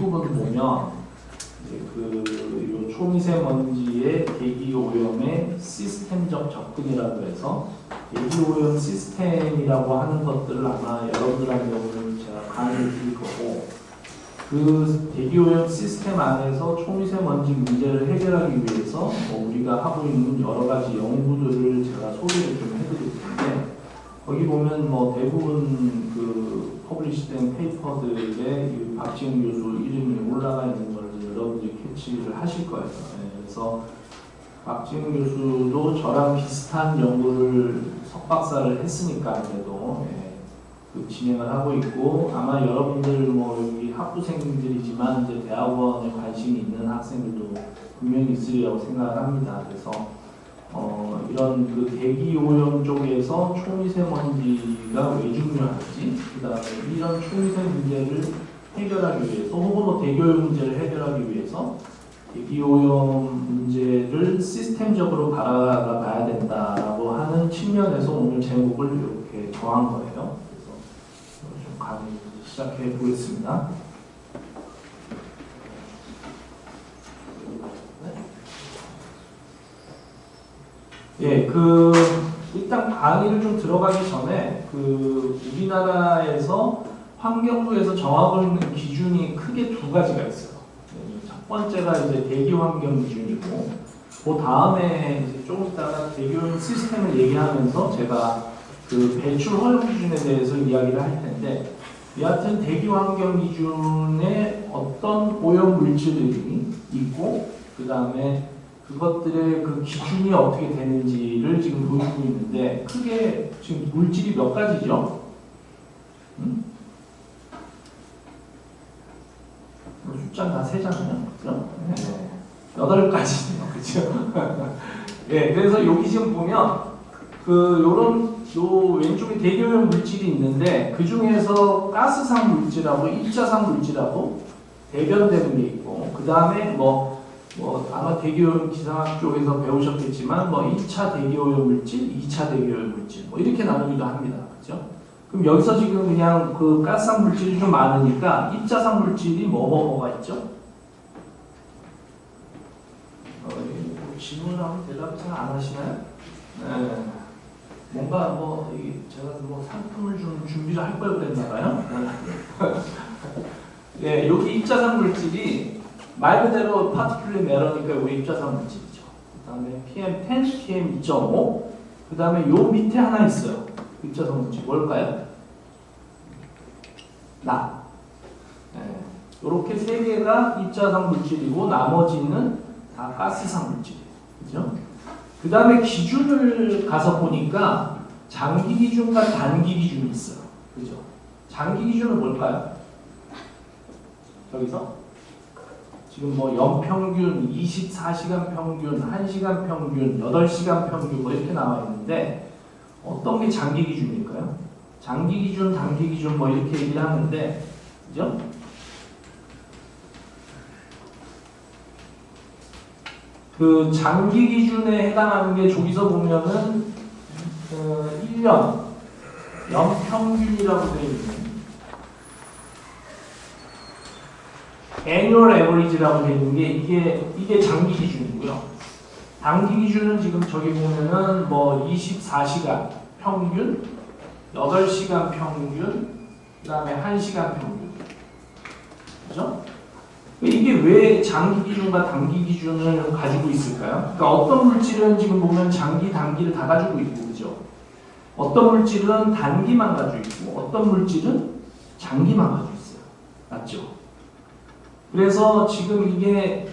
부분 보면 이제 요 초미세먼지의 대기 오염의 시스템적 접근이라고 해서 대기 오염 시스템이라고 하는 것들을 아마 여러분들한테 오늘 제가 강의를 드릴 거고, 그 대기오염 시스템 안에서 초미세먼지 문제를 해결하기 위해서 우리가 하고 있는 여러 가지 연구들을 제가 소개를 좀 해드릴 텐데, 거기 보면 대부분 그 퍼블리시된 페이퍼들의 이 박지은 교수 이름이 올라가 있는 걸 여러분들이 캐치를 하실 거예요. 그래서 박지은 교수도 저랑 비슷한 연구를 석박사를 했으니까 아무래도 진행을 하고 있고, 아마 여러분들 여기 학부생들이지만 이제 대학원에 관심이 있는 학생들도 분명히 있으리라고 생각을 합니다. 그래서 이런 그 대기 오염 쪽에서 초미세먼지가 왜 중요한지, 그 다음에 이런 초미세 문제를 해결하기 위해서, 혹은 대기 오염 문제를 해결하기 위해서 대기 오염 문제를 시스템적으로 바라봐 봐야 된다라고 하는 측면에서 오늘 제목을 이렇게 정한 거예요. 강의 시작해 보겠습니다. 일단 강의를 좀 들어가기 전에 우리나라에서 환경부에서 정하고 있는 기준이 크게 두 가지가 있어요. 첫 번째가 이제 대기 환경 기준이고, 그 다음에 이제 조금 있다가 대기오염 시스템을 얘기하면서 제가 그 배출 허용 기준에 대해서 이야기를 할 텐데, 여하튼 대기 환경 기준에 어떤 오염 물질들이 있고, 그 다음에 그것들의 그 기준이 어떻게 되는지를 지금 보여주고 있는데, 크게 지금 물질이 몇 가지죠? 숫자는 다 세잖아요. 그죠? 네. 8가지네요. 그죠? 예, 그래서 여기 지금 보면 요런 왼쪽에 대기오염 물질이 있는데, 그 중에서 가스상 물질하고 입자상 물질하고 대변되는 게 있고, 그 다음에 아마 대기오염 기상학 쪽에서 배우셨겠지만 1차 대기오염 물질, 2차 대기오염 물질 이렇게 나누기도 합니다. 그죠? 그럼 여기서 지금 그냥 그 가스상 물질이 좀 많으니까 입자상 물질이 뭐가 있죠? 질문하면 대답 잘 안 하시나요? 네. 뭔가 제가 상품을 좀 준비를 할 걸 그랬나봐요. 네, 여기 입자상 물질이 말 그대로 파티큘러 매러니까 우리 입자상 물질이죠. 그 다음에 PM10, PM2.5, 그 다음에 요 밑에 하나 있어요. 입자상 물질 뭘까요? 나. 네. 이렇게 세 개가 입자상 물질이고, 나머지는 다 가스상 물질이에요. 그죠? 그 다음에 기준을 가서 보니까 장기 기준과 단기 기준이 있어요. 그죠? 장기 기준은 뭘까요? 저기서 지금 연평균, 24시간 평균, 1시간 평균, 8시간 평균 이렇게 나와 있는데, 어떤 게 장기 기준일까요? 장기 기준, 단기 기준 이렇게 얘기를 하는데, 그죠? 그 장기 기준에 해당하는 게 저기서 보면은 1년 연평균이라고 되어 있는 annual average라고 되어 있는 게 이게 장기 기준이고요. 단기 기준은 지금 저기 보면은 24시간 평균, 8시간 평균, 그 다음에 1시간 평균. 그죠? 이게 왜 장기 기준과 단기 기준을 가지고 있을까요? 그러니까 어떤 물질은 지금 보면 장기, 단기를 다 가지고 있고, 그죠? 어떤 물질은 단기만 가지고 있고, 어떤 물질은 장기만 가지고 있어요. 맞죠? 그래서 지금 이게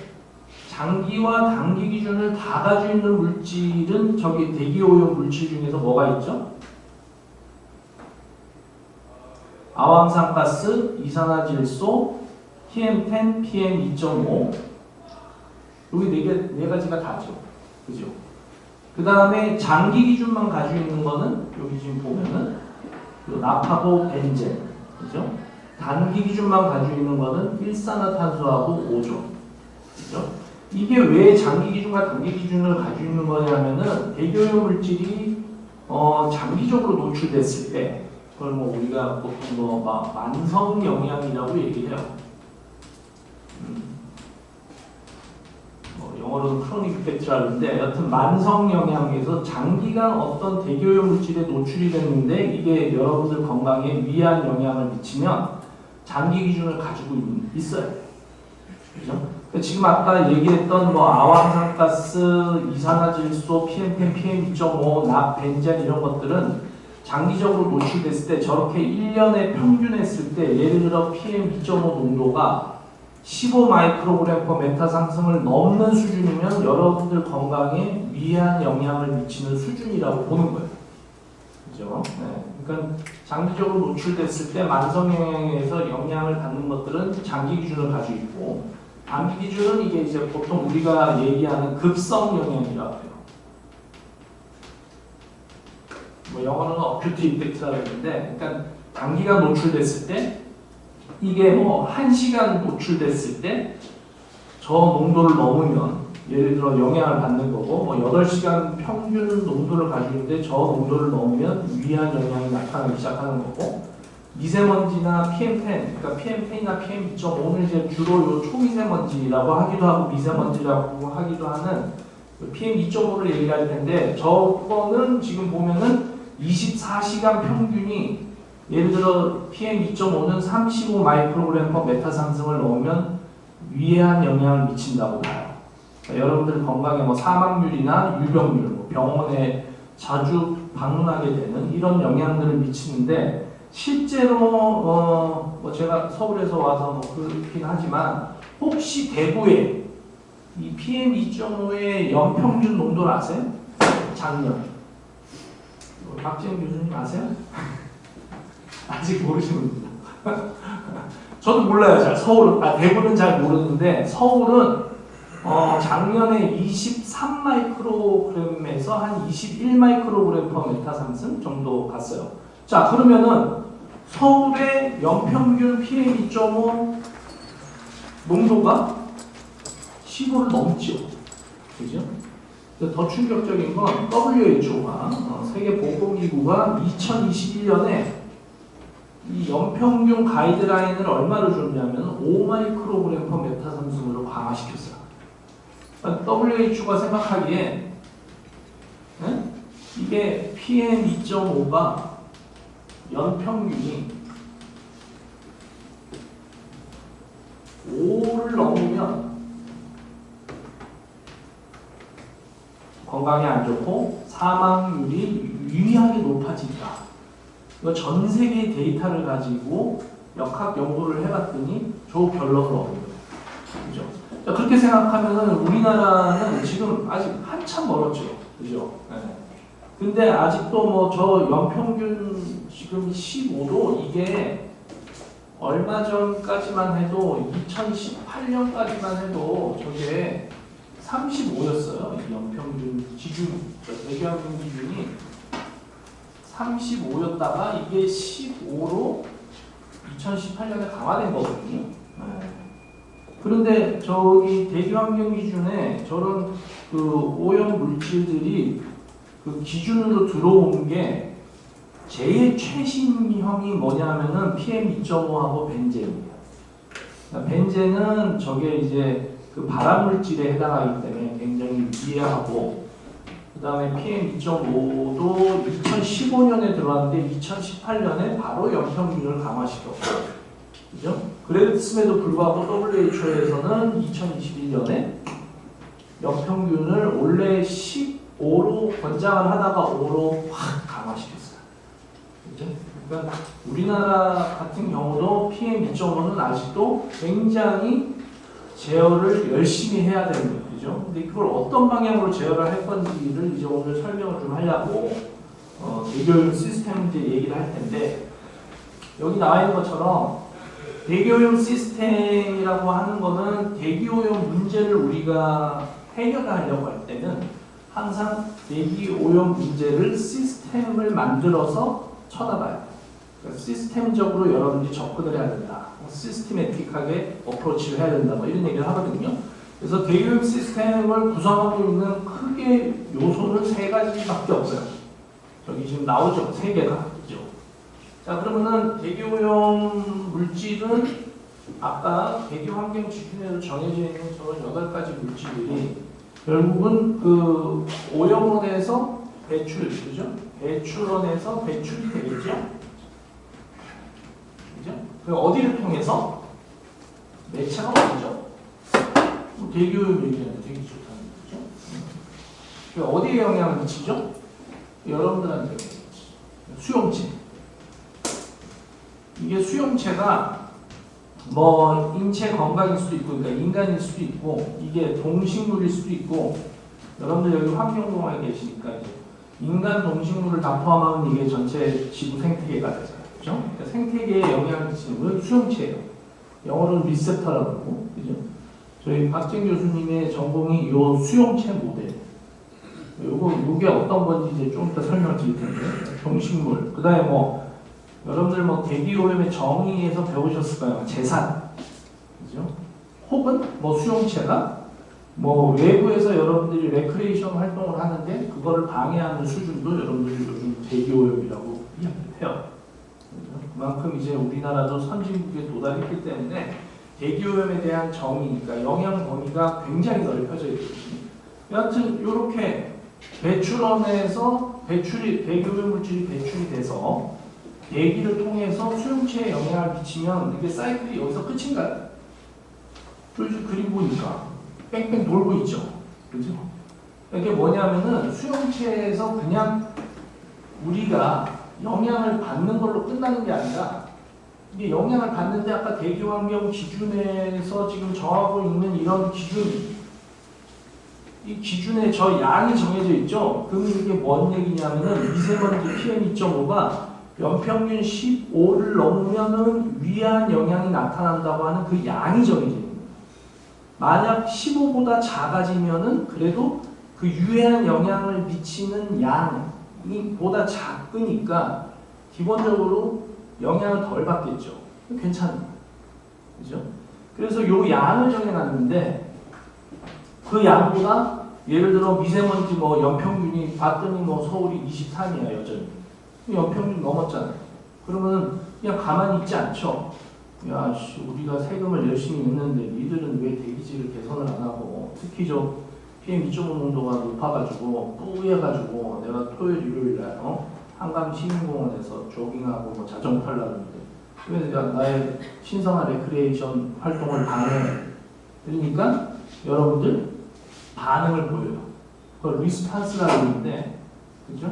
장기와 단기 기준을 다 가지고 있는 물질은 저기 대기오염 물질 중에서 뭐가 있죠? 아황산가스, 이산화질소, PM10, PM2.5 여기 네 가지가 다죠. 그죠? 그 다음에 장기 기준만 가지고 있는 거는 여기 지금 보면은 나파고 벤젠. 그죠? 단기 기준만 가지고 있는 거는 일산화탄소하고 오존. 그죠? 이게 왜 장기 기준과 단기 기준을 가지고 있는 거냐면은 대기오염 물질이 장기적으로 노출됐을 때, 그걸 우리가 보통 만성 영향이라고 얘기해요. 영어로는 크로닉 이펙트라는데 여튼 만성 영향에서 장기간 어떤 대기오염 물질에 노출이 됐는데 이게 여러분들 건강에 위한 영향을 미치면 장기 기준을 가지고 있어야 돼요. 그죠? 지금 아까 얘기했던 뭐 아황산가스, 이산화질소, PM10, PM2.5, 납, 벤젠 이런 것들은 장기적으로 노출됐을 때 저렇게 1년에 평균했을 때 예를 들어 PM2.5 농도가 15 마이크로그램 퍼 메타 상승을 넘는 수준이면 여러분들 건강에 위한 영향을 미치는 수준이라고 보는 거예요. 그죠? 네. 그러니까 장기적으로 노출됐을 때 만성 영향에 의해서 영향을 받는 것들은 장기 기준을 가지고 있고 단기 기준은 이게 이제 보통 우리가 얘기하는 급성 영향이라고 해요. 뭐 영어로는 어큐트 임팩트라고 하는데, 그러니까 단기간 노출됐을 때 이게 뭐 1시간 노출됐을 때 저 농도를 넘으면 예를 들어 영향을 받는 거고, 뭐 8시간 평균 농도를 가지고 있는데 저 농도를 넘으면 위한 영향이 나타나기 시작하는 거고, 미세먼지나 PM10, 그러니까 PM10이나 PM2.5는 이제 주로 요 초미세먼지라고 하기도 하고 미세먼지라고 하기도 하는 PM2.5를 얘기할 텐데, 저거는 지금 보면은 24시간 평균이 예를 들어 PM2.5는 35 마이크로그램 퍼 메타 상승을 넣으면 위해한 영향을 미친다고 봐요. 그러니까 여러분들 건강에 뭐 사망률이나 유병률, 뭐 병원에 자주 방문하게 되는 이런 영향들을 미치는데, 실제로 뭐 제가 서울에서 와서 뭐 그렇긴 하지만 혹시 대구에 이 PM2.5의 연평균 농도를 아세요? 작년. 박지영 교수님 아세요? 아직 모르시는군요. 저도 몰라요. 잘 서울은 대구는 잘 모르는데 서울은 작년에 23 마이크로그램에서 한 21 마이크로그램 퍼 메타 상승 정도 갔어요. 자, 그러면은 서울의 연평균 PM2.5 농도가 15를 넘죠. 그죠? 더 충격적인 건 WHO가 세계보건기구가 2021년에 이 연평균 가이드라인을 얼마로 줬냐면 5 마이크로그램 퍼 메타 상승으로 강화시켰어요. WHO가 생각하기에 이게 PM2.5가 연평균이 5를 넘으면 건강에 안 좋고 사망률이 유의하게 높아진다. 이거 전 세계 데이터를 가지고 역학 연구를 해봤더니 저 결론을 얻은 거예요. 그죠? 자, 그렇게 생각하면은 우리나라는 지금 아직 한참 멀었죠. 그죠? 네. 근데 아직도 뭐 저 연평균 지금 15도 이게 얼마 전까지만 해도 2018년까지만 해도 저게 35였어요. 이 연평균 기준, 대기환경 기준이 35였다가 이게 15로 2018년에 강화된 거거든요. 네. 그런데 저기 대기환경 기준에 저런 그 오염 물질들이 그 기준으로 들어온 게 제일 최신형이 뭐냐면은 PM2.5하고 벤젠이에요. 그러니까 벤젠은 저게 이제 그 발암 물질에 해당하기 때문에 굉장히 위해하고, 그 다음에 PM2.5도 2015년에 들어왔는데 2018년에 바로 연평균을 강화시켰고, 그죠? 그랬음에도 불구하고 WHO에서는 2021년에 연평균을 원래 15로 권장을 하다가 5로 확 강화시켰어요. 그죠? 그러니까 우리나라 같은 경우도 PM2.5는 아직도 굉장히 제어를 열심히 해야 되는 거예요. 그죠? 근데 그걸 어떤 방향으로 제어를 할 건지를 이제 오늘 설명을 좀 하려고 대기오염 시스템 이제 얘기를 할 텐데, 여기 나와 있는 것처럼 대기오염 시스템이라고 하는 거는 대기오염 문제를 우리가 해결하려고 할 때는 항상 대기오염 문제를 시스템을 만들어서 쳐다봐요. 그러니까 시스템적으로 여러분들이 접근을 해야 된다. 시스테매틱하게 어프로치를 해야 된다. 뭐 이런 얘기를 하거든요. 그래서 대기오염 시스템을 구성하고 있는 크게 요소는 3가지밖에 없어요. 여기 지금 나오죠. 3개가 있죠. 자, 그러면은 대기오염 물질은 아까 대기환경 지표에도 정해져 있는 저런 8가지 물질들이 결국은 그 오염원에서 배출, 그죠? 배출원에서 배출이 되겠죠? 그죠? 그 어디를 통해서? 매체가 어디죠? 대기오염 얘기하는데 되게 좋다는 거죠? 그 어디에 영향을 미치죠? 여러분들한테 수용체. 이게 수용체가 뭐 인체 건강일 수도 있고, 그러니까 인간일 수도 있고, 이게 동식물일 수도 있고, 여러분들 여기 환경공학에 계시니까 이제 인간 동식물을 다 포함하면 이게 전체 지구 생태계가 되잖아요, 그렇죠? 그러니까 생태계에 영향을 미치는 건 수용체예요. 영어로는 리셉터라고 하고, 그죠? 저희 박진 교수님의 전공이 요 수용체 모델. 요게 어떤 건지 이제 좀 이따 설명을 드릴 텐데, 동식물. 그 다음에 뭐, 여러분들 뭐 대기오염의 정의에서 배우셨을 거예요. 재산. 그죠? 혹은 뭐 수용체가 뭐 외부에서 여러분들이 레크레이션 활동을 하는데 그거를 방해하는 수준도 여러분들이 요즘 대기오염이라고 이야기해요. 그만큼 이제 우리나라도 선진국에 도달했기 때문에 대기오염에 대한 정의, 그러니까 영향 범위가 굉장히 넓혀져 있거든요. 여하튼 이렇게 배출원에서 대기오염 물질이 배출이 돼서 대기를 통해서 수용체에 영향을 미치면 이게 사이클이 여기서 끝인가요? 쫄쫄 그림 보니까 뺑뺑 돌고 있죠. 그죠? 이게 뭐냐면은 수용체에서 그냥 우리가 영향을 받는 걸로 끝나는 게 아니라 이게 영향을 받는데 아까 대기환경 기준에서 지금 정하고 있는 이런 기준, 이 기준에 저 양이 정해져 있죠. 그러면 이게 뭔 얘기냐면은 미세먼지 PM2.5가 연평균 15를 넘으면은 위한 영향이 나타난다고 하는 그 양이 정해져 있는 거예요. 만약 15보다 작아지면은 그래도 그 유해한 영향을 미치는 양이 보다 작으니까 기본적으로 영향을 덜 받겠죠. 괜찮은 거예요. 그죠? 그래서 요 양을 정해놨는데 그 양보다 예를 들어 미세먼지 뭐 연평균이 봤더니 뭐 서울이 23이야 여전히. 연평균 넘었잖아요. 그러면 그냥 가만히 있지 않죠. 야, 씨, 우리가 세금을 열심히 냈는데 니들은 왜 대기질을 개선을 안 하고, 특히 저 PM2.5 농도가 높아가지고 뿌해가지고 내가 토요일 일요일날 한강 시민공원에서 조깅하고 뭐 자전거 타려는데 왜 내가 나의 신성한 레크레이션 활동을 방해해? 그러니까 여러분들 반응을 보여요. 그걸 리스판스라고 하는데, 그죠?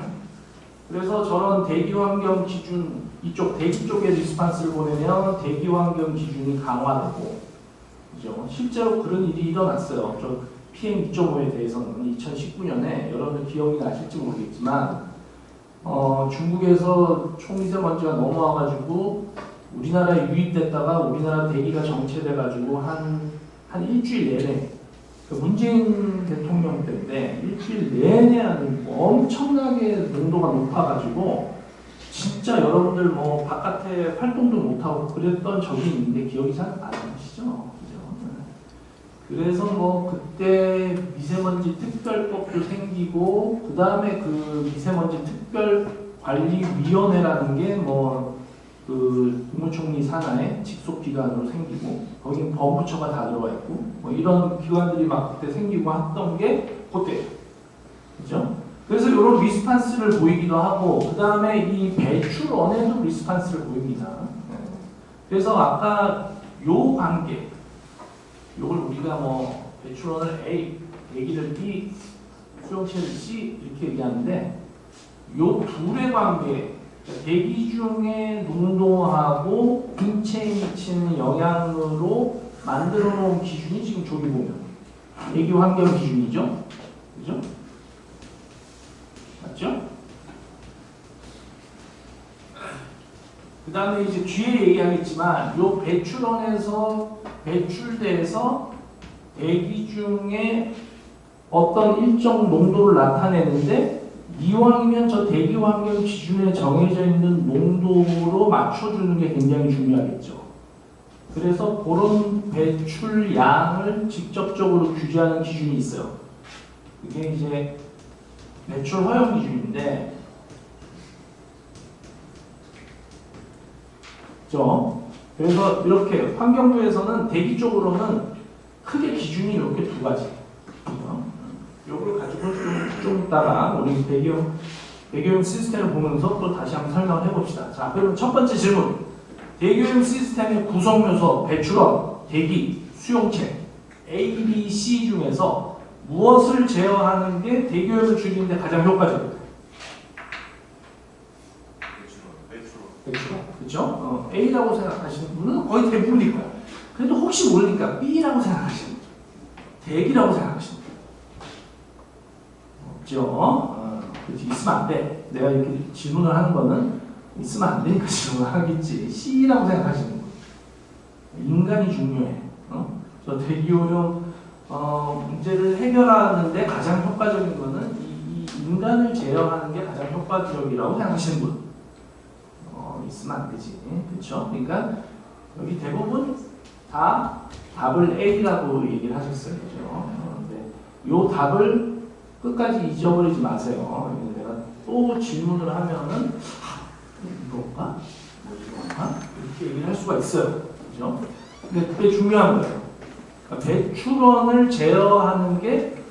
그래서 저런 대기환경 기준, 이쪽 대기 쪽에 리스판스를 보내면 대기환경 기준이 강화되고, 그죠? 실제로 그런 일이 일어났어요. 저 PM2.5에 대해서는 2019년에 여러분들 기억이 나실지 모르겠지만, 중국에서 초미세먼지가 넘어와가지고 우리나라에 유입됐다가 우리나라 대기가 정체돼가지고 한 일주일 내내 그 문재인 대통령 때인데 일주일 내내 아주 엄청나게 농도가 높아가지고 진짜 여러분들 뭐 바깥에 활동도 못하고 그랬던 적이 있는데 기억이 잘 안 나시죠? 그죠? 그래서 뭐 그때 미세먼지 특별법도 생기고 그 다음에 그 미세먼지 특별관리위원회라는 게 뭐 그 국무총리 산하에 직속 기관으로 생기고 거기는 법무처가 다 들어가 있고 뭐 이런 기관들이 막 그때 생기고 했던 게 그때 그죠? 그래서 이런 리스판스를 보이기도 하고 그 다음에 이 배출원에도 리스판스를 보입니다. 그래서 아까 요 관계 요걸 우리가 뭐 배출원을 A, 대기를 B, 수용체를 C 이렇게 얘기하는데 요 둘의 관계 대기 중의 농도하고 인체에 미치는 영향으로 만들어 놓은 기준이 지금 저기 보면 대기 환경 기준이죠. 그죠? 맞죠? 그 다음에 이제 뒤에 얘기하겠지만 요 배출원에서 배출돼서 대기 중에 어떤 일정 농도를 나타내는데 이왕이면 저 대기 환경 기준에 정해져 있는 농도로 맞춰주는 게 굉장히 중요하겠죠. 그래서 그런 배출량을 직접적으로 규제하는 기준이 있어요. 그게 이제 배출 허용 기준인데, 그래서 이렇게 환경부에서는 대기 쪽으로는 크게 기준이 이렇게 두 가지. 요걸 가지고 좀 이따가 우리 대기오염 시스템을 보면서 또 다시 한번 설명을 해봅시다. 자, 그럼 첫 번째 질문. 대기오염 시스템의 구성 요소, 배출원, 대기, 수용체, A, B, C 중에서 무엇을 제어하는 게 대기오염을 줄이는 데 가장 효과적일까요? 배출원. 그렇죠? A라고 생각하시는 분은 거의 대부분일 거야. 그래도 혹시 모르니까 B라고 생각하시는 분, 대기라고 생각하시는 분. 없죠? 그렇지. 있으면 안 돼. 내가 이렇게 질문을 하는 거는 있으면 안 되니까 질문을 하겠지. C라고 생각하시는 분. 인간이 중요해. 그래서 대기오염 문제를 해결하는데 가장 효과적인 거는 이 인간을 제어하는 게 가장 효과적이라고 생각하시는 분. 있으면 안 되지. 그렇죠? 그러니까 여기 대부분 다 답을 A라고 얘기를 하셨어요. 그죠? 근데 요 답을 끝까지 잊어버리지 마세요. 내가 또 질문을 하면은 이건가? 이건가? 이렇게 얘기를 할 수가 있어요. 그죠? 근데 그게 중요한 거예요. 그러니까 배출원을 제어하는 게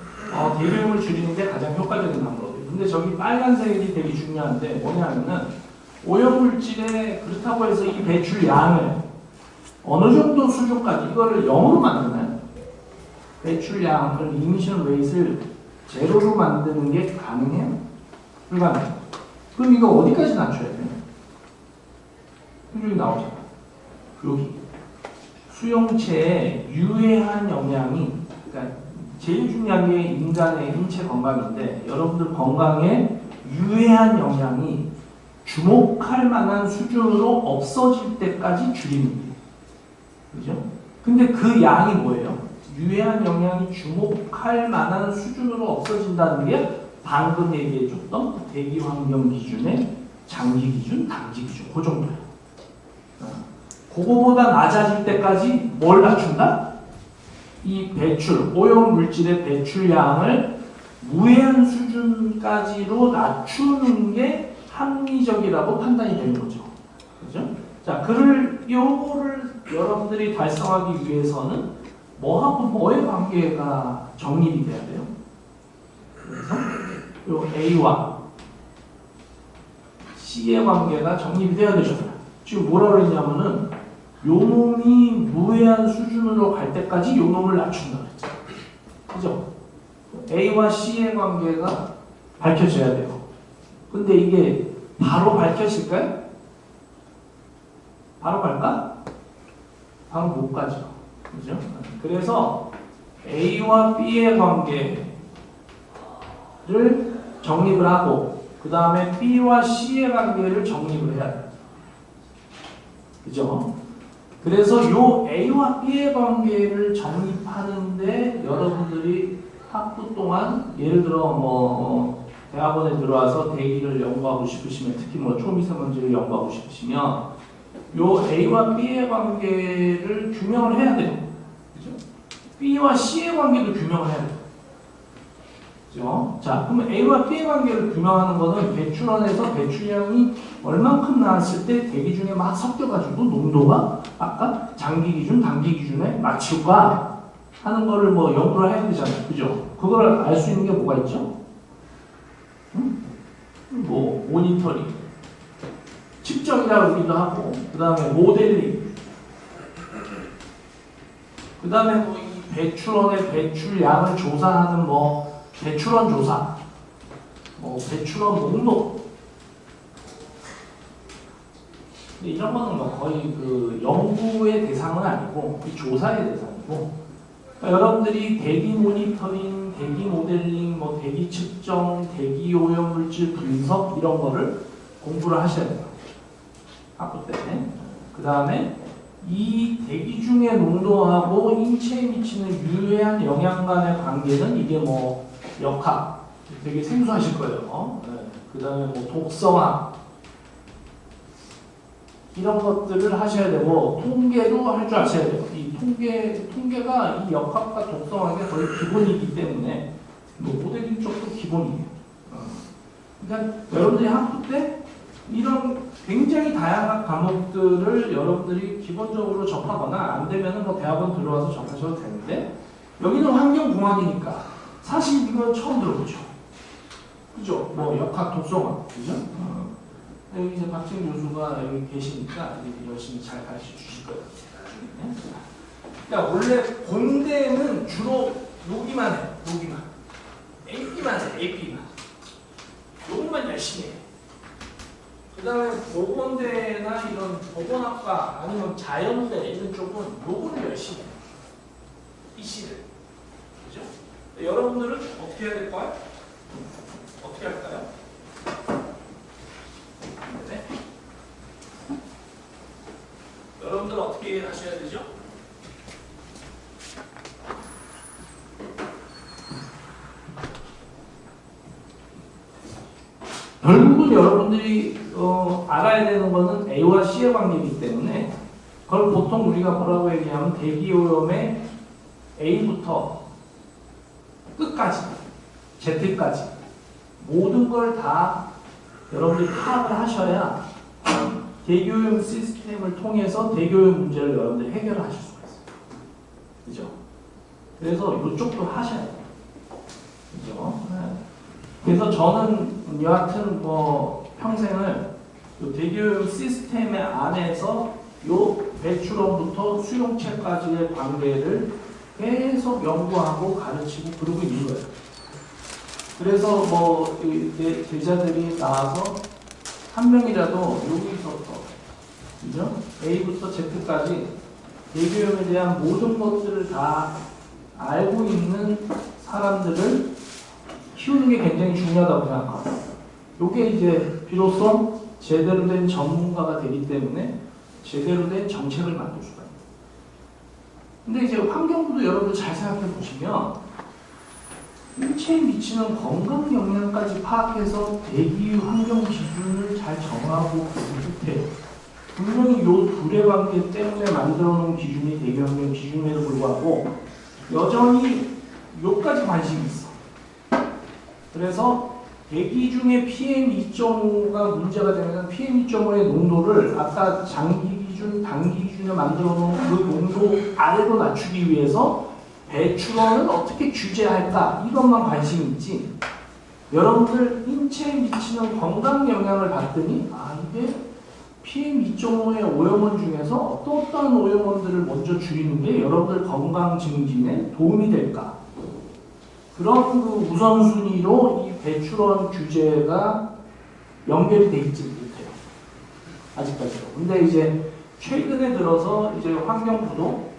대기오염을 줄이는 게 가장 효과적인 방법이에요. 근데 저기 빨간색이 되게 중요한데 뭐냐면은 오염물질에 그렇다고 해서 이 배출량을 어느 정도 수준까지 이거를 0으로 만드나요? 배출량, 그런 이미션 웨이트를 제로로 만드는 게 가능해요? 불가능해요. 그럼 이거 어디까지 낮춰야 돼요? 여기 나오잖아. 여기. 수용체에 유해한 영향이, 그러니까 제일 중요한 게 인간의 인체 건강인데 여러분들 건강에 유해한 영향이 주목할 만한 수준으로 없어질 때까지 줄이는 거예요. 그죠? 근데 그 양이 뭐예요? 유해한 영향이 주목할 만한 수준으로 없어진다는 게 방금 얘기해줬던 대기 환경 기준의 장기 기준, 단기 기준, 그 정도예요. 그거보다 낮아질 때까지 뭘 낮춘다? 이 배출, 오염 물질의 배출량을 무해한 수준까지로 낮추는 게 합리적이라고 판단이 되는 거죠. 그죠? 자, 요거를 여러분들이 달성하기 위해서는 뭐하고 뭐의 관계가 정립이 돼야 돼요? 그래서 요 A와 C의 관계가 정립이 돼야 되잖아요. 지금 뭐라 그랬냐면은 요 놈이 무해한 수준으로 갈 때까지 요 놈을 낮춘다 그랬죠. 그죠? A와 C의 관계가 밝혀져야 돼요. 근데 이게 바로 밝혀질까요? 바로 갈까? 바로 못 가죠. 그죠? 그래서 A와 B의 관계를 정립을 하고 그 다음에 B와 C의 관계를 정립을 해야 돼요. 그죠? 그래서 요 A와 B의 관계를 정립하는데 여러분들이 학부 동안 예를 들어 대학원에 들어와서 대기를 연구하고 싶으시면 특히 초미세먼지를 연구하고 싶으시면 요 A와 B의 관계를 규명을 해야 돼요. 그죠? B와 C의 관계도 규명을 해야 돼요. 그죠? 자, 그러면 A와 B의 관계를 규명하는 거는 배출원에서 배출량이 얼만큼 나왔을 때 대기 중에 막 섞여가지고 농도가 아까 장기 기준, 단기 기준에 맞출까 하는 거를 연구를 해야 되잖아요. 그죠? 그걸 알 수 있는 게 뭐가 있죠? 모니터링, 측정이라고 하기도 하고, 그 다음에 모델링, 그 다음에 이 배출원의 배출량을 조사하는 배출원 조사, 배출원 목록. 근데 이런 거는 거의 그 연구의 대상은 아니고, 이 조사의 대상이고, 그러니까 여러분들이 대기 모니터링, 대기 모델링, 대기 측정, 대기 오염 물질 분석 이런 거를 공부를 하셔야 돼요. 학부 때. 그 다음에 이 대기 중의 농도하고 인체에 미치는 유해한 영향 간의 관계는 이게 역학 되게 생소하실 거예요. 네. 그 다음에 독성학 이런 것들을 하셔야 되고 통계도 할 줄 아셔야 돼요. 이 통계가 이 역학과 독성학의 거의 기본이기 때문에 모델링 쪽도 기본이에요. 그러니까 여러분들이 학부 때 이런 굉장히 다양한 과목들을 여러분들이 기본적으로 접하거나 안 되면은 대학원 들어와서 접하셔도 되는데 여기는 환경공학이니까 사실 이건 처음 들어보죠. 그죠? 뭐 역학 독성화, 그죠? 여기 이제 박진 교수가 여기 계시니까 열심히 잘 가르쳐 주실 거예요. 나중에. 그러니까 원래 공대는 주로 여기만 해요. 여기만. AP만 해요. AP만. 요것만 열심히 해요. 그 다음에 보건대나 이런 보건학과 아니면 자연대 이런 쪽은 요거를 열심히 해요. PC를. 그죠? 여러분들은 어떻게 해야 될까요? 어떻게 할까요? 네. 여러분들 어떻게 하셔야 되죠? 결국은 여러분들이 알아야 되는 거는 A와 C의 관계이기 때문에 그걸 보통 우리가 뭐라고 얘기하면 대기오염의 A부터 끝까지 Z까지 모든 걸 다 여러분들이 파악을 하셔야 대기오염 시스템을 통해서 대기오염 문제를 여러분들이 해결하실 수가 있어요. 그죠? 그래서 이쪽도 하셔야 돼요. 그죠? 네. 그래서 저는 여하튼 뭐 평생을 대기오염 시스템의 안에서 요 배출원부터 수용체까지의 관계를 계속 연구하고 가르치고 그러고 있는 거예요. 그래서 뭐 내 제자들이 나와서 한 명이라도 여기서부터 그죠? A부터 Z까지 대기오염에 대한 모든 것들을 다 알고 있는 사람들을 키우는 게 굉장히 중요하다고 생각합니다. 이게 이제 비로소 제대로 된 전문가가 되기 때문에 제대로 된 정책을 만들 수가 있습니다. 근데 이제 환경부도 여러분들 잘 생각해 보시면 일체에 미치는 건강 영향까지 파악해서 대기 환경 기준을 잘 정하고 못해요. 분명히 이 둘의 관계 때문에 만들어 놓은 기준이 대기 환경 기준임에도 불구하고 여전히 여기까지 관심이 있어. 그래서 대기 중에 PM2.5가 문제가 되면 PM2.5의 농도를 아까 장기 기준, 단기 기준에 만들어 놓은 그 농도 아래로 낮추기 위해서 배출원을 어떻게 규제할까 이것만 관심이 있지 여러분들 인체에 미치는 건강 영향을 봤더니 아 이게 PM2.5의 오염원 중에서 어떠한 오염원들을 먼저 줄이는 게 여러분들 건강 증진에 도움이 될까 그런 그 우선순위로 이 배출원 규제가 연결이 돼 있지 못해요. 아직까지도. 근데 이제 최근에 들어서 이제 환경부도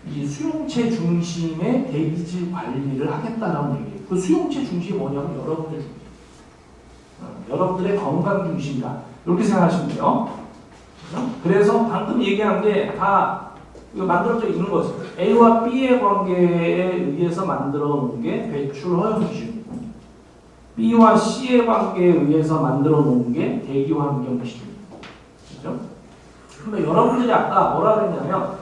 이 수용체 중심의 대기질 관리를 하겠다라는 얘기예요. 그 수용체 중심이 뭐냐면 여러분들 중심. 여러분들의 건강 중심이다. 이렇게 생각하시면 돼요. 그래서 방금 얘기한 게 다 만들어져 있는 거죠. A와 B의 관계에 의해서 만들어 놓은 게 배출 허용 기준이고 B와 C의 관계에 의해서 만들어 놓은 게 대기 환경 기준이고 그렇죠? 근데 여러분들이 아까 뭐라 그랬냐면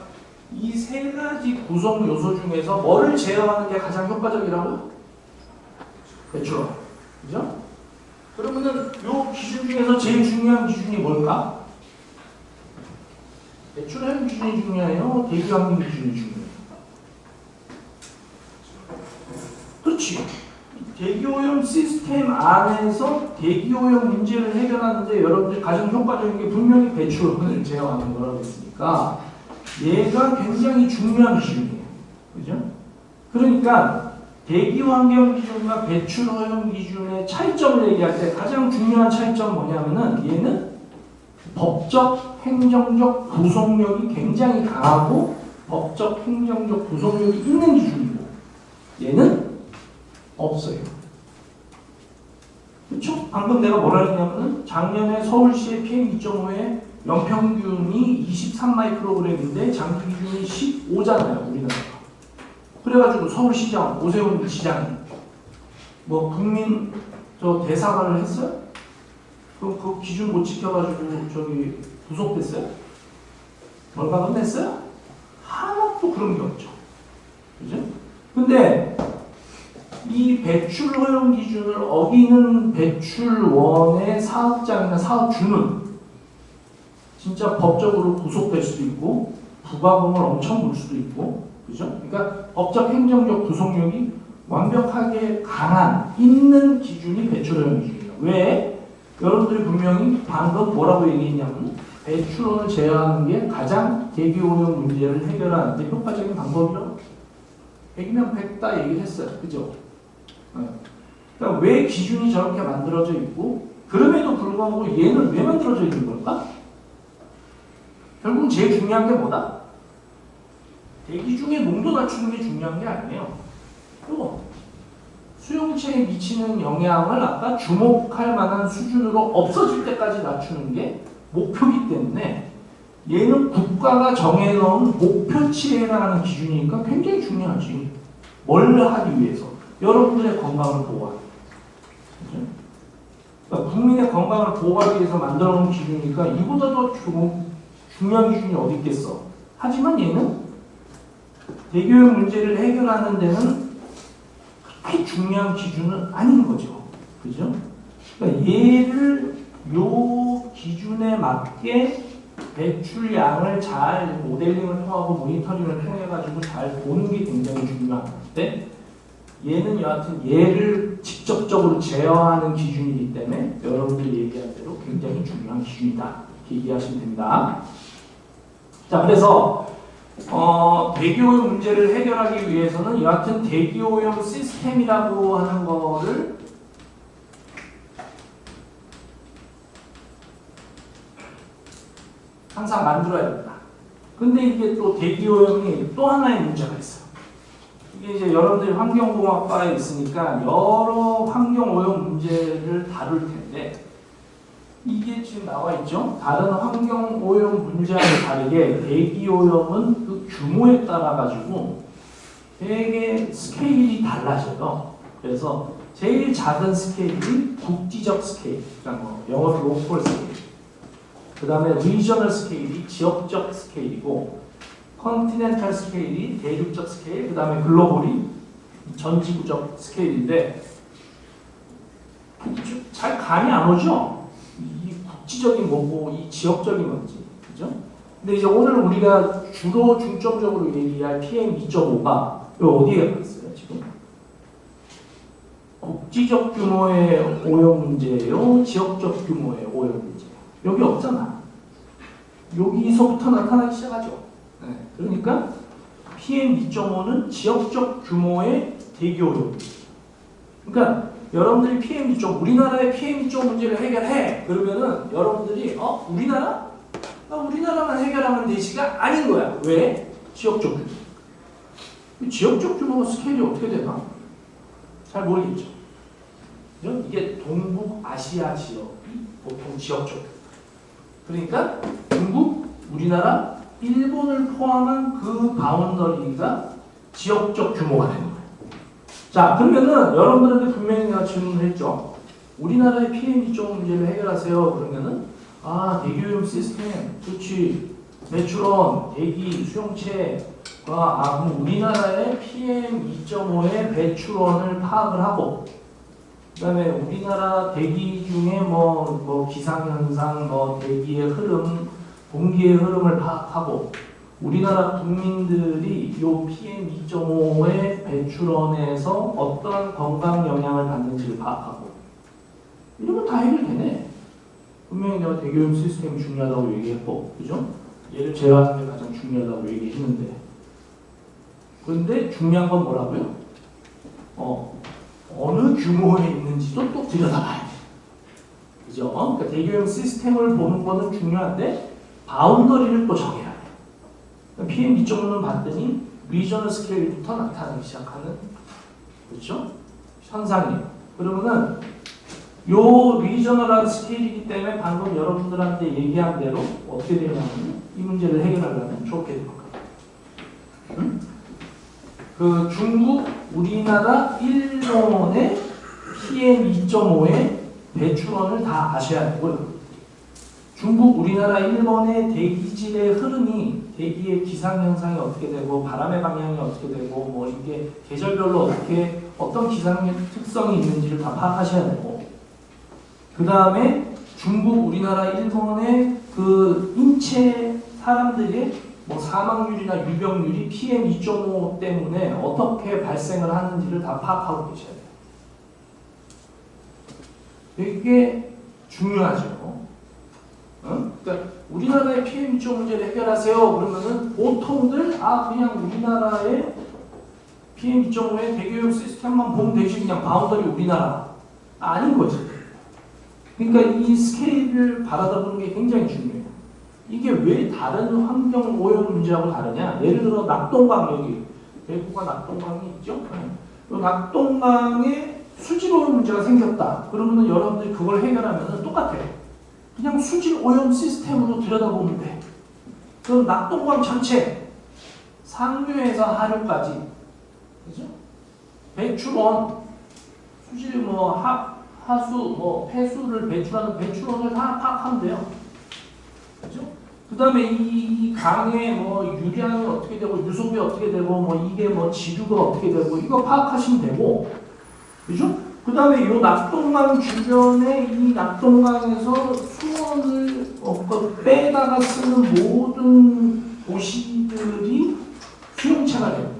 이 세 가지 구성 요소 중에서 뭐를 제어하는 게 가장 효과적이라고요? 배출원. 그죠? 그러면은 요 기준 중에서 제일 중요한 기준이 뭘까? 배출원 기준이 중요해요? 대기환경 기준이 중요해요? 그렇지. 대기오염 시스템 안에서 대기오염 문제를 해결하는데 여러분들 가장 효과적인 게 분명히 배출원을 제어하는 거라고 했으니까 얘가 굉장히 중요한 기준이에요. 그죠? 그러니까 대기환경 기준과 배출오염 기준의 차이점을 얘기할 때 가장 중요한 차이점은 뭐냐면은 얘는 법적, 행정적 구속력이 굉장히 강하고 법적, 행정적 구속력이 있는 기준이고 얘는 없어요. 그렇죠? 방금 내가 뭐라 했냐면은 작년에 서울시의 PM2.5의 연평균이 23마이크로그램인데 장기 기준이 15잖아요. 우리나라가. 그래가지고 서울시장, 오세훈 시장이 뭐 국민 저 대사과를 했어요? 그럼 그 기준 못 지켜가지고 저기 구속됐어요? 월가금 냈어요? 하나도 그런 게 없죠. 그죠? 근데 이 배출 허용 기준을 어기는 배출원의 사업장이나 사업주는 진짜 법적으로 구속될 수도 있고 부가금을 엄청 물 수도 있고 그죠? 그러니까 법적 행정적 구속력이 완벽하게 강한 있는 기준이 배출오염 기준이에요. 왜? 여러분들이 분명히 방금 뭐라고 얘기했냐면 배출원을 제어하는 게 가장 대기오염 문제를 해결하는 데 효과적인 방법이라고. 100이면 100다 얘기를 했어요. 그죠? 그러니까 왜 기준이 저렇게 만들어져 있고 그럼에도 불구하고 얘는 왜 만들어져 있는 걸까? 결국 제일 중요한 게 뭐다? 대기 중에 농도 낮추는 게 중요한 게 아니에요. 그리고 수용체에 미치는 영향을 아까 주목할 만한 수준으로 없어질 때까지 낮추는 게 목표이기 때문에 얘는 국가가 정해놓은 목표치에 해당하는 기준이니까 굉장히 중요하지. 뭘 하기 위해서? 여러분들의 건강을 보호하기. 그러니까 국민의 건강을 보호하기 위해서 만들어놓은 기준이니까 이보다 더 중요한 기준이 어디 있겠어. 하지만 얘는 대기오염 문제를 해결하는 데는 그렇게 중요한 기준은 아닌 거죠. 그죠? 그러니까 얘를 요 기준에 맞게 배출량을 잘 모델링을 통하고 모니터링을 통해가지고 잘 보는 게 굉장히 중요한데 얘는 여하튼 얘를 직접적으로 제어하는 기준이기 때문에 여러분들이 얘기한 대로 굉장히 중요한 기준이다. 이렇게 이해하시면 됩니다. 자, 그래서 대기오염 문제를 해결하기 위해서는 여하튼 대기오염 시스템이라고 하는 거를 항상 만들어야 된다. 근데 이게 또 대기오염이 또 하나의 문제가 있어요. 이게 이제 여러분들이 환경공학과에 있으니까 여러 환경오염 문제를 다룰 텐데 이게 지금 나와 있죠? 다른 환경오염 문제와는 다르게 대기오염은 그 규모에 따라 가지고 되게 스케일이 달라져요. 그래서 제일 작은 스케일이 국지적 스케일, 그러니까 뭐 영어로 로컬 스케일. 그 다음에 리저널 스케일이 지역적 스케일이고 컨티넨탈 스케일이 대륙적 스케일, 그 다음에 글로벌이 전지구적 스케일인데 잘 감이 안 오죠? 이 국지적인 뭐고 이 지역적인 건지, 그죠? 근데 이제 오늘 우리가 주로 중점적으로 얘기할 PM2.5가 어디에 가 있어요 지금? 국지적 규모의 오염 문제예요? 지역적 규모의 오염 문제예요? 여기 없잖아. 여기서부터 나타나기 시작하죠. 네. 그러니까 PM2.5는 지역적 규모의 대기오염. 그러니까 여러분들이 PM2.5, 우리나라의 PM2.5 문제를 해결해. 그러면은 여러분들이 우리나라? 우리나라만 해결하면 되지가 아닌 거야. 왜? 지역적 규모. 지역적 규모가 스케일이 어떻게 되나? 잘 모르겠죠. 그죠? 이게 동북아시아 지역이 보통 지역적 규모. 그러니까 중국, 우리나라, 일본을 포함한 그 바운더리가 지역적 규모가 되는 거예요. 자, 그러면은 여러분들한테 분명히 내가 질문을 했죠. 우리나라의 PM2.5 문제를 해결하세요. 그러면은 대기오염 시스템, 그렇지, 배출원, 대기, 수용체가 그럼 우리나라의 PM2.5의 배출원을 파악을 하고 그 다음에 우리나라 대기 중에 뭐 기상현상, 대기의 흐름, 공기의 흐름을 파악하고 우리나라 국민들이 이 PM2.5의 배출원에서 어떤 건강 영향을 받는지를 파악하고 이런 거 다 해결되네. 분명히 내가 대기오염 시스템이 중요하다고 얘기했고, 그죠? 얘를 제어하는 게 가장 중요하다고 얘기했는데 그런데 중요한 건 뭐라고요? 어느 규모에 있는지도 또 들여다봐야 돼. 그죠? 그러니까 대기오염 시스템을 보는 거는 중요한데 바운더리를 또 정해야 돼. 그러니까 PM2.5는 봤더니 리저널 스케일부터 나타나기 시작하는, 그렇죠? 현상이에요. 그러면은 요 리저널한 스케일이기 때문에 방금 여러분들한테 얘기한 대로 어떻게 되냐면 이 문제를 해결하려면 좋게 될 거예요. 응? 그 중국, 우리나라, 일본의 PM2.5의 배출원을 다 아셔야 되고요. 중국, 우리나라, 일본의 대기질의 흐름이 대기의 기상현상이 어떻게 되고 바람의 방향이 어떻게 되고 뭐 이게 계절별로 어떤 기상 특성이 있는지를 다 파악하셔야 되고 그 다음에 중국, 우리나라, 일본의 그 인체 사람들의 뭐 사망률이나 유병률이 PM2.5 때문에 어떻게 발생을 하는지를 다 파악하고 계셔야 돼요. 되게 중요하죠. 그러니까 우리나라의 PM2.5 문제를 해결하세요. 그러면은 보통들 그냥 우리나라의 PM2.5의 대기오염 시스템만 보면 되지, 그냥 바운더리 우리나라. 아닌 거지. 그러니까 이 스케일을 바라다보는 게 굉장히 중요해요. 이게 왜 다른 환경 오염 문제하고 다르냐? 예를 들어 낙동강, 여기 대구가 낙동강이 있죠? 낙동강에 수질 오염 문제가 생겼다. 그러면 여러분들이 그걸 해결하면 똑같아요. 그냥 수질 오염 시스템으로 들여다보면 돼. 그럼 낙동강 전체 상류에서 하류까지, 그죠? 배출원, 수질 하수, 폐수를 배출하는 배출원을 다 파악하면 돼요. 그죠? 그 다음에 이 강의 유량이 어떻게 되고, 유속이 어떻게 되고, 이게 지류가 어떻게 되고, 이거 파악하시면 되고, 그죠? 그 다음에 이 낙동강 주변에 이 낙동강에서 수원을 빼다가 쓰는 모든 도시들이 수용체가 되는 거예요.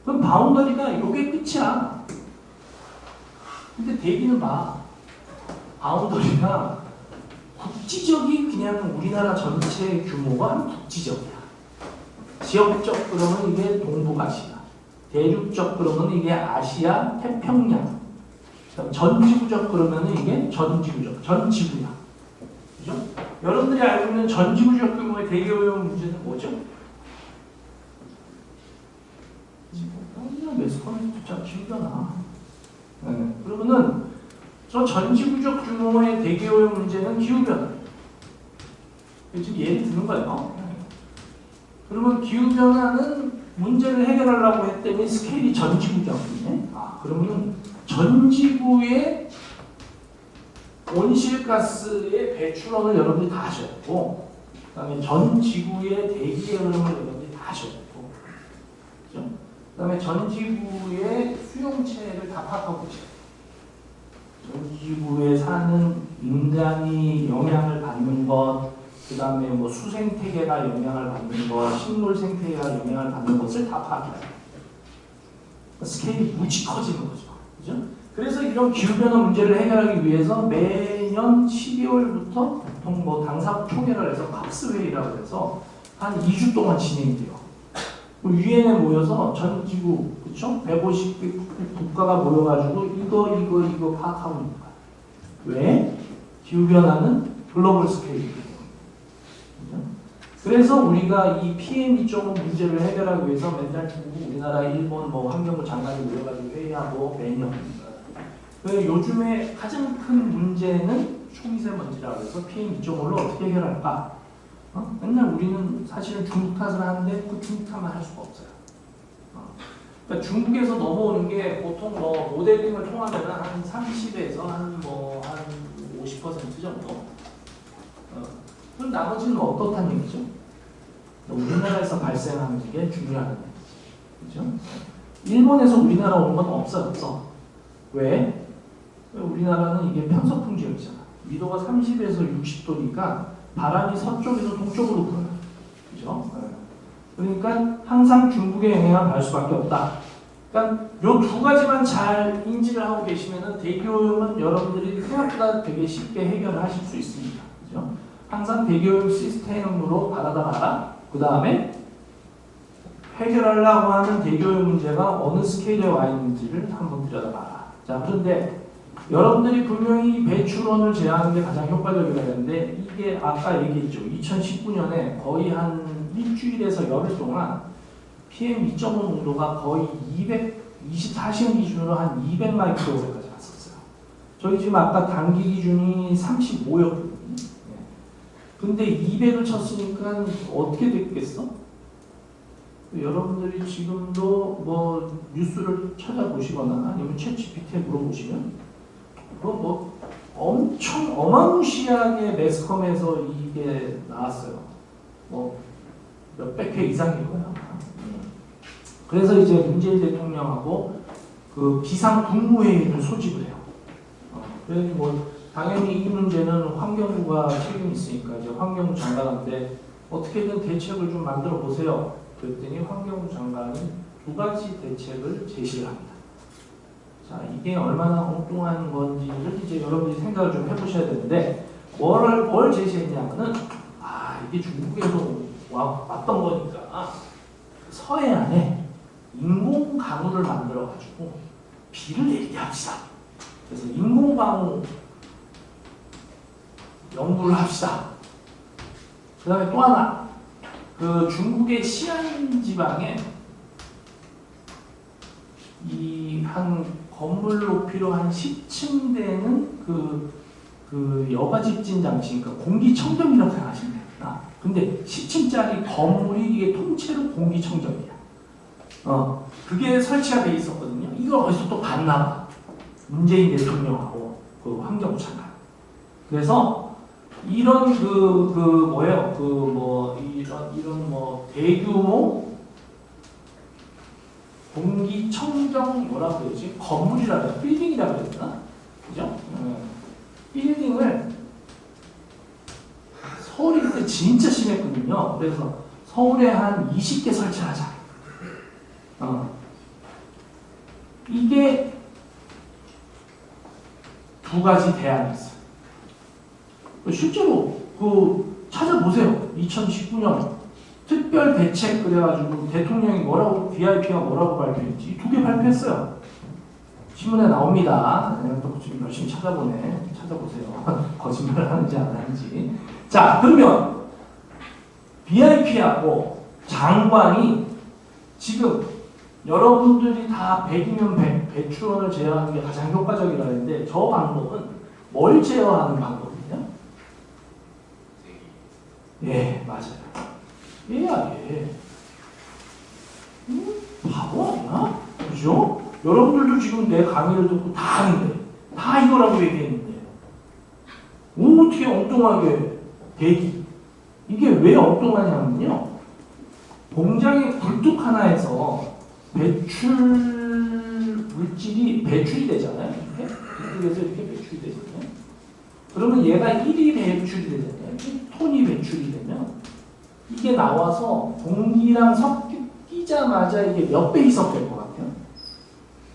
그럼 바운더리가 이게 끝이야. 근데 대비는 봐. 바운더리가 국지적이 그냥 우리나라 전체 규모가 국지적이야. 지역적 그러면 이게 동북아시아. 대륙적 그러면 이게 아시아, 태평양. 전지구적 그러면 이게 전지구적, 전지구야. 그죠? 여러분들이 알고 있는 전지구적 규모의 대기오염 문제는 뭐죠? 매스컴에서 잘 기억이 나. 네. 그러면은 저 전지구적 규모의 대기오염 문제는 기후변화. 지금 예를 드는 거예요. 그러면 기후변화는 문제를 해결하려고 했더니 스케일이 전지구적이네. 그러면 전지구의 온실가스의 배출원을 여러분들이 다 하셔야 되고, 그 다음에 전지구의 대기의 흐름을 여러분들이 다 하셔야 되고, 그죠? 그 다음에 전지구의 수용체를 다 파악하고 계셔야 돼요. 전지구에 사는 인간이 영향을 받는 것, 그 다음에 수생태계가 영향을 받는 것, 식물 생태계가 영향을 받는 것을 다 파악해야 돼요. 스케일이 무지 커지는 거죠. 그죠? 그래서 이런 기후변화 문제를 해결하기 위해서 매년 12월부터 보통 당사국 총회를 해서 캅스회의라고 해서 한 2주 동안 진행이 돼요. 유엔에 모여서 전 지구, 그쵸? 150개 국가가 모여가지고 이거 파악하고 있는 거야. 왜? 기후변화는 글로벌 스케일이기 때문에. 그래서 우리가 이 PM2.5 문제를 해결하기 위해서 맨날 중국, 우리나라, 일본, 환경부 장관이 모여가지고 회의하고 매년. 요즘에 가장 큰 문제는 초미세먼지라고 해서 PM2.5를 어떻게 해결할까? 맨날 우리는 사실은 중국 탓을 하는데 그 중국 탓만 할 수가 없어요. 그러니까 중국에서 넘어오는 게 보통 모델링을 통하면 한 30에서 한 50% 정도. 그럼 나머지는 어떻다는 얘기죠? 우리나라에서 발생하는 게 중요한 얘기죠. 그죠? 일본에서 우리나라 오는 건 없어. 왜? 우리나라는 이게 편서풍 지역이잖아. 위도가 30에서 60도니까 바람이 서쪽에서 동쪽으로 불어요. 그죠? 그러니까 항상 중국의 영향을 받을 수밖에 없다. 그러니까 요 두 가지만 잘 인지를 하고 계시면은 대기오염은 여러분들이 생각보다 되게 쉽게 해결을 하실 수 있습니다. 그죠? 항상 대기오염 시스템으로 바라다봐라. 그 다음에 해결하려고 하는 대기오염 문제가 어느 스케일에 와 있는지를 한번 들여다봐라. 자, 그런데 여러분들이 분명히 배출원을 제한하는 게 가장 효과적이라고 했는데 이게 아까 얘기했죠. 2019년에 거의 한 일주일에서 열흘 동안 PM2.5 농도가 거의 24시간 기준으로 한 200마이크로까지 갔었어요. 저희 지금 아까 단기 기준이 35였거든요. 근데 200을 쳤으니까 어떻게 됐겠어? 여러분들이 지금도 뉴스를 찾아보시거나 아니면 챗GPT에 물어보시면 엄청 어마무시하게 매스컴에서 이게 나왔어요. 몇백 회 이상일 거야. 그래서 이제 문재인 대통령하고 그 비상국무회의를 소집을 해요. 그래서 당연히 이 문제는 환경부가 책임이 있으니까 이제 환경부 장관한테 어떻게든 대책을 좀 만들어 보세요. 그랬더니 환경부 장관이 두 가지 대책을 제시를 합니다. 자, 이게 얼마나 엉뚱한 건지를 이제 여러분들이 생각을 좀 해보셔야 되는데, 뭘 제시했냐면은, 이게 중국에서 왔던 거니까 서해안에 인공강우를 만들어가지고 비를 내리게 합시다. 그래서 인공강우 연구를 합시다. 그 다음에 또 하나, 그 중국의 시안 지방에 이 한 건물 높이로 한 10층 되는 그 여가 집진 장치, 그러니까 공기청정기라고 생각하시면 됩니다. 근데 10층짜리 건물이 이게 통째로 공기청정기야. 그게 설치가 돼 있었거든요. 이걸 어디서 또 봤나 봐. 문재인 대통령하고 그 환경부 장관. 그래서 이런 이런 대규모 공기청정 뭐라고 그러지? 건물이라 그래, 빌딩이라 그래야 되나? 그죠? 빌딩을 서울이 그때 진짜 심했거든요. 그래서 서울에 한 20개 설치하자. 이게 두 가지 대안이 있어요. 실제로 찾아보세요. 2019년 특별 대책 그래가지고 대통령이 VIP가 뭐라고 발표했지? 두 개 발표했어요. 신문에 나옵니다. 또 지금 열심히 찾아보세요. 거짓말을 하는지 안 하는지. 자, 그러면 VIP하고 장관이 지금 여러분들이 다 100이면 100, 배출원을 제어하는 게 가장 효과적이라 했는데, 저 방법은 뭘 제어하는 방법이냐? 예, 맞아요. 얘야, 얘. 바보 아니야? 그죠? 여러분들도 지금 내 강의를 듣고 다 아는데, 다 이거라고 얘기했는데, 어떻게 엉뚱하게 대기. 이게 왜 엉뚱하냐면요. 공장의 굴뚝 하나에서 배출 물질이 배출이 되잖아요. 이렇게 굴뚝에서 이렇게 배출이 되잖아요. 그러면 얘가 1이 배출이 되잖아요. 1톤이 배출이 되면 이게 나와서 공기랑 끼자마자 이게 몇 배 희석될 것 같아요?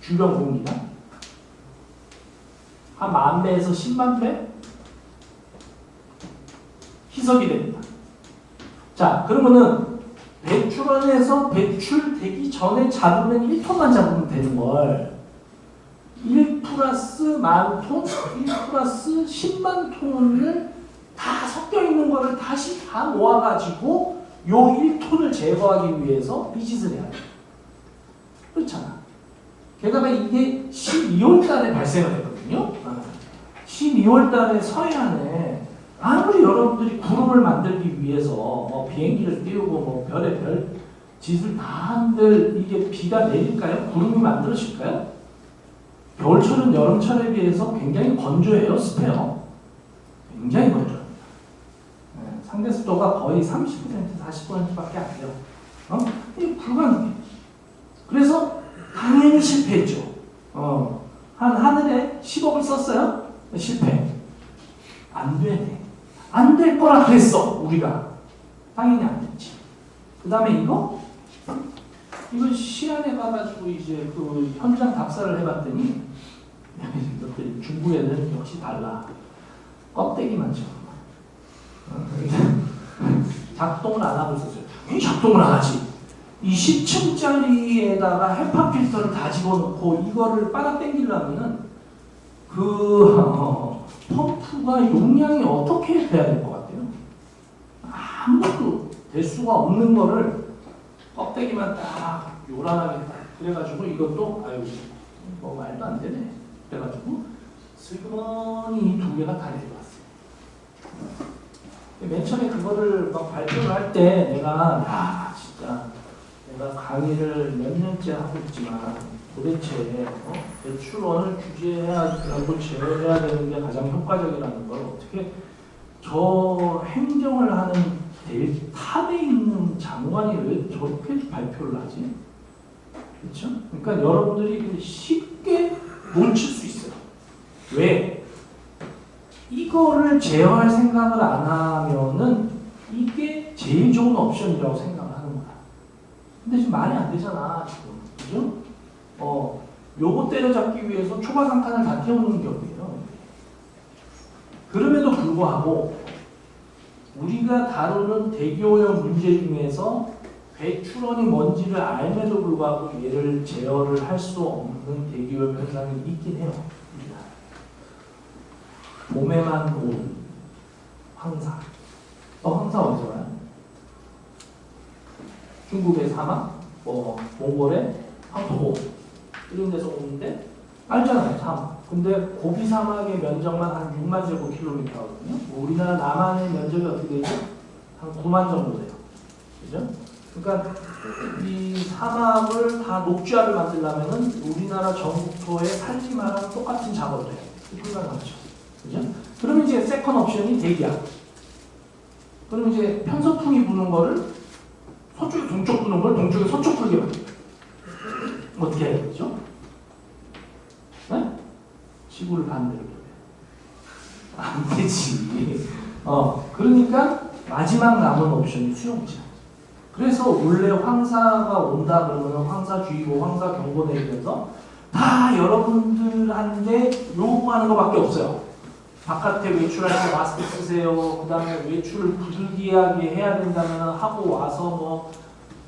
주변 공기랑 한 10,000배에서 100,000배 희석이 됩니다. 자, 그러면은 배출원에서 배출되기 전에 잡으면 1톤만 잡으면 되는 걸 1 플러스 10,000톤, 1 플러스 10만 톤을 다 섞여 있는 거를 다시 다 모아가지고 요 1톤을 제거하기 위해서 이 짓을 해야 돼. 그렇잖아. 게다가 이게 12월 달에 발생을 했거든요. 12월 달에 서해안에 아무리 여러분들이 구름을 만들기 위해서 비행기를 띄우고 별의별 짓을 다 한들 이게 비가 내릴까요? 구름이 만들어질까요? 겨울철은 여름철에 비해서 굉장히 건조해요. 습해요. 굉장히 건조합니다. 상대 습도가 거의 30%, 40%밖에 안 돼요. 이게 불가능해. 그래서 당연히 실패했죠. 하늘에 10억을 썼어요? 실패. 안 되네. 안 될 거라 그랬어, 우리가. 당연히 안 됐지. 그 다음에 이거 시안에 가가지고 이제 그 현장 답사를 해봤더니, 이것들 중국 애들은 역시 달라. 껍데기만 쳐. 작동을 안 하고 있었어요. 당연히 작동을 안 하지. 이 10층짜리에다가 헤파 필터를 다 집어넣고 이거를 빨아 당기려면은 펌프가 용량이 어떻게 돼야 될 것 같아요? 아무것도 될 수가 없는 거를 껍데기만 딱 요란하게 딱 그래가지고 이것도 말도 안 되네. 그래가지고 슬그머니 두 개가 다 내려왔어요. 맨 처음에 그거를 막 발표를 할 때 내가 진짜 내가 강의를 몇 년째 하고 있지만 도대체 배출원을 규제하고 제어해야 되는 게 가장 효과적이라는 걸 어떻게 저 행정을 하는 탑에 있는 장관이 왜 저렇게 발표를 하지? 그렇죠? 그러니까 여러분들이 쉽게 놓칠 수 있어요. 왜? 이거를 제어할 생각을 안 하면은 이게 제일 좋은 옵션이라고 생각을 하는 거야. 근데 지금 말이 안 되잖아, 지금. 그죠? 요거 때려잡기 위해서 초과 상칸을 다 띄워놓는 게 어디예요? 그럼에도 불구하고 우리가 다루는 대기오염 문제 중에서 배출원이 뭔지를 알면도 불구하고 얘를 제어를 할 수 없는 대기오염 현상이 있긴 해요. 봄에만 온 황사. 황사 어디서 와요? 중국의 사막, 몽골의 황토보 이런 데서 오는데 알잖아요, 사막. 근데 고비 사막의 면적만 한 6만 제곱킬로미터거든요. 우리나라 남한의 면적이 어떻게 되죠? 한 9만 정도 돼요. 그죠? 그러니까 이 사막을 다 녹지화를 만들려면은 우리나라 전국토에 살기만한 똑같은 작업을 해요. 불가능하죠. 그죠? 그러면 이제 세컨 옵션이 대기야. 그럼 이제 편서풍이 부는 거를 서쪽에 동쪽 부는 걸 동쪽에 서쪽 불게 만들어요. 어떻게 해야 되죠? 네? 지구를 반대로 돌려. 안 되지. 그러니까 마지막 남은 옵션이 수용지야. 그래서 원래 황사가 온다 그러면 황사주의보, 황사경보 내리면서 다 여러분들한테 요구하는 것밖에 없어요. 바깥에 외출할 때 마스크 쓰세요. 그 다음에 외출을 부득이하게 해야 된다면 하고 와서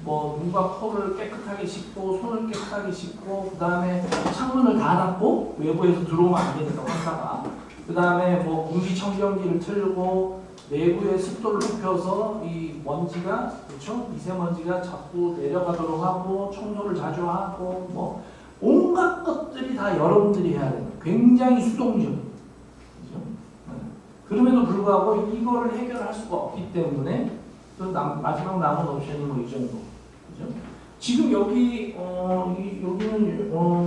눈과 코를 깨끗하게 씻고 손을 깨끗하게 씻고 그 다음에 창문을 다 닫고 외부에서 들어오면 안 되니까 황사가. 그 다음에 공기청정기를 틀고 내부의 습도를 높여서 이 먼지가, 그렇죠? 미세먼지가 자꾸 내려가도록 하고 청소를 자주 하고 온갖 것들이 다 여러분들이 해야 되는 굉장히 수동적인. 그럼에도 불구하고 이거를 해결할 수가 없기 때문에 마지막 남은 옵션이 이 정도. 그죠? 지금 여기는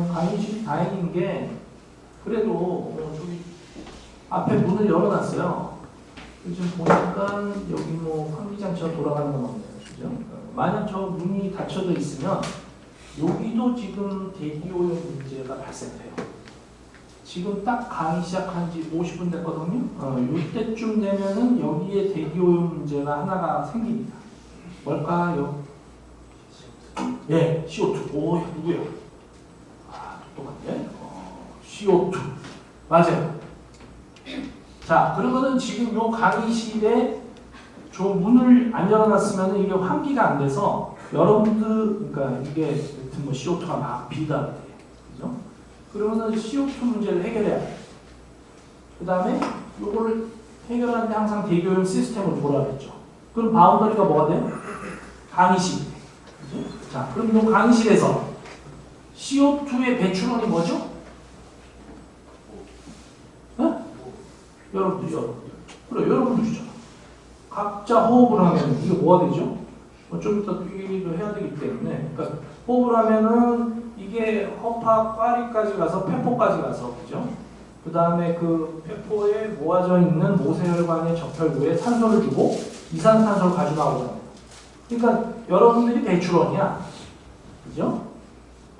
강의실이 다행인 게 그래도 저기 앞에 문을 열어놨어요. 지금 보니까 여기 환기장치가 돌아가는 건 없네요. 그죠? 만약 저 문이 닫혀져 있으면 여기도 지금 대기오염 문제가 발생돼요. 지금 딱 강의 시작한 지 50분 됐거든요. 이때쯤 되면은 여기에 대기오염 문제가 하나가 생깁니다. 뭘까요? 예, CO2. 오, 누구야? 똑같네. CO2. 맞아요. 자, 그러면은 지금 요 강의실에 저 문을 안 열어놨으면 이게 환기가 안 돼서 여러분들, 그러니까 이게 CO2가 막 비가 돼요. 그죠? 그러면은 CO2 문제를 해결해야 돼요. 그 다음에 요거를 해결하는데 항상 대기오염 시스템을 돌아야겠죠. 그럼 바운더리가 뭐가 돼요? 강의실. 그죠? 자, 그럼 이 강의실에서 CO2의 배출원이 뭐죠? 네? 여러분들이요. 그래, 여러분들이죠. 각자 호흡을 하면 이게 뭐가 되죠? 좀 이따 얘기도 해야 되기 때문에. 그러니까 호흡을 하면은 이게 허파, 꽈리까지 가서 폐포까지 가서, 그죠? 그 다음에 그 폐포에 모아져 있는 모세혈관의 적혈구에 산소를 주고 이산탄소를 가져나오잖아요. 그러니까 여러분들이 배출원이야. 그죠?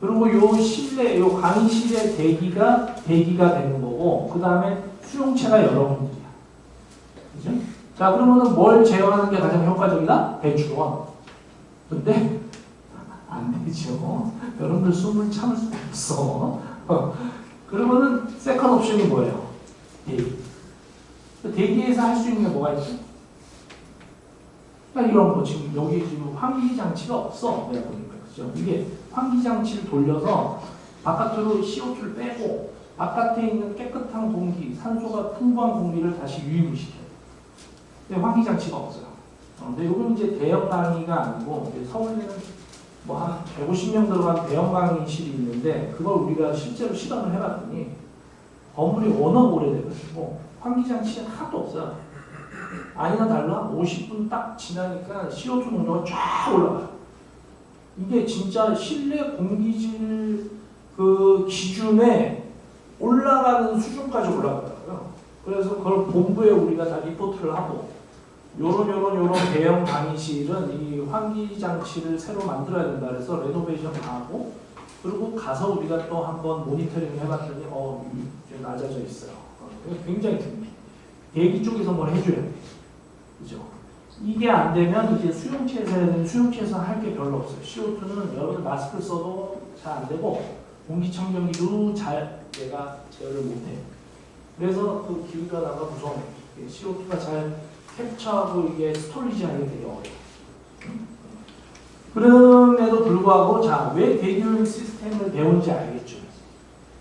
그리고 요 실내, 요 강의실의 대기가 되는 거고, 그 다음에 수용체가 여러분들이야. 그죠? 자, 그러면은 뭘 제어하는 게 가장 효과적이다? 배출원. 근데 안 되죠. 여러분들 숨을 참을 수 없어. 그러면은 세컨 옵션이 뭐예요? 대기. 대기에서 할 수 있는 게 뭐가 있죠? 이런 거 지금 여기 지금 환기 장치가 없어. 내가 보니까 그죠? 이게 환기 장치를 돌려서 바깥으로 CO2를 빼고 바깥에 있는 깨끗한 공기, 산소가 풍부한 공기를 다시 유입을 시켜요. 근데 환기 장치가 없어요. 근데 이건 이제 대형 강의가 아니고 서울에는 한 150명 들어간 대형 강의실이 있는데 그걸 우리가 실제로 실험을 해봤더니 건물이 워낙 오래돼가지고 환기 장치가 하나도 없어요. 아니나 달라 50분 딱 지나니까 CO2 농도가 쫙 올라가요. 이게 진짜 실내 공기질 그 기준에 올라가는 수준까지 올라가더라고요. 그래서 그걸 본부에 우리가 다 리포트를 하고 요런 대형 강의실은 이 환기 장치를 새로 만들어야 된다 그래서 레노베이션 다 하고 그리고 가서 우리가 또 한번 모니터링 해봤더니 이제 낮아져 있어요. 굉장히 중요해. 대기 쪽에서 뭘 해줘야 돼. 그죠? 이게 안 되면 이제 수용체에서 해야 되는 수용체에서 할 게 별로 없어요. CO2는 여러분 마스크 써도 잘 안 되고 공기청정기도 잘 내가 제어를 못해요. 그래서 그 기후변화가 무서워요. CO2가 잘 캡처하고 이게 스토리지하게 되게 어려워요. 그럼에도 불구하고 자, 왜 대기오염 시스템을 배운지 알겠죠?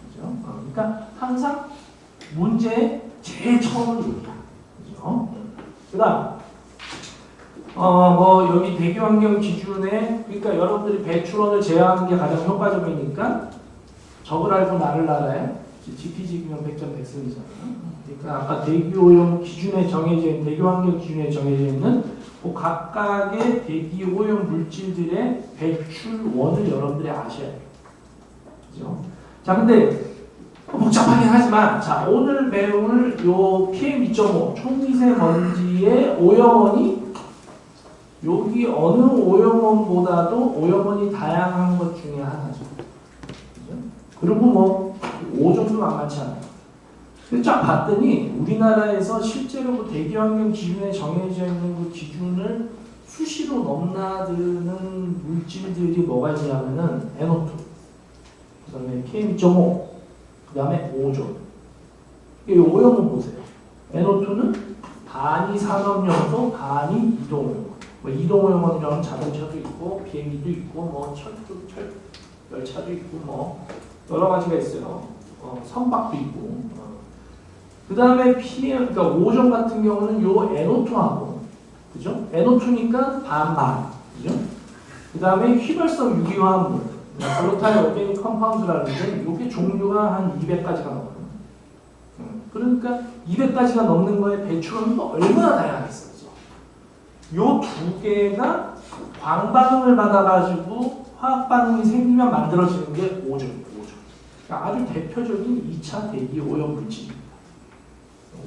그죠? 그러니까 항상 문제 제일 처음은 여기야. 그죠? 그 다음 뭐 여기 대기환경 기준에 그러니까 여러분들이 배출원을 제어하는 게 가장 효과적이니까 적을 알고 나를 알아야 GPG면 100점 100승이잖아. 그러니까 아까 대기오염 기준에 정해져 있는 대기환경 기준에 정해져 있는 그 각각의 대기오염 물질들의 배출원을 여러분들이 아셔야 돼요. 그죠? 자, 근데 복잡하긴 하지만 자, 오늘 배울 요 PM2.5 총미세먼지의 오염원이 여기 어느 오염원보다도 오염원이 다양한 것 중에 하나죠. 그죠? 그리고 뭐 오존도 만만치 않아요. 쫙 봤더니 우리나라에서 실제로 그 대기환경 기준에 정해져 있는 그 기준을 수시로 넘나드는 물질들이 뭐가 있냐면은 NO2, 그 다음에 PM2.5, 그 다음에 오존. 이 오염은 보세요. NO2는 반이 산업연소, 반이 이동오염. 뭐 이동오염원이라는 자동차도 있고 비행기도 있고 뭐 열차도 있고 뭐 여러 가지가 있어요. 선박도 있고. 그 다음에 PM, 그러니까 오존 같은 경우는 요 NO2하고, 그죠? NO2니까 반반, 그죠? 그 다음에 휘발성 유기화합물, 볼로타일 오르가닉 컴파운드라는데 이게 종류가 한 200가지가 넘어요. 그러니까 200가지가 넘는 거에 배출원이 얼마나 다양하겠어요. 요 두 개가 광반응을 받아가지고 화학반응이 생기면 만들어지는 게 오존입니다. 그러니까 아주 대표적인 2차 대기 오염 물질입니다.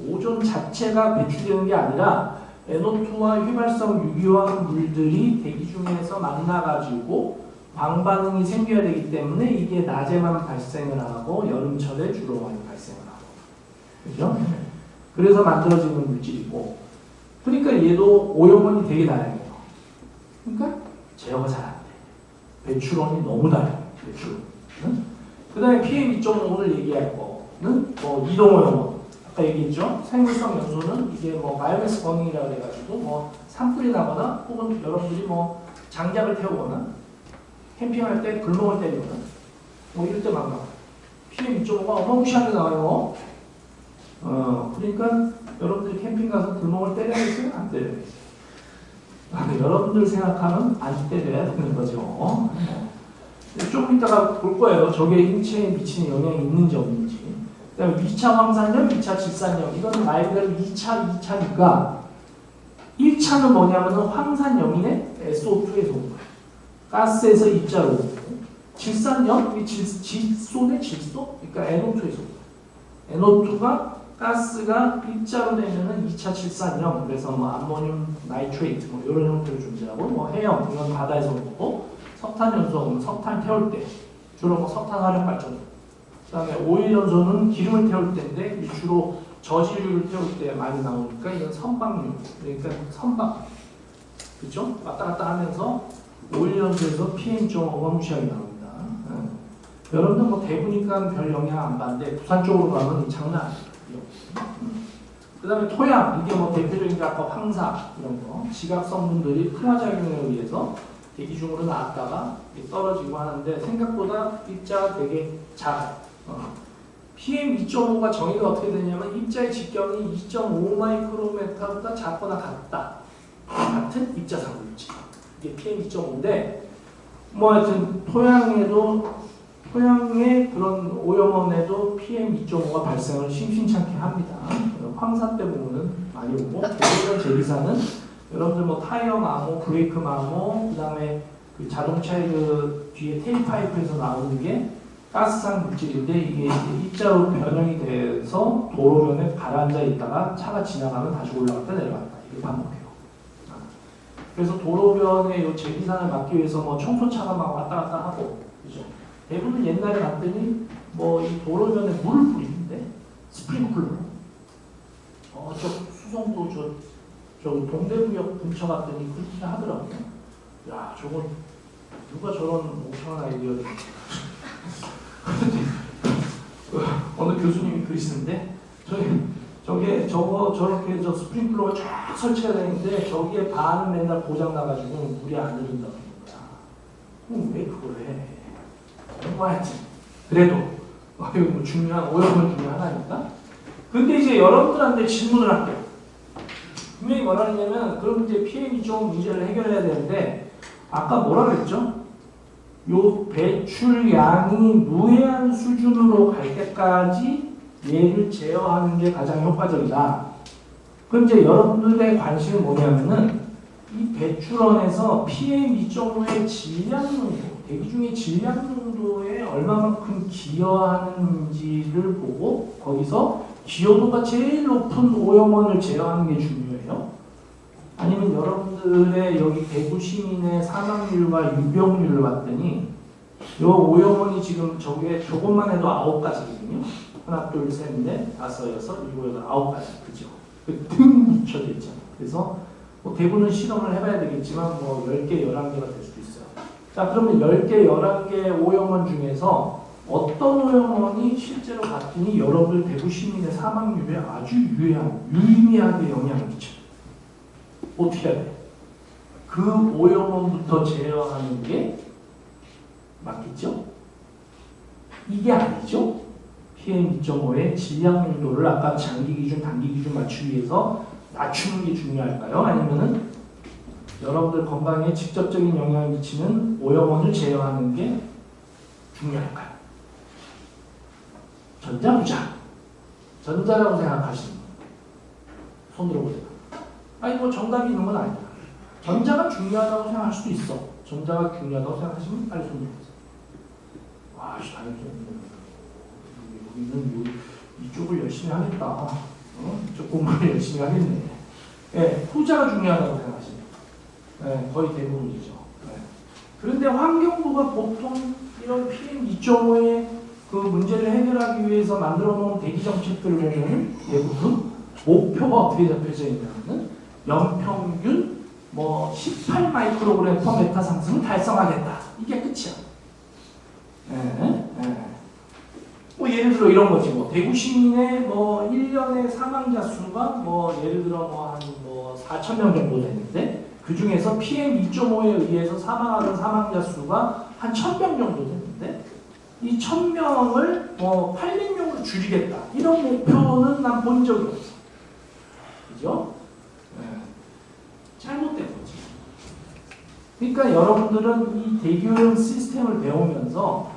오존 자체가 배출되는 게 아니라 NO2와 휘발성 유기화학 물들이 대기 중에서 만나가지고 광반응이 생겨야 되기 때문에 이게 낮에만 발생을 하고 여름철에 주로 많이 발생을 하고, 그죠? 그래서 만들어지는 물질이고, 그러니까 얘도 오염원이 되게 다양해요. 그러니까 제어가 잘 안 돼. 배출원이 너무 다양해요. 배출원. 응? 그 다음에 PM2.5 오늘 얘기할 거는 뭐 이동오염원. 아까 얘기했죠? 생물성 연소는 이게 뭐 바이오매스 버닝이라고 해가지고 뭐 산불이 나거나 혹은 여러분들이 뭐 장작을 태우거나 캠핑할 때 불멍을 때리거나 뭐 이럴 때 막 나와요. PM2.5가 어마무시하게 나와요. 그러니까 여러분들이 캠핑 가서 불멍을 때려야겠어요? 안 때려야겠어요? 여러분들 생각하면 안 때려야 되는 거죠. 조금 이따가 볼 거예요. 저게 인체에 미치는 영향이 있는지 없는지. 그 다음에 2차 황산염, 2차 질산염. 이건 말 그대로 2차니까 1차는 뭐냐면은 황산염이네 SO2에서 온 거예요. 가스에서 입자로 온 거예요. 질산염, 이게 질소네 질소? 그러니까 NO2에서 온 거예요. NO2가 가스가 입자로 되면은 2차 질산염. 그래서 뭐 암모늄 나이트레이트 뭐 이런 형태로 존재하고 뭐 해염 이건 바다에서 온 거고 석탄 연소, 석탄 태울 때 주로 뭐 석탄 화력 발전소. 그다음에 오일 연소는 기름을 태울 때인데 주로 저지류를 태울 때 많이 나오니까 이건 선박류. 그러니까 선박, 그렇죠? 왔다 갔다 하면서 오일 연소에서 PM2.5가 무시하게 나옵니다. 여러분들 뭐 대구니까 별 영향 안 받는데 부산 쪽으로 가면 장난 아니에요. 그다음에 토양, 이게 뭐 대표적인 게 아까 황사 이런 거, 지각 성분들이 풍화작용에 의해서 대기 중으로 나왔다가 떨어지고 하는데 생각보다 입자가 되게 작아요. PM2.5가 정의가 어떻게 되냐면 입자의 직경이 2.5 마이크로메타보다 작거나 같은 입자상 물질. 이게 PM2.5인데 뭐 하여튼 토양의 그런 오염원에도 PM2.5가 발생을 심심찮게 합니다. 황사 때 보면은 많이 오고, 대부분 제기사는 여러분들 뭐 타이어 마모, 브레이크 마모, 그 다음에 그 자동차의 그 뒤에 테일파이프에서 나오는 게 가스상 물질인데 이게 입자로 변형이 돼서 도로변에 가라앉아 있다가 차가 지나가면 다시 올라갔다 내려갔다 이게 반복해요. 그래서 도로변에 이 제기산을 막기 위해서 뭐 청소차가 막 왔다 갔다 하고, 그죠? 대부분 옛날에 봤더니 뭐 이 도로변에 물을 뿌리는데 스프링클러 저 수성도 저 저기 동대구역 근처 갔더니 그렇게 하더라고요. 야, 저건 누가 저런 멍청한 아이디어를 어느 교수님이 그러시는데 저렇게 저 스프링클러가 쫙 설치가 되는데 저기에 반은 맨날 고장 나가지고 물이 안 흐른다는 거야. 그럼 왜 그걸 해? 뭐 하여튼 그래도 이거 뭐 중요한 오염물 중에 하나니까. 근데 이제 여러분들한테 질문을 할게요. 분명히 뭐라 하냐면 그럼 이제 PM2.5 문제를 해결해야 되는데 아까 뭐라 그랬죠? 요 배출량이 무해한 수준으로 갈 때까지 얘를 제어하는 게 가장 효과적이다. 그럼 이제 여러분들의 관심은 뭐냐면은 이 배출원에서 PM2.5의 질량 농도, 대기 중의 질량 농도에 얼마만큼 기여하는지를 보고 거기서 기여도가 제일 높은 오염원을 제어하는 게 중요해요. 아니면 여러분들의 여기 대구 시민의 사망률과 유병률을 봤더니 요 오염원이 지금 저게 저것만 해도 9가지거든요. 하나, 둘, 셋, 넷, 다섯, 여섯, 일곱, 여덟, 9가지. 그죠? 등 묻혀져 있잖아. 그래서 뭐 대부분 실험을 해봐야 되겠지만 뭐 10개, 11개가 될 수도 있어요. 자, 그러면 10개, 11개 오염원 중에서 어떤 오염원이 실제로 봤더니 여러분들 대구 시민의 사망률에 아주 유의미하게 영향을 미쳐요. 어떻게 해야 돼? 그 오염원부터 제어하는 게 맞겠죠? 이게 아니죠? PM2.5의 질량 농도를 아까 장기 기준, 단기 기준 맞추기 위해서 낮추는 게 중요할까요? 아니면은 여러분들 건강에 직접적인 영향을 미치는 오염원을 제어하는 게 중요할까요? 전자부자. 전자라고 생각하시는 분. 손 들어보세요. 아니 뭐 정답이 있는 건 아니야. 전자가 중요하다고 생각할 수도 있어. 전자가 중요하다고 생각하시면 빨리 손 들어보세요. 와, 우리는 이쪽을 열심히 하겠다. 이쪽 공부를 열심히 하겠네. 네, 후자가 중요하다고 생각하시면 네, 거의 대부분이죠. 네. 그런데 환경부가 보통 이런 PM2.5의 그 문제를 해결하기 위해서 만들어 놓은 대기 정책들을 보면 대부분 목표가 어떻게 잡혀져 있냐면 연평균 뭐 18 마이크로그램 퍼 메타 상승을 달성하겠다. 이게 끝이야. 네, 네. 뭐 예를 들어 이런 거지. 뭐 대구 시민의 뭐 1년의 사망자 수가 뭐 예를 들어 뭐 한 뭐 4,000명 정도 되는데 그 중에서 PM2.5에 의해서 사망하는 사망자 수가 한 1,000명 정도 되는데 이 1,000명을 뭐 800명으로 줄이겠다. 이런 목표는 난 본 적이 없어. 그죠? 네. 잘못된 거지. 그러니까 여러분들은 이 대기오염 시스템을 배우면서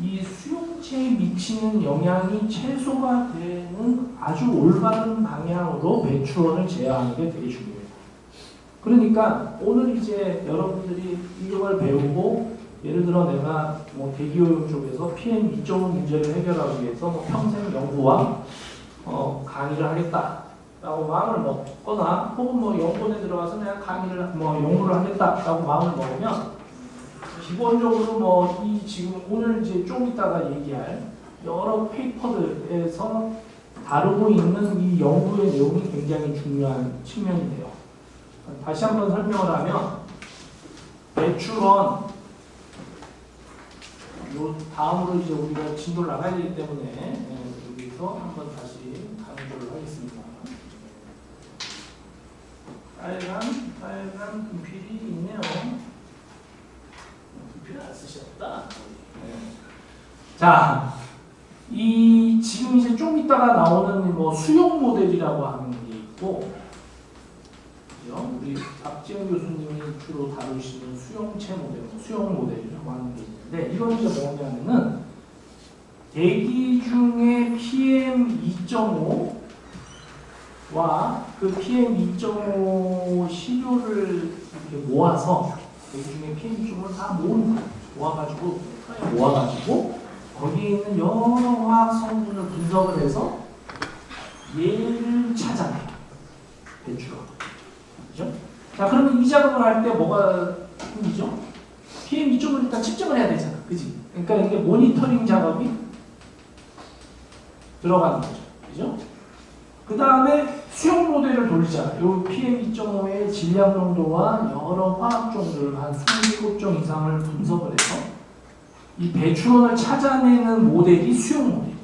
이 수용체에 미치는 영향이 최소가 되는 아주 올바른 방향으로 배출원을 제어하는 게 되게 중요해요. 그러니까 오늘 이제 여러분들이 이걸 배우고 예를 들어 내가 뭐 대기오염 쪽에서 PM2.5 문제를 해결하기 위해서 뭐 평생 연구와 강의를 하겠다라고 마음을 먹거나 혹은 뭐 연구원에 들어가서 내가 강의를 뭐 연구를 하겠다라고 마음을 먹으면 기본적으로 뭐 이 지금 오늘 이제 좀 이따가 얘기할 여러 페이퍼들에서 다루고 있는 이 연구의 내용이 굉장히 중요한 측면이 돼요. 다시 한번 설명을 하면 배출원 요 다음으로 이제 우리가 진도를 나가야 되기 때문에 여기서 한번 다시 강조를 하겠습니다. 빨간 분필이 있네요. 분필 안 쓰셨다. 자, 이 지금 이제 좀 이따가 나오는 뭐 수용 모델이라고 하는 게 있고, 그죠? 우리 박지영 교수님이 주로 다루시는 수용체 모델, 수용 모델이라고 하는 게 있는데, 이건 이제 뭐냐면은 대기 중에 PM2.5와 그 PM2.5 시료를 이렇게 모아서 대기 중에 PM2.5를 다 모아가지고 거기에 있는 여러 화학 성분을 분석을 해서 얘를 찾아내요. 배출원. 그죠? 자, 그러면 이 작업을 할 때 뭐가 생기죠? PM2.5를 일단 측정을 해야 되잖아. 그지? 그러니까 이게 모니터링 작업이 들어가는 거죠. 그죠? 그 다음에 수용 모델을 돌리자. 요 PM2.5의 질량 농도와 여러 화학 종들 한 27종 이상을 분석을 해서 이 배출원을 찾아내는 모델이 수용 모델.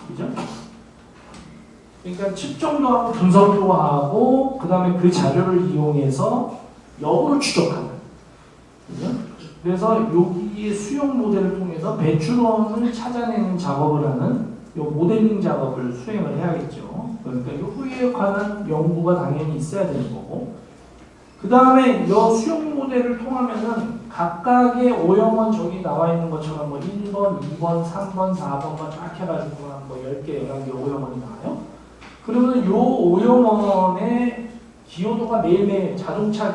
그죠? 그러니까 측정도 하고 분석도 하고 그 다음에 그 자료를 이용해서 역으로 추적하는. 그죠? 그래서 여기에 수용 모델을 통해서 배출원을 찾아내는 작업을 하는 요 모델링 작업을 수행을 해야겠죠. 그러니까 이 후에 관한 연구가 당연히 있어야 되는 거고. 그 다음에 이 수용 모델을 통하면은 각각의 오염원 저기 나와 있는 것처럼 뭐 1번, 2번, 3번, 4번만 쫙 해가지고 한 뭐 10개, 11개 오염원이 나와요. 그러면 이 오염원의 기여도가 매일매일 자동차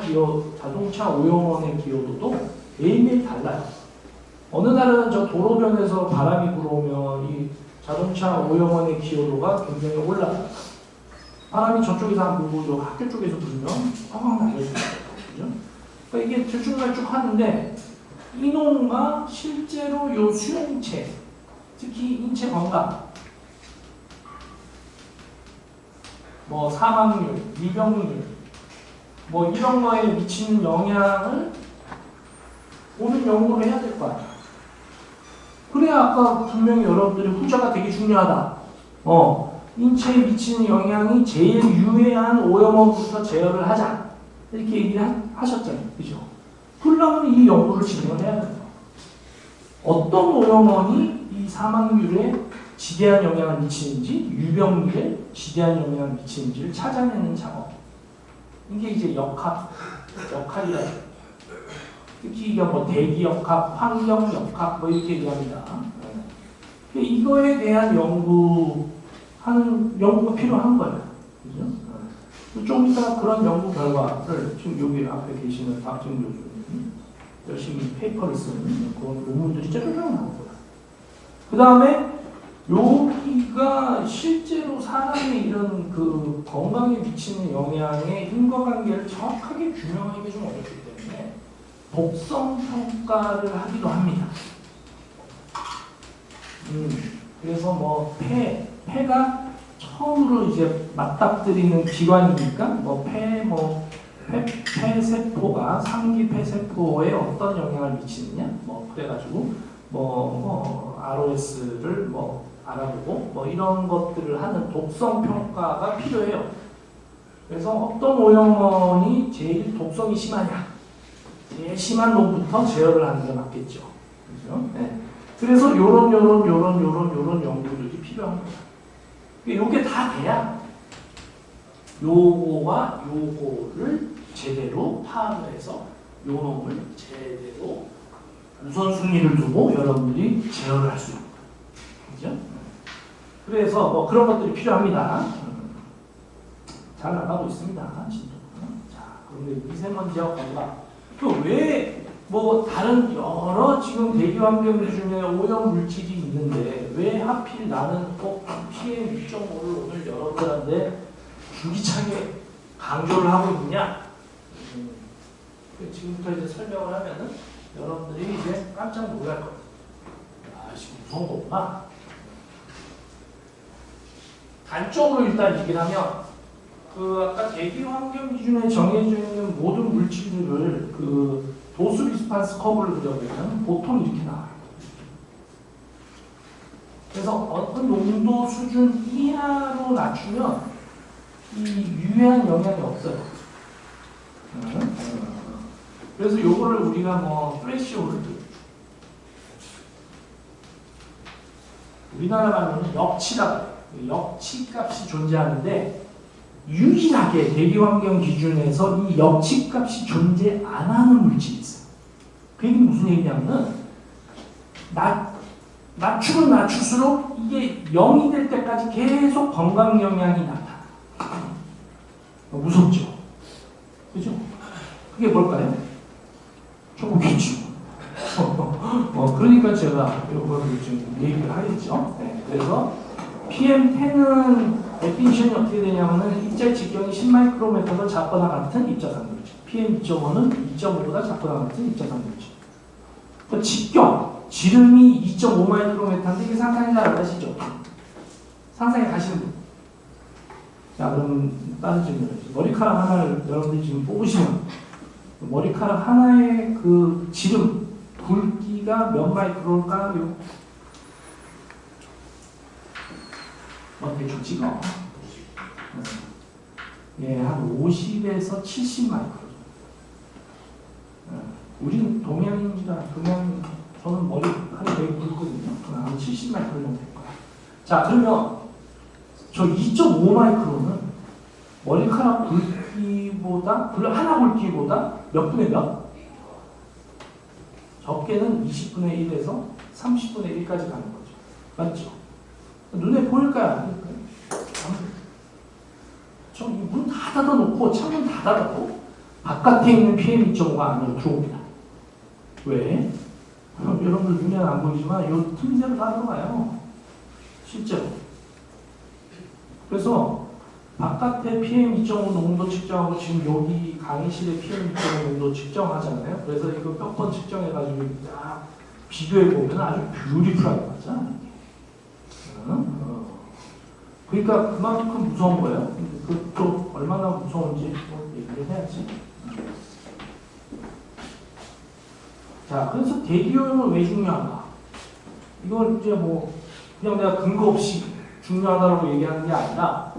오염원의 기여도도 매일매일 달라요. 어느 날은 저 도로변에서 바람이 불어오면 이 자동차 오염원의 기여도가 굉장히 올라가요. 바람이 저쪽에서 안 불고 학교 쪽에서 불면 꽉 날려줘요. 그죠? 그러니까 이게 들쭉날쭉 하는데 이놈과 실제로 요 수용체, 특히 인체 건강, 뭐 사망률, 미병률, 뭐 이런 거에 미치는 영향을 오늘 연구를 해야 될 거 아니야. 그래야 아까 분명히 여러분들이 후자가 되게 중요하다. 인체에 미치는 영향이 제일 유해한 오염원부터 제어를 하자. 이렇게 얘기를 하셨잖아요. 그죠? 그러려면 이 연구를 진행을 해야 돼요. 어떤 오염원이 이 사망률에 지대한 영향을 미치는지, 유병률에 지대한 영향을 미치는지를 찾아내는 작업. 이게 이제 역학이라 해요. 특히 이게 뭐 대기 역학, 환경 역학 뭐 이렇게 얘기합니다. 이거에 대한 연구가 필요한 거예요. 그죠? 좀 이따가 그런 연구 결과를 지금 여기 앞에 계시는 박정 교수님 열심히 페이퍼를 쓰는 그런 논문들이 쩌르륵 나올 거예요. 그 다음에 여기가 실제로 사람의 이런 그 건강에 미치는 영향의 인과관계를 정확하게 규명하기가 좀 어렵기 때문에 독성 평가를 하기도 합니다. 그래서 뭐 폐가 처음으로 이제 맞닥뜨리는 기관이니까 폐 세포가 상기 폐 세포에 어떤 영향을 미치느냐 그래가지고 ROS를 알아보고 이런 것들을 하는 독성 평가가 필요해요. 그래서 어떤 오염원이 제일 독성이 심하냐, 제일 심한 놈부터 제어를 하는 게 맞겠죠. 그죠? 네. 그래서 요런 연구들이 필요한 거야. 요게 다 돼야 요거와 요거를 제대로 파악을 해서 요 놈을 제대로 우선순위를 두고 여러분들이 제어를 할 수 있는 거예요. 그죠? 그래서 그런 것들이 필요합니다. 잘 나가고 있습니다. 자, 그런데 미세먼지와 건강. 왜 다른 여러 지금 대기환경 기준에 오염 물질이 있는데 왜 하필 나는 꼭 PM2.5를 오늘 여러분들한테 줄기차게 강조를 하고 있느냐? 지금부터 이제 설명을 하면은 여러분들이 이제 깜짝 놀랄 거예요. 아, 지금 무서운 거구나. 단적으로 일단 얘기를 하면 아까 대기환경 기준에 정해져 있는 모든 물질들을 도수 리스판스 커브를 그려보면 보통 이렇게 나와요. 그래서 어떤 농도 수준 이하로 낮추면 이 유해한 영향이 없어요. 그래서 요거를 우리가 트레시홀드, 우리나라 말로는 역치라고 해요. 역치 값이 존재하는데 유일하게 대기환경 기준에서 이 역치 값이 존재 안 하는 물질이 있어요. 그 얘기는 무슨 얘기냐면 낮추면 낮출수록 이게 0이 될 때까지 계속 건강 영향이 나타나. 무섭죠? 그죠? 그게 뭘까요? 초고기죠. 그러니까 제가 이거를 지금 얘기를 하겠죠. 네, 그래서 PM10은 데피니션이 어떻게 되냐면은 입자 직경이 10마이크로메터가 작거나 같은 입자산도체. PM2.5는 2.5보다 작거나 같은 입자산도체. 직경, 지름이 2.5마이크로메터인데 이게 상당히 잘 안 하시죠? 상상해 가시는 분. 자, 그럼 다른 질문. 머리카락 하나를 여러분들이 지금 뽑으시면 머리카락 하나의 그 지름, 굵기가 몇 마이크로일까요? 대충 찍어. 예, 한 50에서 70 마이크로. 우리는 동양인이라 저는 머리카락이 되게 굵거든요. 한 70 마이크로 정도 될 거야. 자, 그러면 저 2.5 마이크로는 머리카락 굵기보다, 하나 굵기보다 몇 분의 몇? 적게는 20분의 1에서 30분의 1까지 가는 거죠. 맞죠? 눈에 보일까요? 안 보일까요? 문 다 닫아놓고, 창문 다 닫아도 바깥에 있는 PM2.5가 안으로 들어옵니다. 왜? 여러분들 눈에는 안 보이지만 이 틈새로 다 들어가요. 실제로. 그래서 바깥에 PM2.5 농도 측정하고 지금 여기 강의실에 PM2.5 농도 측정하잖아요. 그래서 이거 몇 번 측정해가지고 딱 비교해보면 아주 뷰티풀하게 맞아. 그러니까 그만큼 무서운 거예요. 그또 얼마나 무서운지 얘기를 해야지. 자, 그래서 대기오염은 왜 중요한가? 이건 이제 뭐 그냥 내가 근거 없이 중요하다고 얘기하는 게 아니라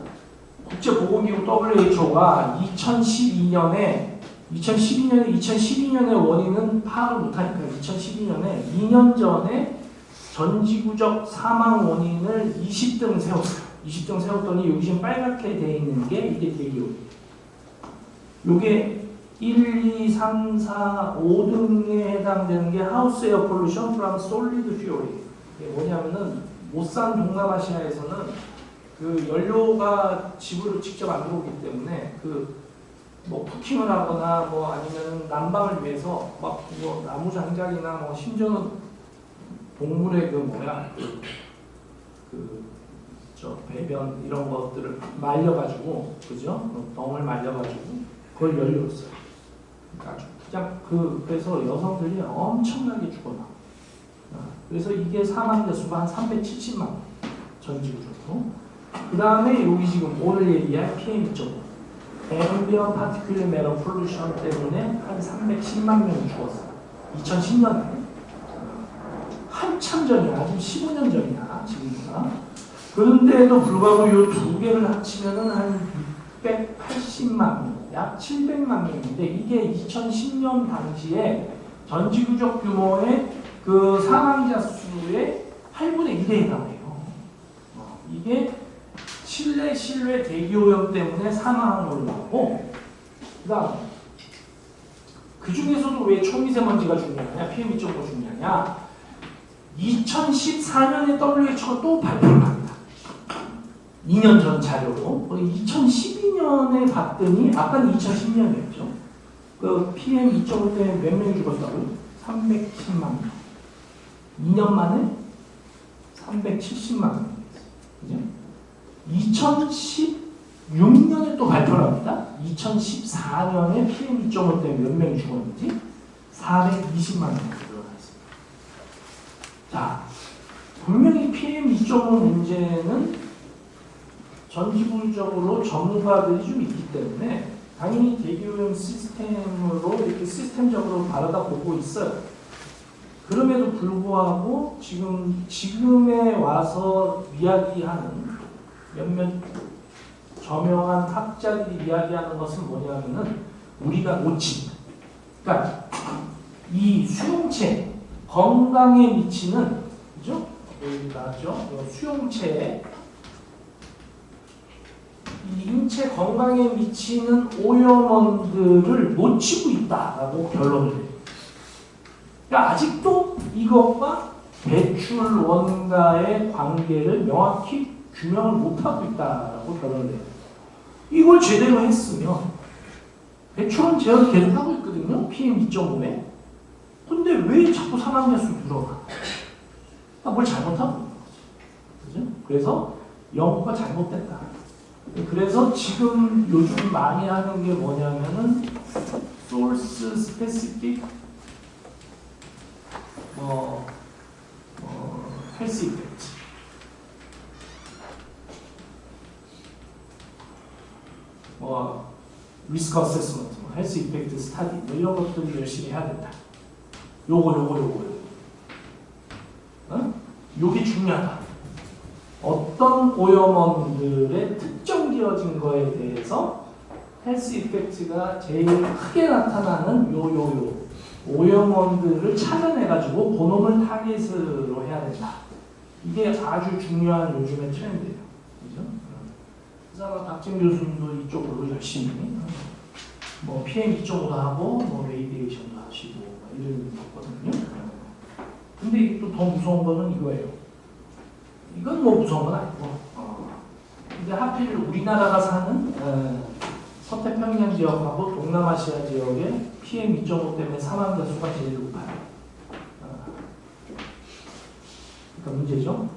국제보건기구 WHO가 2012년의 원인은 파악을 못하니까 2012년에 2년 전에 전지구적 사망 원인을 20등 세웠어요. 20등 세웠더니 여기 지금 빨갛게 되어 있는 게 이게 대기오염이에요. 요게 1, 2, 3, 4, 5등에 해당되는 게 하우스 에어 폴루션 from solid fuel. 이게 뭐냐면은 못 산 동남아시아에서는 그 연료가 집으로 직접 안 들어오기 때문에 뭐 쿠킹을 하거나 뭐 아니면 난방을 위해서 막 뭐 나무 장작이나 뭐 심지어는 동물의 저 배변 이런 것들을 말려가지고 그죠? 덩을 말려가지고 그걸 연료로 써요. 그러니까 그래서 여성들이 엄청나게 죽어나. 그래서 이게 사망자 수가 한 370만 명 전지구적으로. 그 다음에 여기 지금 오늘 얘기할 PM2.5 앰비언 파티큘러 매터 폴루션 때문에 한 310만 명이 죽었어요. 2010년에. 한참 전이야. 지금 15년 전이야. 지금보다. 그런데도 불구하고 이 두 개를 합치면은 한 680만 명, 약 700만 명인데 이게 2010년 당시에 전지구적 규모의 그 사망자 수의 8분의 1에 해당해요. 이게 실외 대기오염 때문에 사망한 걸로 나오고, 그 다음 그 중에서도 왜 초미세먼지가 중요하냐, PM2.5 중요하냐, 2014년에 WHO가 또 발표를 합니다. 2년 전 자료로. 2012년에 봤더니, 아까는 2010년이었죠. 그 PM2.5 때문에 몇 명이 죽었다고요? 310만 명. 2년 만에 370만 명. 그죠? 2016년에 또 발표를 합니다. 2014년에 PM2.5 때문에 몇 명이 죽었는지 420만 명이 들어가 있습니다. 자, 분명히 PM2.5 문제는 전지구적으로 전문가들이 좀 있기 때문에 당연히 대기오염 시스템으로 이렇게 시스템적으로 바라다보고 있어요. 그럼에도 불구하고 지금에 와서 이야기하는 몇몇 저명한 학자들이 이야기하는 것은 뭐냐면은 우리가 놓친, 그러니까 이 수용체 건강에 미치는, 그죠? 여기 나왔죠? 수용체에 이 인체 건강에 미치는 오염원들을 놓치고 있다라고 결론을 내요. 그러니까 아직도 이것과 배출원과의 관계를 명확히 규명을 못하고 있다라고 결론을 내요. 이걸 제대로 했으면 배출원 제어를 계속하고 있거든요. PM2.5에. 근데 왜 자꾸 사망자 수 늘어나? 뭘 잘못하고 있는 거지. 그죠? 그래서 연구가 잘못됐다. 그래서 지금 요즘 많이 하는 게 뭐냐면은 source specific health effect. 리스크 어세스먼트, 뭐 헬스 이펙트 스타디 뭐 이런 것들을 열심히 해야 된다. 요거. 어? 요게 중요하다. 어떤 오염원들의 특정되어진 거에 대해서 헬스 이펙트가 제일 크게 나타나는 요 오염원들을 찾아내가지고 그놈을 타겟으로 해야 된다. 이게 아주 중요한 요즘의 트렌드예요. 그죠? 그래서 박진 교수님도 이쪽으로 열심히 뭐 PM 2.5도 하고 뭐 레이디에이션도 하시고 이런 거거든요. 근데 이게 또 더 무서운 거는 이거예요. 이건 뭐 무서운 건 아니고. 근데 하필 우리나라가 사는 서태평양 지역하고 동남아시아 지역의 PM 2.5 때문에 사망자 수가 제일 높아요. 그러니까 문제죠.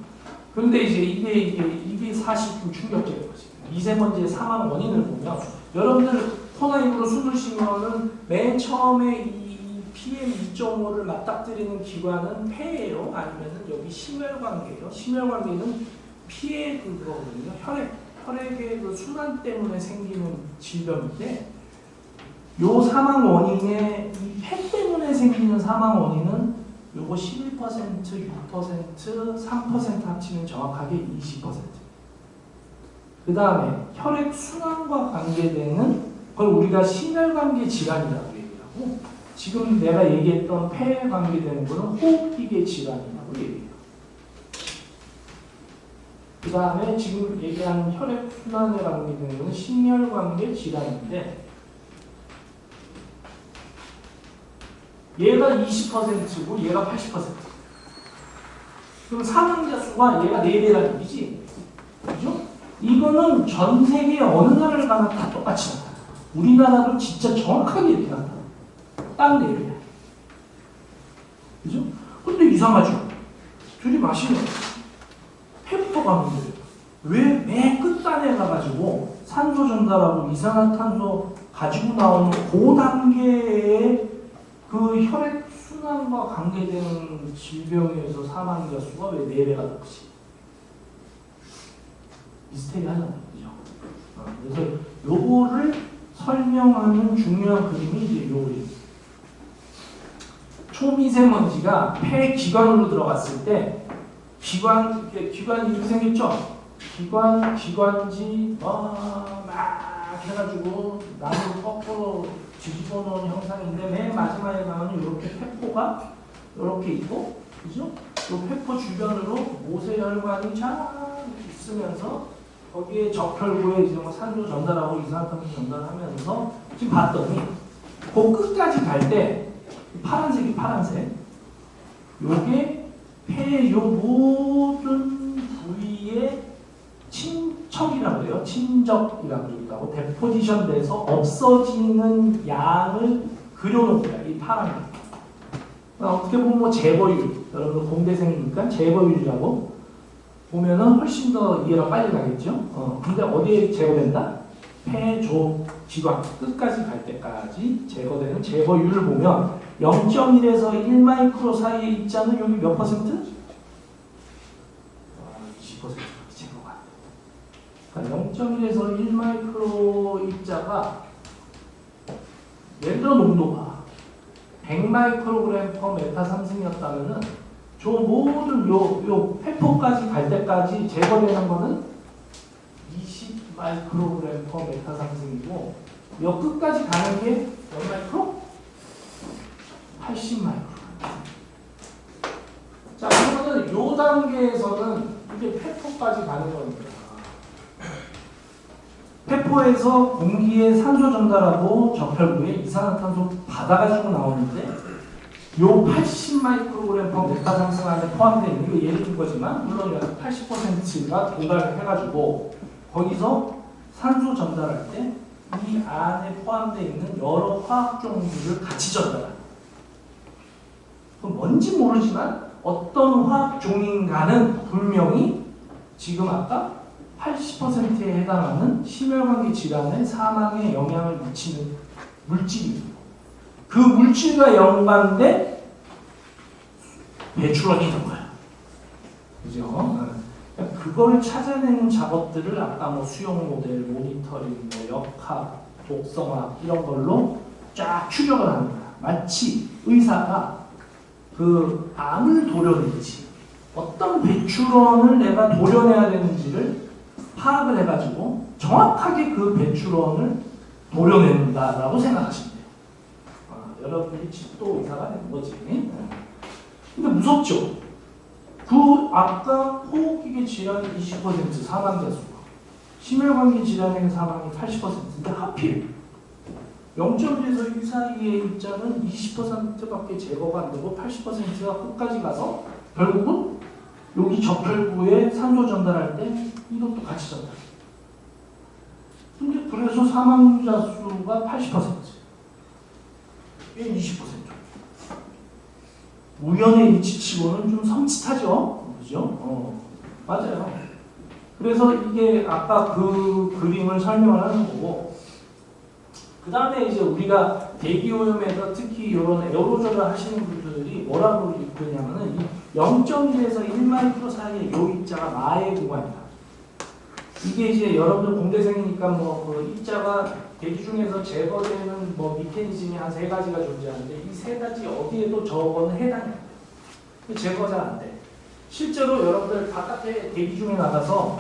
그런데 이제 이게 사실 좀 충격적인 거지. 미세먼지의 사망 원인을 보면 여러분들 코나2로 숨을 쉬면은 맨 처음에 이 PM 2.5를 맞닥뜨리는 기관은 폐예요. 아니면은 여기 심혈관계예요. 심혈관계는 피해 그거거든요. 혈액의 그 순환 때문에 생기는 질병인데, 요 사망 원인에 이 폐 때문에 생기는 사망 원인은 요거 11%, 6%, 3% 합치면 정확하게 20%. 그 다음에 혈액 순환과 관계되는 걸 우리가 심혈관계 질환이라고 얘기하고, 지금 내가 얘기했던 폐에 관계되는 거는 호흡기계 질환이라고 얘기해요. 그 다음에 지금 얘기한 혈액 순환에 관계되는 거는 심혈관계 질환인데, 얘가 20%고 얘가 80%. 그럼 사망자 수가 얘가 4배라는 얘기지. 그죠? 이거는 전 세계 어느 나라를 가나 다 똑같이 나타나. 우리나라도 진짜 정확하게 이렇게 나타나. 딱 4배야. 그죠? 근데 이상하죠? 둘이 마시면 폐부터 가는데 왜 맨 끝단에 가가지고 산소 전달하고 이산화탄소 가지고 나오는 그 단계의 그 혈액 순환과 관계되는 질병에서 사망자 수가 왜 4배가 높지? 미스테리하잖아요. 그죠? 그래서 요거를 설명하는 중요한 그림이 이제 요 그림. 초미세먼지가 폐 기관으로 들어갔을 때 기관이 이렇게 생겼죠? 기관지 막 해가지고 나무를 거꾸로 뒤집어 놓은 형상인데, 맨 마지막에 가면 이렇게 폐포가 이렇게 있고, 그죠? 이 폐포 주변으로 모세혈관이 쫙 있으면서 거기에 적혈구에 이제 뭐 산소 전달하고 이산화탄소 전달하면서 지금 봤더니 그 끝까지 갈 때 파란색이 파란색, 요게 폐의 요 모든 부위에 친척이라고 해요. 친적이라고 그러고, 데포지션 돼서 없어지는 양을 그려놓은 거야. 이 파란 거. 어떻게 보면 뭐 재버율, 여러분 공대생이니까 재버율이라고 보면은 훨씬 더 이해가 빨리 가겠죠. 근데 어디에 제거된다? 폐조 기관 끝까지 갈 때까지 제거되는 제거율을 보면 0.1에서 1마이크로 사이에 있자는 여기 몇 퍼센트? 20%. 그러니까 0.1에서 1마이크로 입자가 예를 들어 농도가 100마이크로그램 퍼 메타 상승이었다면은 저 모든 요 폐포까지 갈 때까지 제거되는 거는 20마이크로그램 퍼 메타 상승이고, 요 끝까지 가는 게 몇 마이크로? 80마이크로. 자, 그러면 요 단계에서는 이게 폐포까지 가는 겁니다. 폐포에서 공기에 산소 전달하고 적혈구에 이산화탄소 받아가지고 나오는데, 요 80마이크로그램 퍼 메타 상승 안에 포함되어 있는, 이거 예를 든 거지만 물론 80%가 도달해가지고 거기서 산소 전달할 때 이 안에 포함되어 있는 여러 화학 종류를 같이 전달합니다. 뭔지 모르지만 어떤 화학 종인가는 분명히 지금 아까 80%에 해당하는 심혈관계 질환의 사망에 영향을 미치는 물질입니다. 그 물질과 연관된 배출원이 있는 거야. 그죠? 그걸 찾아내는 작업들을 아까 뭐 수용 모델, 모니터링, 뭐 역학, 독성화 이런 걸로 쫙 추적을 하는 거야. 마치 의사가 그 암을 도려내듯이 어떤 배출원을 내가 도려내야 되는지를 파악을 해가지고 정확하게 그 배출원을 도려낸다라고 생각하시면 돼요. 여러분들이 집도 의사가 되는 거지. 근데 무섭죠? 그 아까 호흡기계 질환이 20% 사망자 수가, 심혈관계 질환의 사망이 80%인데 하필 0.1에서 1 사이의 입자는 20%밖에 제거가 안 되고 80%가 끝까지 가서 결국은 여기 적혈구에 산소 전달할 때 이것도 같이 전달해요. 근데 그래서 사망자 수가 80%. 얘 20%. 우연의 일치치고는 좀 섬찟하죠? 그죠? 맞아요. 그래서 이게 아까 그 그림을 설명을 하는 거고, 그 다음에 이제 우리가 대기오염에서 특히 이런 에어로졸을 하시는 분들이 뭐라고 그러냐면은 0.1에서 1마이크로 사이의 요 입자가 마의 구간이다. 이게 이제 여러분들 공대생이니까 뭐 그 입자가 대기 중에서 제거되는 뭐 미케니즘이 한 3가지가 존재하는데 이 3가지 어디에도 저거는 해당이 안 돼. 제거가 잘 안 돼. 실제로 여러분들 바깥에 대기 중에 나가서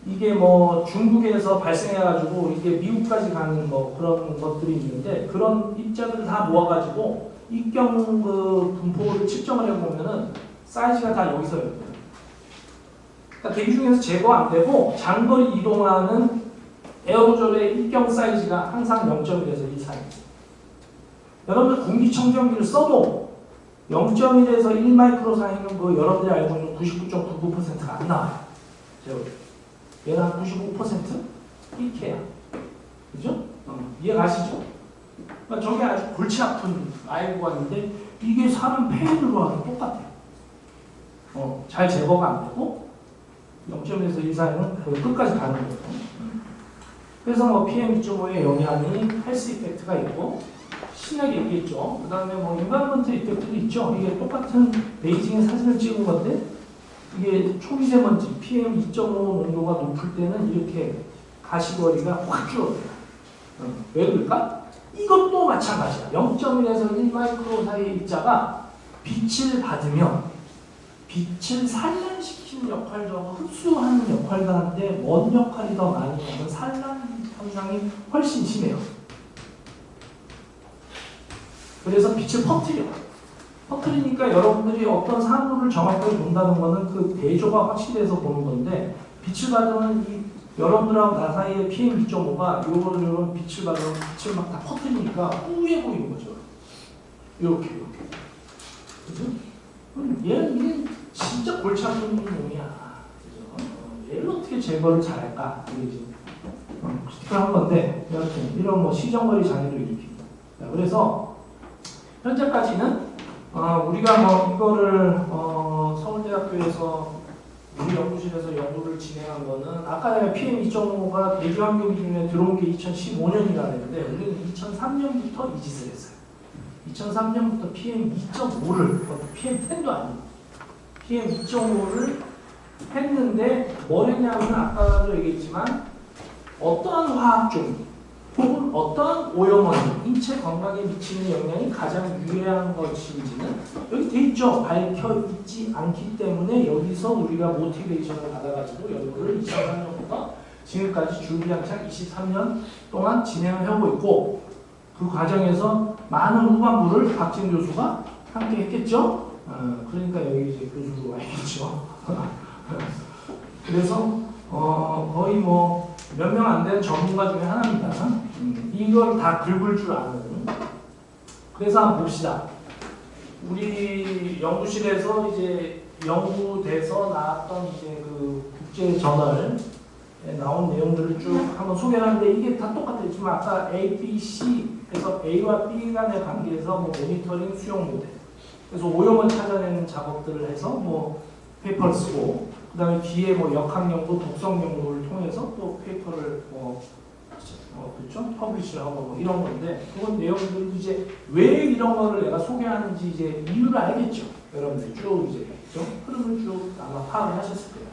이게 뭐 중국에서 발생해가지고 이게 미국까지 가는 뭐 그런 것들이 있는데 그런 입자들을 다 모아가지고 입경 그 분포를 측정을 해보면은 사이즈가 다 여기서 여기다. 그러니까 대기 중에서 제거 안 되고 장거리 이동하는 에어로졸의 입경 사이즈가 항상 0.1에서 1 사이. 여러분들 공기청정기를 써도 0.1에서 1 마이크로 사이는 그 여러분들이 알고 있는 99.99%가 안 나와요. 얘는 한 95%? 1K야. 그죠? 이해 가시죠? 그러니까 저게 아주 골치 아픈 아이구간인데 이게 사람 폐에 들어와도 똑같아요. 잘 제거가 안 되고 0.1에서 1 사이는 거의 끝까지 가는 거예요. 그래서 뭐 PM2.5의 영향이 헬스 이펙트가 있고 신나게 얘기했죠. 그 다음에 뭐 인바이먼트 이펙트도 있죠. 이게 똑같은 베이징의 사진을 찍은 건데 이게 초미세먼지 PM2.5 농도가 높을 때는 이렇게 가시거리가 확 줄어들어요. 왜 그럴까? 이것도 마찬가지야. 0.1에서 1 마이크로 사이의 입자가 빛을 받으면 빛을 산란시키는 역할도 하고 흡수하는 역할도 하는데 뭔 역할이 더 많이 하면 산란 현상이 훨씬 심해요. 그래서 빛을 퍼뜨리니까 여러분들이 어떤 사물을 정확하게 본다는 거는 그 대조가 확실해서 보는 건데 빛을 받으면 이 여러분들하고 나 사이의 PM2.5가 요런 빛을 받으면 빛을 막 다 퍼뜨리니까 우에 보이는 거죠. 이렇게. 그죠? 얘는 이게 진짜 골치 아픈 놈이야. 얘를 어떻게 제거를 잘할까? 이게 지금 스티커를 한 건데 여하튼 이런 뭐 시정거리 장애도 일으킵니다. 그래서 현재까지는 우리가 뭐 이거를 서울대학교에서 우리 연구실에서 연구를 진행한 거는 아까 내가 PM2.5가 대기 환경 기준에 들어온 게 2015년이라 했는데 우리는 2003년부터 이 짓을 했어요. 2003년부터 PM2.5를 PM10도 아니고 PM2.5를 했는데 뭘 했냐면 아까도 얘기했지만 어떠한 화학종 혹은 어떠한 오염원이 인체 건강에 미치는 영향이 가장 유해한 것인지는 여기 돼 있죠. 밝혀 있지 않기 때문에 여기서 우리가 모티베이션을 받아가지고 연구를 2003년부터 지금까지 줄기장창 23년 동안 진행을 하고 있고 그 과정에서 많은 후반부를 박진 교수가 함께 했겠죠. 그러니까 여기 이제 교수로 와야겠죠. 그래서 거의 뭐 몇 명 안 되는 전문가 중에 하나입니다. 이걸 다 긁을 줄 아는. 그래서 한번 봅시다. 우리 연구실에서 이제 연구돼서 나왔던 이제 그 국제 저널에 나온 내용들을 쭉 한번 소개를 하는데 이게 다 똑같아요. 지금 아까 A, B, C에서 A와 B 간의 관계에서 뭐 모니터링 수용 모델. 그래서 오염을 찾아내는 작업들을 해서 뭐 페이퍼를 쓰고 그 다음에 뒤에 뭐 역학 연구, 독성 연구를 통해서 또 페이퍼를 그렇죠? 퍼블리시하고 뭐 이런 건데 그건 내용들도 이제 왜 이런 거를 내가 소개하는지 이제 이유를 알겠죠. 여러분들 쭉 이제 그렇죠? 흐름을 쭉 아마 파악을 하셨을 거예요.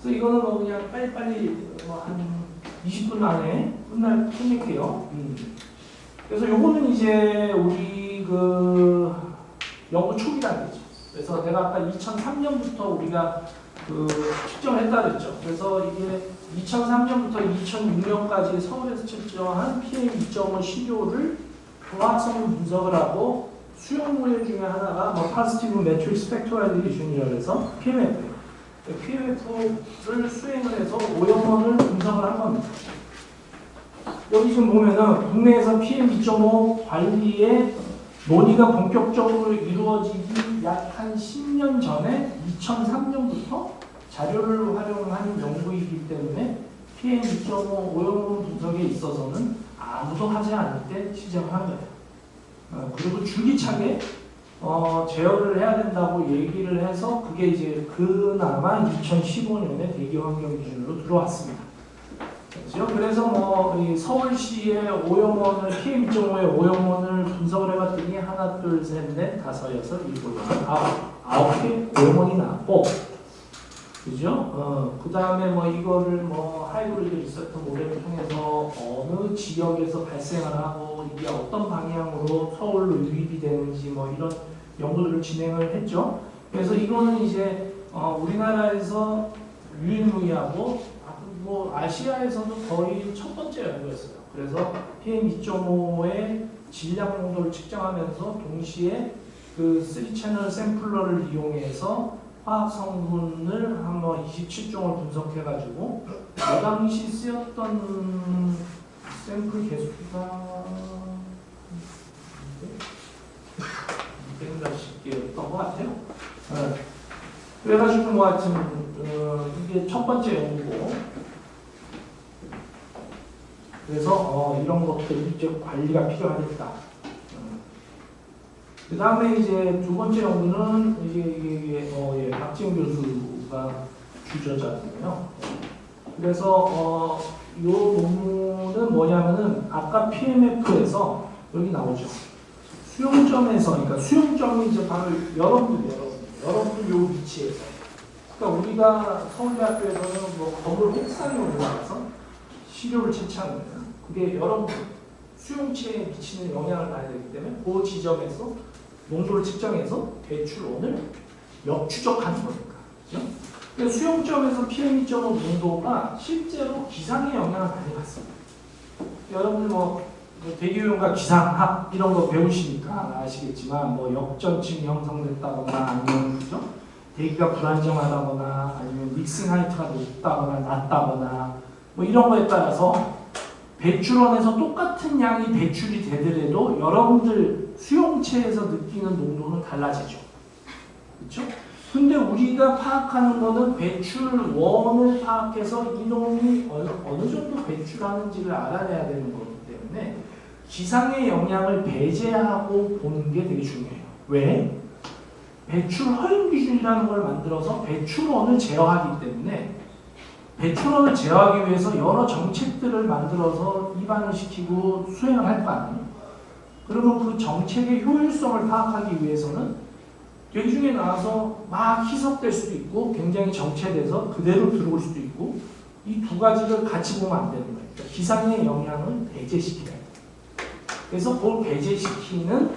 그래서 이거는 뭐 그냥 빨리빨리 뭐 한 20분 안에 끝낼게요. 그래서 요거는 이제 우리 그 연구 초기라는 거죠. 그래서 내가 아까 2003년부터 우리가 그 측정을 했다 그랬죠. 그래서 이게 2003년부터 2006년까지 서울에서 측정한 PM2.5 시료를 화학성분 분석을 하고 수용 모델 중에 하나가 뭐 파지티브 매트릭 스펙트럴라이제이션이라고 해서 PMF. PMF를 수행을 해서 오염원을 분석을 한 겁니다. 여기 지금 보면은 국내에서 PM2.5 관리에 논의가 본격적으로 이루어지기 약 한 10년 전에 2003년부터 자료를 활용한 연구이기 때문에 PM2.5 오염원 분석에 있어서는 아무도 하지 않을 때 시작을 한 거예요. 그리고 줄기차게 제어를 해야 된다고 얘기를 해서 그게 이제 그나마 2015년에 대기환경 기준으로 들어왔습니다. 그렇죠? 그래서 뭐 이 서울시의 오염원을 PM2.5의 오염원을 분석을 해봤더니 하나, 둘, 셋, 넷, 다섯, 여섯, 일곱, 여덟, 아홉 개 오염원이 나왔고, 그죠? 그 다음에 뭐 이거를 뭐 하이브리드 리서치 모델을 통해서 어느 지역에서 발생을 하고 이게 어떤 방향으로 서울로 유입이 되는지 뭐 이런 연구들을 진행을 했죠. 그래서 이거는 이제 우리나라에서 유일무이하고 뭐 아시아에서도 거의 첫 번째 연구였어요. 그래서 PM2.5의 질량 농도를 측정하면서 동시에 그 3채널 샘플러를 이용해서 화학 성분을 한 뭐 27종을 분석해가지고 그 당시 쓰였던 샘플 개수가 200몇십 개였던 것 같아요. 네. 그래가지고 뭐 하여튼 이게 첫 번째 연구고, 그래서 이런 것들이 이제 관리가 필요하겠다. 그 다음에 이제 두 번째 연구는 이게 박지훈 교수가 주저자잖아요. 그래서 이 논문은 뭐냐면은 아까 PMF에서 여기 나오죠. 수용점에서, 그러니까 수용점이 이제 바로 여러분들 요 위치에서. 그러니까 우리가 서울대학교에서는 뭐 건물 옥상에 올라가서 시료를 채취하는 거예요. 그게 여러분 수용체에 미치는 영향을 봐야 되기 때문에 그 지점에서 농도를 측정해서 배출원을 역추적하는 거니까. 그렇죠? 그래서 수용점에서 PM2.5 농도가 실제로 기상에 영향을 많이 받습니다. 여러분들 뭐 대기오염과 기상학 이런 거 배우시니까 아시겠지만 뭐 역전층이 형성됐다거나 아니면 그죠? 대기가 불안정하다거나 아니면 믹싱 하이트가 높다거나 낮다거나 뭐 이런 거에 따라서 배출원에서 똑같은 양이 배출이 되더라도 여러분들 수용체에서 느끼는 농도는 달라지죠. 그렇죠? 근데 우리가 파악하는 거는 배출원을 파악해서 이 놈이 어느 정도 배출하는지를 알아내야 되는 거기 때문에 기상의 영향을 배제하고 보는 게 되게 중요해요. 왜? 배출 허용 기준이라는 걸 만들어서 배출원을 제어하기 때문에 배출원을 제어하기 위해서 여러 정책들을 만들어서 입안을 시키고 수행을 할 거 아니에요. 그러면 그 정책의 효율성을 파악하기 위해서는 여기 중에 나와서 막 희석될 수도 있고 굉장히 정체돼서 그대로 들어올 수도 있고 이 두 가지를 같이 보면 안 되는 거예요. 그러니까 기상의 영향을 배제시켜야 돼요. 그래서 그걸 배제시키는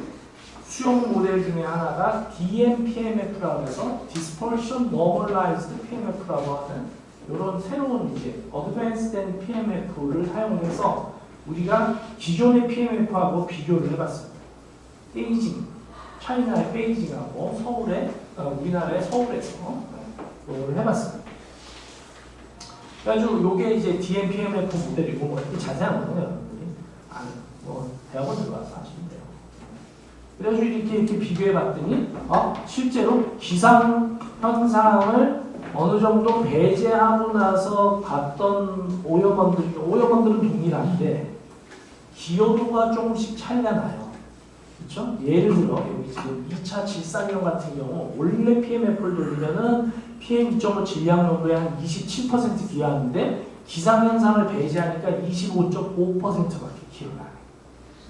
수용 모델 중에 하나가 DMPMF라고 해서 Dispersion Normalized PMF라고 하는 이런 새로운 이제 어드밴스된 PMF를 사용해서 우리가 기존의 PMF하고 비교를 해봤습니다. 베이징, 차이나의 베이징하고 우리나라의 서울에서 그걸 해봤습니다. 그래가지고 이게 이제 DMPMF 모델이고 뭐 이렇게 자세한 거는 여러분들이 뭐 대학원 들어가서 하시면 돼요. 그래가지고 이렇게 비교해봤더니 실제로 기상 현상을 어느 정도 배제하고 나서 봤던 오염원들은 동일한데 기여도가 조금씩 차이가 나요. 그렇죠? 예를 들어 여기 지금 2차 질산염 같은 경우 원래 PMF를 돌리면은 PM2.5 질량 농도의 한 27% 기여하는데 기상현상을 배제하니까 25.5%밖에 기여가 안 해요.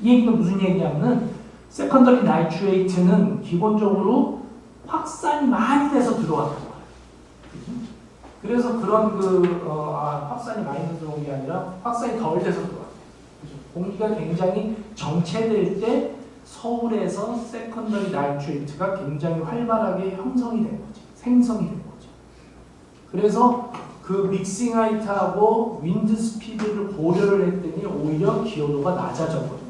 이 얘기는 무슨 얘기냐면은 세컨더리 나이트레이트는 기본적으로 확산이 많이 돼서 들어왔던 거예요. 그래서 그런 확산이 많이 들어온 게 아니라 확산이 덜 돼서 들어왔대요. 공기가 굉장히 정체될 때 서울에서 세컨더리 나이트레이트가 굉장히 활발하게 형성이 된 거지. 생성이 된 거죠. 그래서 그 믹싱 하이트하고 윈드 스피드를 고려를 했더니 오히려 기여도가 낮아졌거든요.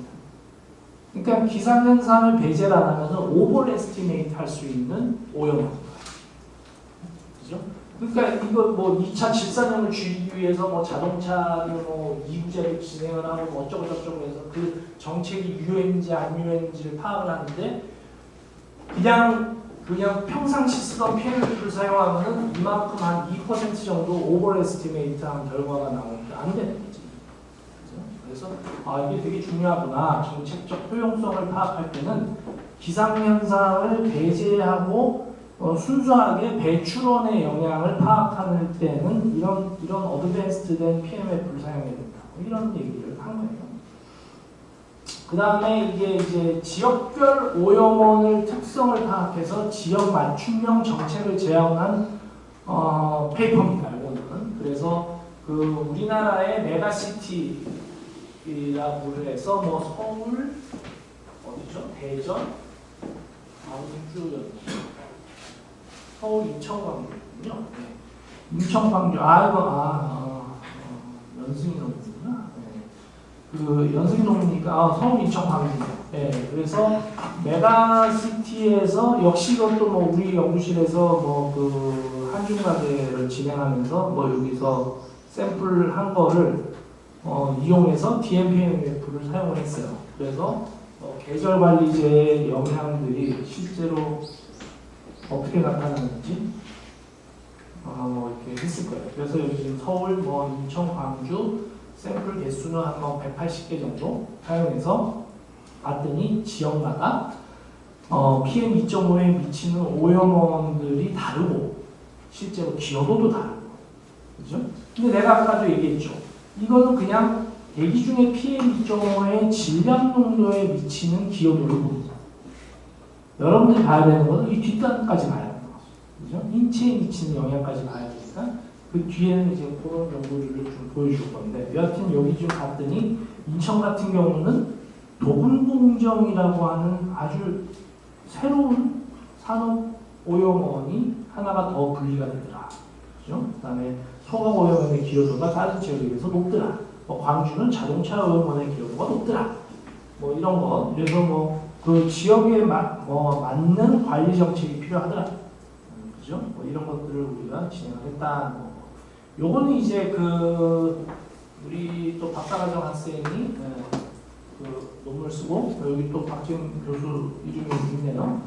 그러니까 기상현상을 배제를 안 하면 오버 에스티메이트 할 수 있는 오염입니다. 그죠? 그러니까 이거 뭐 2차 질산염을 줄이기 위해서 뭐 자동차를 뭐 2구제를 진행을 하고 뭐 어쩌고 저쩌고 해서 그 정책이 유효인지 안 유효인지를 파악을 하는데 그냥 평상시 쓰던 PMF를 사용하면은 이만큼 한 2% 정도 오버 에스티메이트한 결과가 나오니까 안 되는 거지. 그래서 이게 되게 중요하구나. 정책적 효용성을 파악할 때는 기상현상을 배제하고 순수하게 배출원의 영향을 파악할 때는 이런 어드밴스드된 PMF를 사용해야 된다. 이런 얘기를 한 거예요. 그 다음에 이게 이제 지역별 오염원을 특성을 파악해서 지역 맞춤형 정책을 제안한 페이퍼입니다. 이거는. 그래서 그 우리나라의 메가시티라고 해서 뭐 서울 어디죠? 대전, 광주였나? 서울 인천 광주군요. 네. 인천 광주 연승이 농구구나. 네. 그 연승이 농구니까 서울 인천 광주죠. 네. 그래서 메가시티에서 역시 이것도 뭐 우리 연구실에서 뭐 그 한중가계를 진행하면서 뭐 여기서 샘플 한 거를 이용해서 DMPMF를 사용을 했어요. 그래서 계절 관리제의 영향들이 실제로 어떻게 나타나는지 이렇게 했을 거예요. 그래서 여기 지금 서울, 뭐 인천, 광주 샘플 개수는 한 180개 정도 사용해서 봤더니 지역마다 PM 2.5에 미치는 오염원들이 다르고 실제로 기여도도 다르고, 그죠? 근데 내가 아까도 얘기했죠. 이거는 그냥 대기 중에 PM 2.5의 질량 농도에 미치는 기여도를 보는. 여러분들이 봐야 되는 것은 이 뒷단까지 봐야 되는 거죠. 그죠? 인체에 미치는 영향까지 봐야 되니까 그 뒤에는 이제 그런 연구를 좀 보여줄 건데 여하튼 여기 좀 봤더니 인천 같은 경우는 도금공정이라고 하는 아주 새로운 산업 오염원이 하나가 더 분리가 되더라. 그죠? 그 다음에 소각 오염원의 기여도가 다른 지역에 비해서 높더라. 광주는 자동차 오염원의 기여도가 높더라. 뭐 이런 거. 그래서 그 지역에 맞는 관리 정책이 필요하더라. 그죠? 뭐 이런 것들을 우리가 진행을 했다. 요거는 이제 우리 또 박사과정 학생이 그 논문을 쓰고 여기 또 박지훈 교수 이름이 있네요.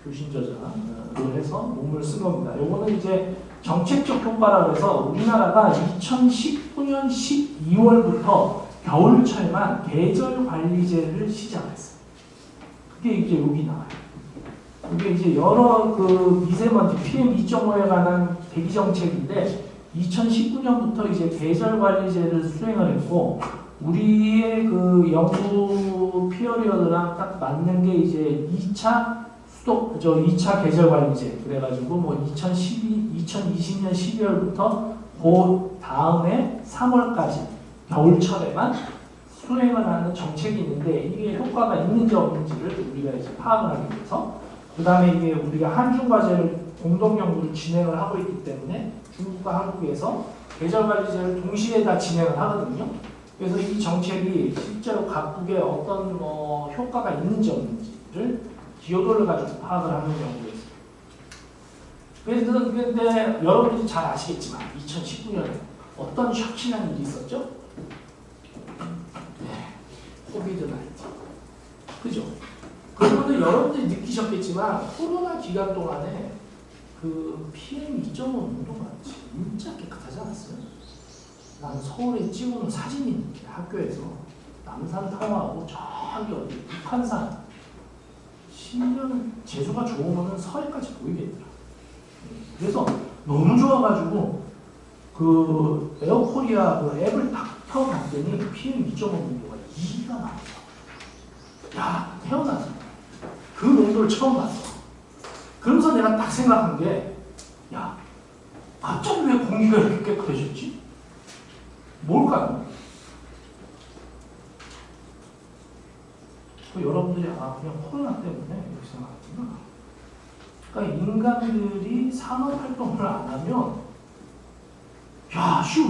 교신 저자를 해서 논문을 쓴 겁니다. 요거는 이제 정책적 효과라 해서 우리나라가 2019년 12월부터 겨울철만 계절 관리제를 시작했어요. 그게 이제 여기 나와요. 이게 이제 여러 그 미세먼지 PM 2.5에 관한 대기 정책인데 2019년부터 이제 계절 관리제를 수행을 했고 우리의 그 연구 피어리어드랑 딱 맞는 게 이제 2차 2차 계절 관리제 그래가지고 뭐 2020년 12월부터 그 다음에 3월까지 겨울철에만 수행을 하는 정책이 있는데 이게 효과가 있는지 없는지를 우리가 이제 파악을 하기 위해서 그 다음에 이게 우리가 한중 과제를 공동 연구를 진행을 하고 있기 때문에 중국과 한국에서 계절 관리제를 동시에 다 진행을 하거든요. 그래서 이 정책이 실제로 각국에 어떤 효과가 있는지 없는지를 기여도를 가지고 파악을 하는 연구였어요. 그래서 근데 여러분들이 잘 아시겠지만 2019년에 어떤 혁신한 일이 있었죠? 코비드 19. 그죠? 그러면 여러분들이 느끼셨겠지만 코로나 기간 동안에 그 PM 2.5 농도가 진짜 깨끗하지 않았어요? 나는 서울에 찍어놓은 사진이 있는데 학교에서 남산 타워하고 저기 어디 북한산 신년 재수가 좋으면 서해까지 보이겠더라. 그래서 너무 좋아가지고 그 에어코리아 그 앱을 딱 켜봤더니 PM 2.5 농도가 2가 나왔어. 야, 태어나서 그 농도를 처음 봤어. 그러면서 내가 딱 생각한 게, 야, 갑자기 왜 공기가 이렇게 깨끗해졌지? 뭘까요? 여러분들이 그냥 코로나 때문에 이렇게 생각하구나. 그러니까 인간들이 산업활동을 안 하면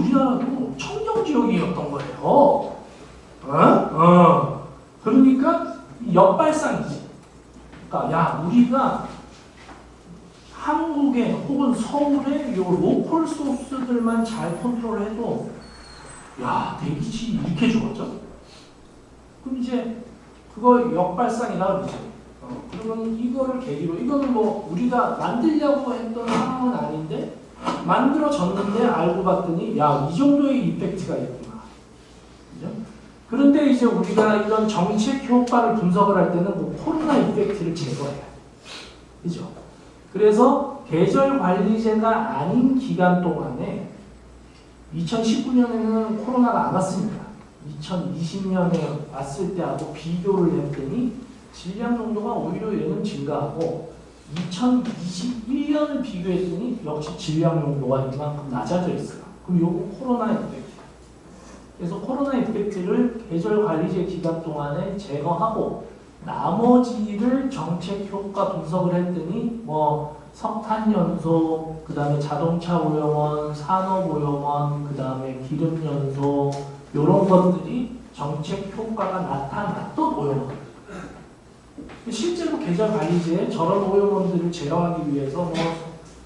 우리나라도 청정지역이었던 거예요. 그러니까 역발상이지. 그러니까 우리가 한국에 혹은 서울에 요 로컬 소스들만 잘 컨트롤해도 대기질이 이렇게 좋았죠? 그럼 이제 그거 역발상이라 그러지. 그러면 이거를 계기로, 이거는 뭐 우리가 만들려고 했던 상황은 아닌데 만들어졌는데 알고 봤더니 이 정도의 이펙트가 있구나. 그죠? 그런데 이제 우리가 이런 정책 효과를 분석을 할 때는 뭐 코로나 이펙트를 제거해야 돼. 그죠? 그래서 계절 관리제가 아닌 기간 동안에 2019년에는 코로나가 안 왔습니다. 2020년에 왔을 때하고 비교를 했더니 질량 농도가 오히려 얘는 증가하고 2021년을 비교했더니 역시 질량 농도가 이만큼 낮아져 있어요. 그럼 요거 코로나 이펙트. 그래서 코로나 이펙트를 계절 관리제 기간 동안에 제거하고 나머지를 정책 효과 분석을 했더니 뭐 석탄 연소, 그 다음에 자동차 오염원, 산업 오염원, 그 다음에 기름 연소 이런 것들이 정책 효과가 나타났던 오염원. 실제로 계절 관리제에 저런 오염원들을 제어하기 위해서 뭐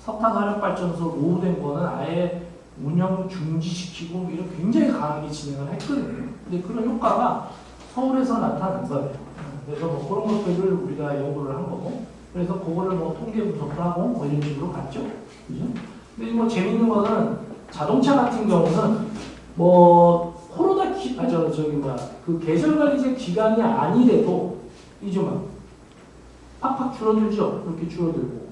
석탄 화력 발전소 노후된 거는 아예 운영 중지시키고 이런 굉장히 강하게 진행을 했거든요. 근데 그런 효과가 서울에서 나타난 거예요. 그래서 뭐 그런 것들을 우리가 연구를 한 거고, 그래서 그거를 뭐 통계 분석을 하고 뭐 이런 식으로 갔죠. 그죠? 근데 뭐 재밌는 거는 자동차 같은 경우는 뭐 코로나 그 계절 관리제 기간이 아니래도 이제 막 팍팍 줄어들죠. 그렇게 줄어들고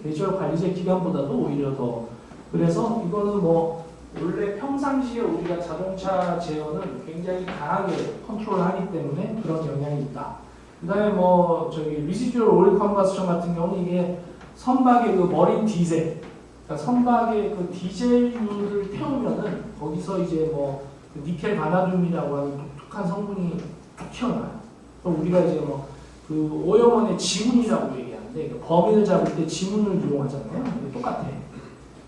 계절 관리제 기간보다도 오히려 더. 그래서 이거는 뭐 원래 평상시에 우리가 자동차 제어는 굉장히 강하게 컨트롤하기 때문에 그런 영향이 있다. 그다음에 뭐 리시듀얼 오일 컨버션 같은 경우는 이게 선박의 그 머린 디젤, 그러니까 선박의 그 디젤유를 태우면은 거기서 이제 뭐 그 니켈 바나듐이라고 하는 독특한 성분이 쭉 튀어나와요. 그럼 우리가 이제 뭐 그 오염원의 지문이라고 얘기하는데 범인을 잡을 때 지문을 이용하잖아요. 이게 똑같아.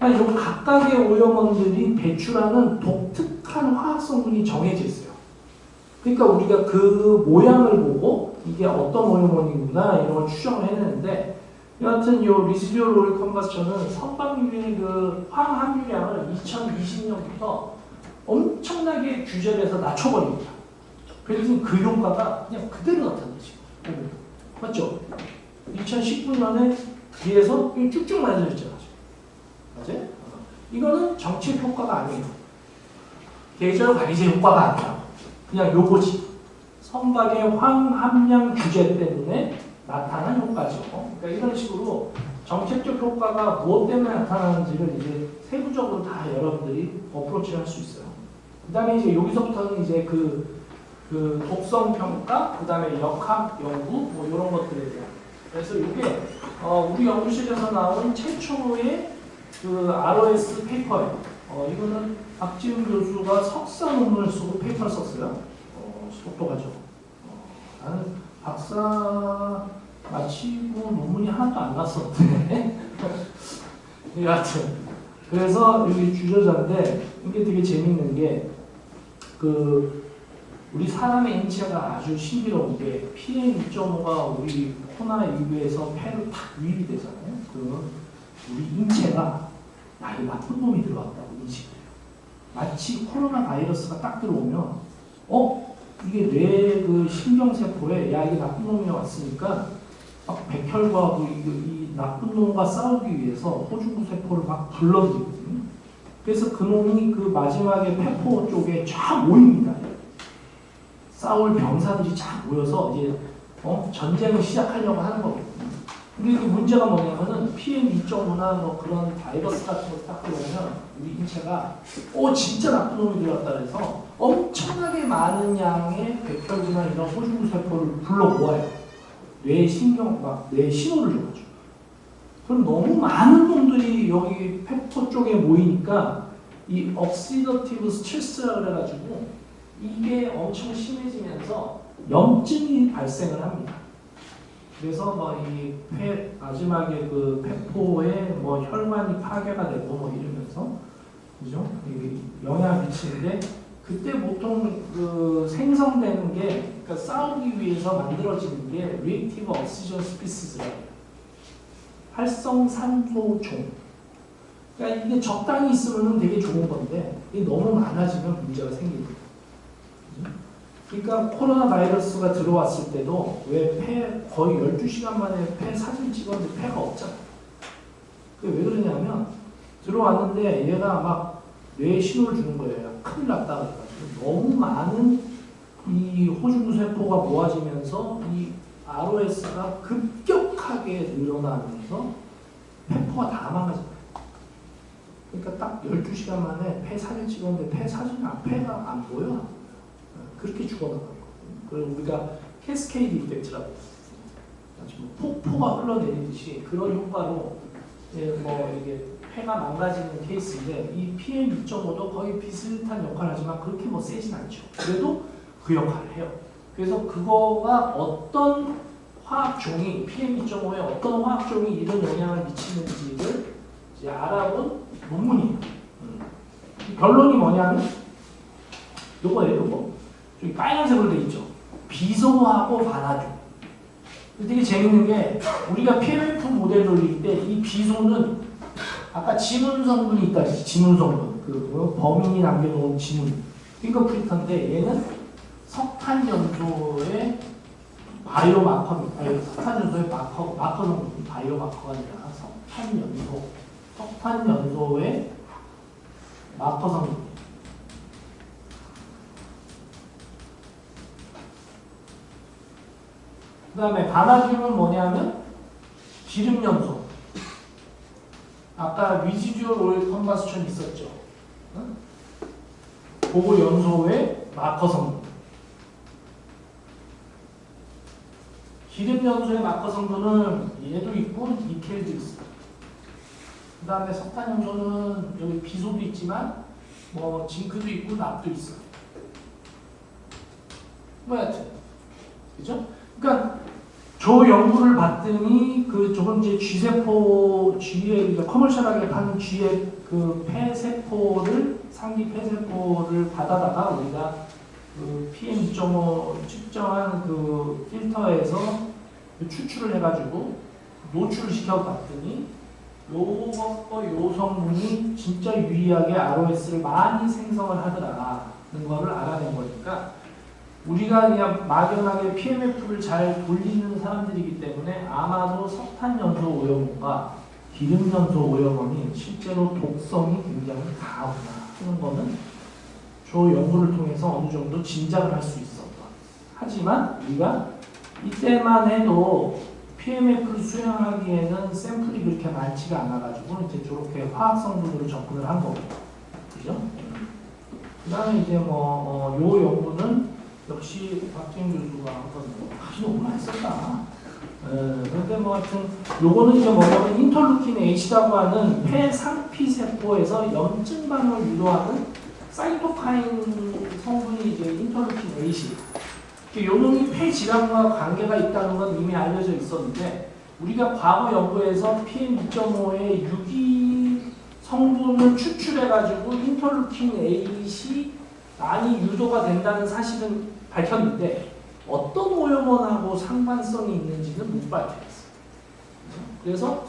이런 각각의 오염원들이 배출하는 독특한 화학 성분이 정해져 있어요. 그러니까 우리가 그 모양을 보고 이게 어떤 오염원이구나 이런 걸 추정을 해내는데, 여하튼 요 리시듀얼 오일 컨버션은 선박유의 그 황 함유량을 2020년부터 엄청나게 규제를 해서 낮춰버립니다. 그래서 그 효과가 그냥 그대로 나타나지. 맞죠? 2019년에 비해서 쭉쭉 낮아졌잖아요. 맞아요? 이거는 정책 효과가 아니에요. 계절 관리제 효과가 아니야. 그냥 요거지. 선박의 황 함량 규제 때문에 나타난 효과죠. 그러니까 이런 식으로 정책적 효과가 무엇 때문에 나타나는지를 이제 세부적으로 다 여러분들이 어프로치를 할 수 있어요. 그 다음에 이제 여기서부터는 이제 그 독성 평가, 그 다음에 역학 연구, 뭐 이런 것들에 대한. 그래서 이게 우리 연구실에서 나온 최초의 그 ROS 페이퍼예요. 이거는 박지훈 교수가 석사 논문을 쓰고 페이퍼를 썼어요. 똑똑하죠. 나는 박사 마치고 논문이 하나도 안 났었는데. 여하튼 그래서 여기 주저자인데 이게 되게 재밌는 게 우리 사람의 인체가 아주 신비로운 게 PM2.5가 우리 코로나 이후에서 폐로 탁 유입이 되잖아요. 그러면 우리 인체가 이 나쁜 놈이 들어왔다고 인식해요. 마치 코로나 바이러스가 딱 들어오면 이게 뇌 그 신경세포에 이게 나쁜 놈이 왔으니까 막 백혈과 이 나쁜 놈과 싸우기 위해서 호중구 세포를 막 불러들이거든요. 그래서 그 놈이 그 마지막에 폐포 쪽에 쫙 모입니다. 싸울 병사들이 쫙 모여서 이제 전쟁을 시작하려고 하는 거거든요. 근데 그 문제가 뭐냐면은 PM2.5나 뭐 그런 바이러스 같은 거 딱 들어오면 우리 인체가 진짜 나쁜 놈이 들어왔다 해서 엄청나게 많은 양의 백혈구나 이런 호중구 세포를 불러 모아요. 뇌 신경 뇌 신호를 줘가지고. 그럼 너무 많은 놈들이 여기 페퍼 쪽에 모이니까 이 옥시더티브 스트레스라 그래가지고 이게 엄청 심해지면서 염증이 발생을 합니다. 그래서 뭐 이 마지막에 그 페포에 뭐 혈관이 파괴가 되고 뭐 이러면서 그죠? 영향을 미치는데 그때 보통 그 생성되는 게 그러니까 싸우기 위해서 만들어지는 게 리액티브 옥시전 스피시스라고 해요. 활성산소종. 그러니까 이게 적당히 있으면 되게 좋은 건데 이게 너무 많아지면 문제가 생깁니다. 그러니까 코로나 바이러스가 들어왔을 때도 왜 폐 거의 12시간 만에 폐 사진 찍었는데 폐가 없잖아. 그게 왜 그러냐면 들어왔는데 얘가 막 뇌에 신호를 주는 거예요. 큰일 났다 그래가지고 너무 많은 이 호중구 세포가 모아지면서 이 ROS가 급격하게 늘어나면서 폐포가 다 망가집니다. 그러니까 딱 12시간 만에 폐 사진 찍었는데 폐가 안 보여. 그렇게 죽어나가거든요. 그리고 우리가 캐스케이드 이펙트라고 지금 폭포가 흘러내리듯이 그런 효과로 뭐 이게 폐가 망가지는 케이스인데 이 PM2.5도 거의 비슷한 역할을 하지만 그렇게 뭐 세진 않죠. 그래도 그 역할을 해요. 그래서 그거가 어떤 화학종이 PM2.5에 어떤 화학종이 이런 영향을 미치는지를 이제 알아본 논문이에요. 결론이 뭐냐면 요거예요. 요거. 여기 빨간색으로 되어 있죠. 비소하고 반화종. 되게 재밌는 게 우리가 PMF 모델 돌릴 때 이 비소는 아까 지문 성분이 있다. 지문 성분. 그 범인이 남겨놓은 지문. 핑거프린터인데 얘는 석탄 연소의 바이오 마커입니다. 아니, 석탄 연소의 마커 성분. 바이오 마커가 아니라 석탄 연소의 마커 성분. 그 다음에 반화균은 뭐냐면 기름 연소. 아까 리지듀얼 오일 컨버스천 있었죠. 그거 연소의 마커 성분. 기름 연소의 마커 성분은 얘도 있고 니켈도 있어요. 그 다음에 석탄 연소는 여기 비소도 있지만 뭐 징크도 있고 납도 있어요. 뭐 여하튼 그죠? 그러니까 저 연구를 봤더니 그 조금 이제 G세포, G에 커머셜하게 파는 G의 그 폐세포를 상기 폐세포를 받아다가 우리가 그 PM2.5 측정한 그 필터에서 추출을 해가지고 노출을 시켜봤더니 요것과 요 성분이 진짜 유의하게 ROS를 많이 생성을 하더라는 거를 알아낸 거니까. 우리가 그냥 막연하게 PMF를 잘 돌리는 사람들이기 때문에 아마도 석탄 연소 오염원과 기름 연소 오염원이 실제로 독성이 굉장히 강하구나 하는 거는 저 연구를 통해서 어느 정도 짐작을 할 수 있었던. 하지만 우리가 이때만 해도 PMF를 수행하기에는 샘플이 그렇게 많지가 않아가지고 이제 저렇게 화학 성분으로 접근을 한 거고, 그죠? 그 다음에 이제 요 연구는 역시 박지영 교수가 한건 아주 너무 많이 썼다. 그런데 뭐 하여튼 요거는 이제 뭐냐면 인터루킨 H라고 하는 폐상피 세포에서 염증 반응을 유도하는 사이토카인 성분이 이제 인터루킨 H. 요 놈이 폐질환과 관계가 있다는 건 이미 알려져 있었는데 우리가 과거 연구에서 PM2.5의 유기 성분을 추출해가지고 인터루킨 H이 많이 유도가 된다는 사실은 밝혔는데 어떤 오염원하고 상관성이 있는지는 못 밝혔어요. 그래서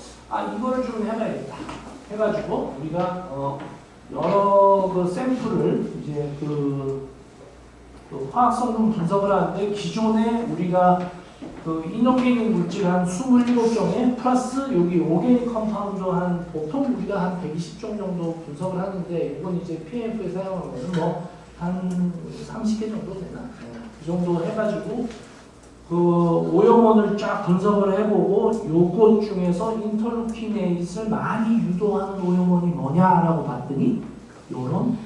이거를 좀 해봐야겠다 해가지고 우리가 여러 그 샘플을 이제 그 화학 성분 분석을 하는데 기존에 우리가 그 이노게닉 물질 한 27종에 플러스 여기 오게닉 컴파운드 한 보통 우리가 한 120종 정도 분석을 하는데 이건 이제 PMF에 사용하는 뭐 한 30개 정도 되나? 그 정도 해가지고 그 오염원을 쫙 분석을 해보고 요것 중에서 인터루키네이스를 많이 유도하는 오염원이 뭐냐라고 봤더니 요런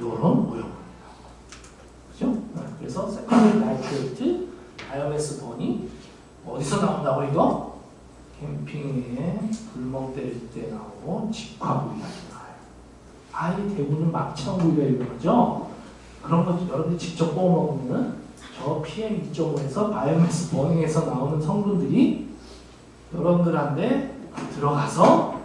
오염원. 그죠? 그래서 세컨더리 나이트레이트, 아이오메스본이 어디서 나온다고 이거? 캠핑에 불멍 때릴 때 나오고 직화구이가 나와요. 아예 대부분 막창구이가 유명하죠. 그런 거 여러분들이 직접 구워 먹으면 저 PM2.5에서 바이오매스 버닝에서 나오는 성분들이 여러분들한테 들어가서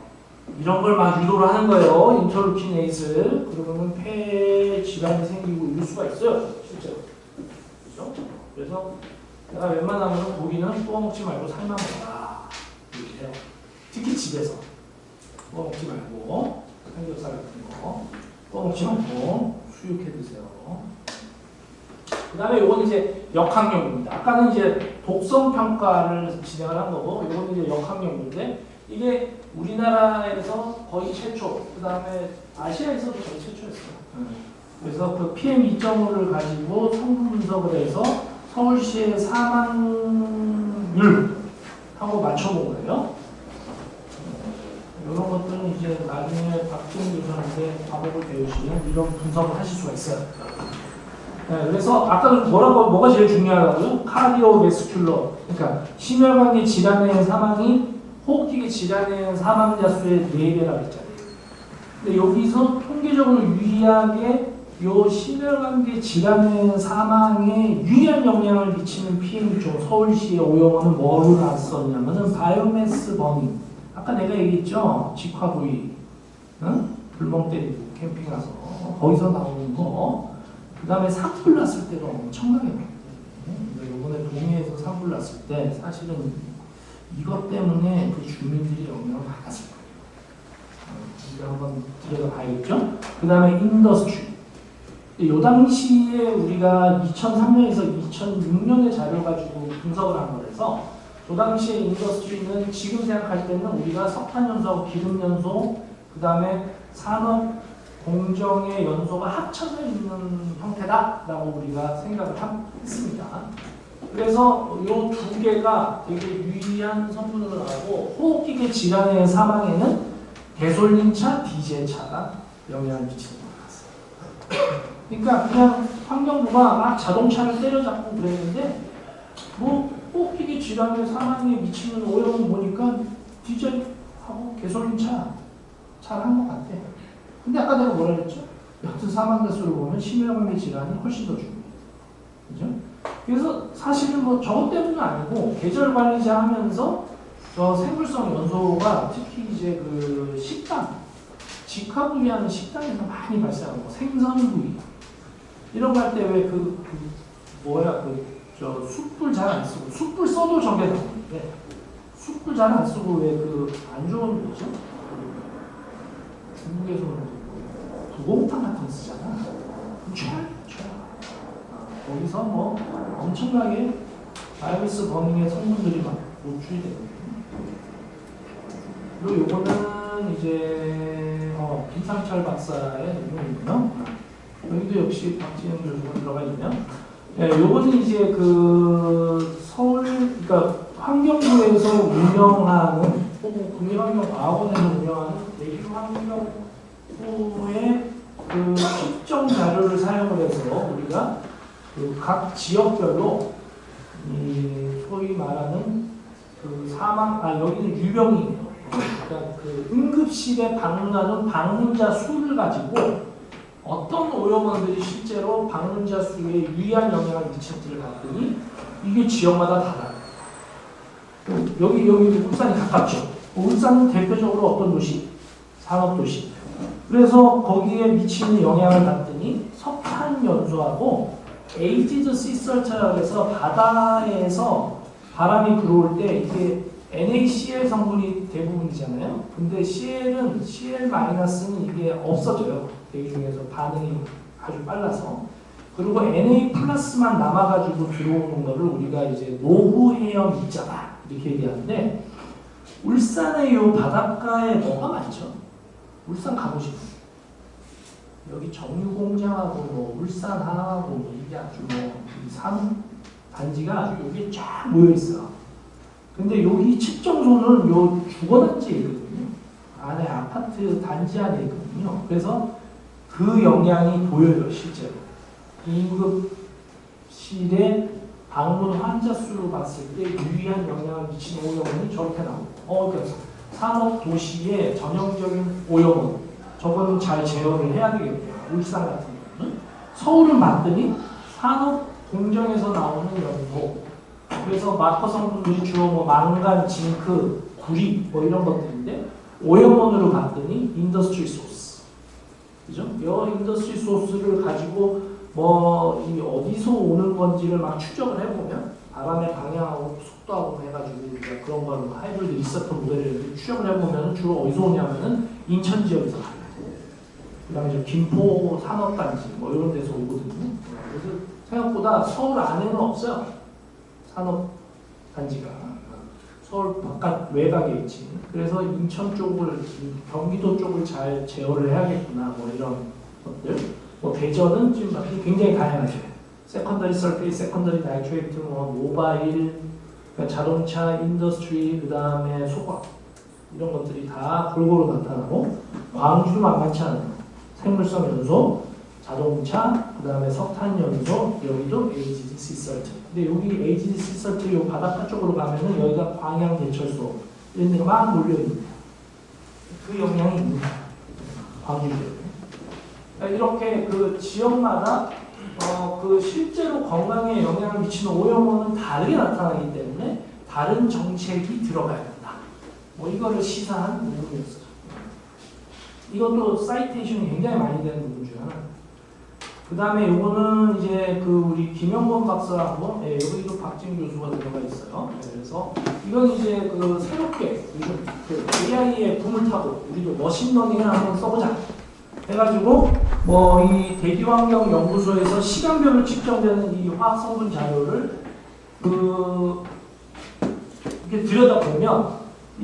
이런 걸 막 유도를 하는 거예요. 인터루키네이즈. 그러면 폐 질환이 생기고 이럴 수가 있어요. 실제로. 그렇죠? 그래서 내가 웬만하면 고기는 구워 먹지 말고 삶아 먹어라. 이렇게 해요. 특히 집에서 구워 먹지 말고 삼겹살 같은 거 구워 먹지 말고 수육해 드세요. 그 다음에 요건 이제 역학용입니다. 아까는 이제 독성 평가를 진행을 한 거고, 요건 이제 역학용인데, 이게 우리나라에서 거의 최초, 그 다음에 아시아에서도 거의 최초였어요. 그래서 그 PM2.5를 가지고 성분 분석을 해서 서울시의 사망률 하고 맞춰본 거예요. 이런 것들은 이제 나중에 박지훈 교수한테 과목을 배우시면 이런 분석을 하실 수가 있어요. 네, 그래서 아까 뭐가 제일 중요하다고요? 카디오베스큘러. 그러니까 심혈관계 질환에 의한 사망이 호흡기계 질환에 의한 사망자 수의 4배라고 했잖아요. 근데 여기서 통계적으로 유의하게 요 심혈관계 질환에 의한 사망에 유의한 영향을 미치는 PM2.5 서울시의 오염원은 뭐로 나왔었냐면은 바이오매스 버닝. 아까 내가 얘기했죠? 직화구이, 응? 불멍 때리고 캠핑 가서 거기서 나오는 거. 그 다음에 산불 났을 때도 엄청나게 많아요. 이번에 동해에서 산불 났을 때 사실은 이것 때문에 그 주민들이 영향을 받았을 거예요. 이거 한번 들여다봐야겠죠? 그 다음에 인더스트리. 이 당시에 우리가 2003년에서 2006년의 자료를 가지고 분석을 한 거라서 그 당시에 인더스트리는 지금 생각할 때는 우리가 석탄연소하고 기름연소, 그 다음에 산업 공정의 연소가 합쳐져 있는 형태다라고 우리가 생각을 했습니다. 그래서 이 두 개가 되게 유의한 성분으로 나오고, 호흡기계 질환의 사망에는 가솔린차, 디젤차가 영향을 미치는 것 같습니다. 그러니까 그냥 환경부가 막 자동차를 때려잡고 그랬는데, 뭐 호흡기계 질환의 사망에 미치는 오염은 보니까 디젤하고 가솔린차 잘한 것 같아. 근데 아까 내가 뭐라 그랬죠? 여튼 사망자 수를 보면 심혈관계 질환이 훨씬 더 중요해요. 그죠? 그래서 사실은 뭐 저것 때문은 아니고, 계절 관리자 하면서 저 생물성 연소가 특히 이제 그 식당, 직화구이 하는 식당에서 많이 발생하는 거, 생선구이. 이런 거 할 때 왜 저 숯불 잘 안 쓰고, 숯불 써도 저게 나오는데, 숯불 잘 안 쓰고 왜 안 좋은 거죠? 중국에서는 구공탕 같은 거 쓰잖아. 최악. 거기서 뭐 엄청나게 바이오매스 버닝의 성분들이 막 노출이 되거든요. 그리고 요거는 이제 김상철 박사의 논문이고요. 여기도 역시 박지현 교수가 들어가 있네요. 네, 요거는 이제 그 서울, 그러니까 환경부에서 운영하는, 혹은 국립환경과학원에서 운영하는 대기환경부의 그 측정 자료를 사용을 해서 우리가 그 각 지역별로 이 소위 말하는 그 여기는 유병이에요. 그러니까 그 응급실에 방문하는 방문자 수를 가지고 어떤 오염원들이 실제로 방문자 수에 유의한 영향을 미칠지를 봤더니 이게 지역마다 달라요. 여기 울산이 가깝죠. 울산은 대표적으로 어떤 도시? 산업도시. 그래서 거기에 미치는 영향을 봤더니 석탄 연소하고 에이지드 시설차라고 해서 바다에서 바람이 불어올 때 이게 NaCl 성분이 대부분이잖아요. 근데 CL은 이게 없어져요. 대기 중에서 반응이 아주 빨라서. 그리고 Na+만 남아가지고 들어오는 거를 우리가 이제 노후해염 입자다 이렇게 얘기하는데, 울산의 요 바닷가에 뭐가 많죠? 울산 가보시죠. 여기 정유공장하고 뭐 울산 하나하고 뭐 이게 아주 뭐 산 단지가 아주 여기 쫙 모여 있어. 근데 여기 측정소는 요 주거단지에 있거든요. 안에 아파트 단지 안에 있거든요. 그래서 그 영향이 보여요, 실제로. 응급실에 방문 환자 수로 봤을 때 유의한 영향을 미치는 오염원이 저렇게 나오고, 그러니까 산업 도시의 전형적인 오염원, 저거는 잘 제어를 해야 되겠네요. 울산 같은 경우는. 서울은 봤더니 산업 공정에서 나오는 연소, 그래서 마커 성분들이 주로 뭐 망간, 징크, 구리 뭐 이런 것들인데, 오염원으로 봤더니 인더스트리 소스, 그죠? 이 인더스트리 소스를 가지고 뭐 이 어디서 오는 건지를 막 추적을 해보면 바람의 방향하고 속도하고 해가지고 우리가 그런 걸 하이브리드 리서터 모델을 추적을 해보면 주로 어디서 오냐면은 인천 지역에서 가요. 그다음에 저 김포 산업단지 뭐 이런 데서 오거든요. 그래서 생각보다 서울 안에는 없어요. 산업단지가 서울 바깥 외곽에 있지. 그래서 인천 쪽을, 경기도 쪽을 잘 제어를 해야겠구나. 뭐 이런 것들. 뭐 대전은 지금 굉장히 다양하죠. 세컨더리 설페이스, 세컨더리 나이트레이트, 뭐 모바일, 그러니까 자동차, 인더스트리, 그 다음에 소각 이런 것들이 다 골고루 나타나고, 광주도 만만치 않아요. 생물성 연소, 자동차, 그 다음에 석탄 연소, 여기도 AGD 시설트. 근데 여기 AGD 시설트 요 바닷가 쪽으로 가면은 여기가 광양 대철소 이런 데가 막 몰려 있네요. 그 영향이 있는 거예요. 광주 지역에. 이렇게 그 지역마다 그 실제로 건강에 영향을 미치는 오염원은 다르게 나타나기 때문에 다른 정책이 들어가야 된다. 뭐 이거를 시사한 부분이었어요. 이것도 사이테이션이 굉장히 많이 되는 부분 중 하나. 그 다음에 요거는 이제 그 우리 김영건 박사하고, 여기도 박진 교수가 들어가 있어요. 그래서 이건 이제 그 새롭게 요즘 그 AI의 붐을 타고 우리도 머신러닝을 한번 써보자 해가지고 뭐 이 대기환경연구소에서 시간별로 측정되는 이 화학 성분 자료를 이렇게 들여다보면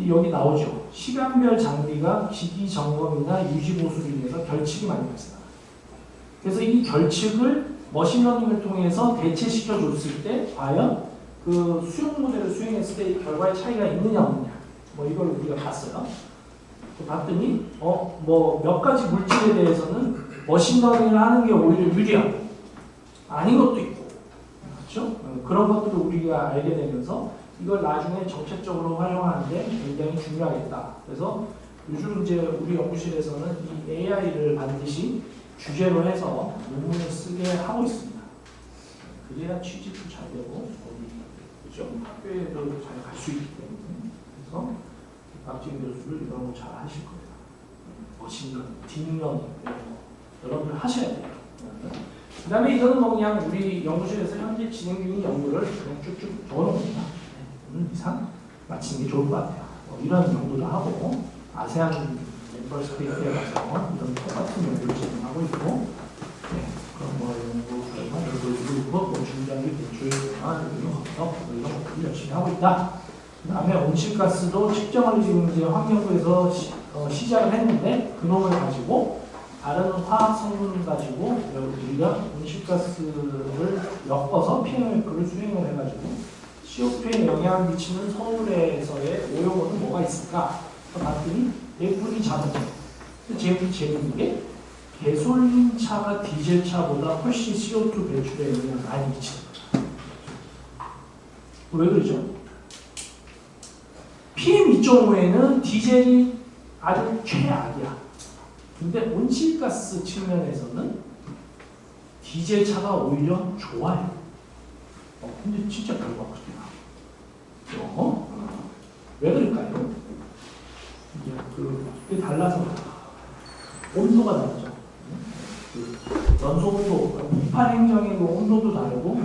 여기 나오죠. 시간별 장비가 기기 점검이나 유지 보수로 인해서 결칙이 많이 발생합니다. 그래서 이 결칙을 머신러닝을 통해서 대체시켜 줬을 때 과연 그 수용 모델을 수행했을 때 이 결과의 차이가 있느냐 없느냐, 뭐 이걸 우리가 봤어요. 봤더니 뭐 몇 가지 물질에 대해서는 머신러닝을 하는 게 오히려 유리하고 아닌 것도 있고, 그렇죠? 그런 것들을 우리가 알게 되면서 이걸 나중에 정책적으로 활용하는 게 굉장히 중요하겠다. 그래서 요즘 이제 우리 연구실에서는 이 AI를 반드시 주제로 해서 논문을 쓰게 하고 있습니다. 그래야 취직도 잘 되고 그죠? 학교에도 잘 갈 수 있기 때문에. 그래서 박진 교수를 이런 거 잘 하실 거예요. 머신러닝, 딥러닝 여러분들 하셔야 돼요. 그 다음에 이거는 뭐 그냥 우리 연구실에서 현재 진행 중인 연구를 그냥 쭉쭉 적어놓습니다. 오늘 이상 마치는 게 좋을 것 같아요. 이런 연구도 하고 아세안 멤버 스테이트에 가서 이런 똑같은 연구를 진행하고 있고, 그런 뭐 연구 결과 연구를 뭐 중장기 배출이나 이런 것들 열심히 하고 있다. 그 다음에 온실가스도 측정을 지금 이제 환경부에서 시작을 했는데 그놈을 가지고 다른 화학 성분 가지고 우리가 온실가스를 엮어서 PMF를 수행을 해가지고 CO2에 영향을 미치는 서울에서의 오염원은 뭐가 있을까? 봤더니 예쁘니 자동차. 재밌는 게 가솔린 차가 디젤 차보다 훨씬 CO2 배출에 영향을 많이 미치는 거죠. 왜 그러죠? PM2.5에는 디젤이 아주 최악이야. 근데 온실가스 측면에서는 디젤 차가 오히려 좋아요. 근데 진짜 결과가 그렇게 나와요. 왜 그럴까요? 그게 달라서 온도가 다르죠. 연소 온도, 이팔 행정의 온도도 다르고,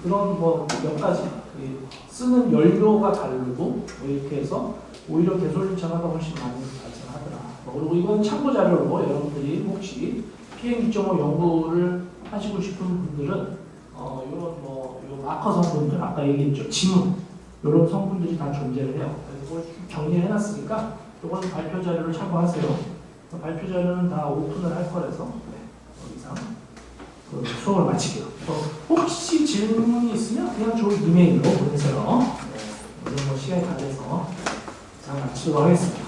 그런 뭐 몇 가지 쓰는 연료가 다르고 뭐 이렇게 해서 오히려 가솔린 차가 훨씬 많이 발생하더라. 그리고 이건 참고 자료로 여러분들이 혹시 PM2.5 연구를 하시고 싶은 분들은 이런 요 마커 성분들 아까 얘기했죠. 지문 이런 성분들이 다 존재를 해요. 그걸 정리해 놨으니까 이건 발표 자료를 참고하세요. 발표 자료는 다 오픈을 할 거라서 이상 수업을 마치게요. 혹시 질문이 있으면 그냥 저 이메일로 보내세요. 오늘 뭐 시간이 다 돼서 잘 마치도록 하겠습니다.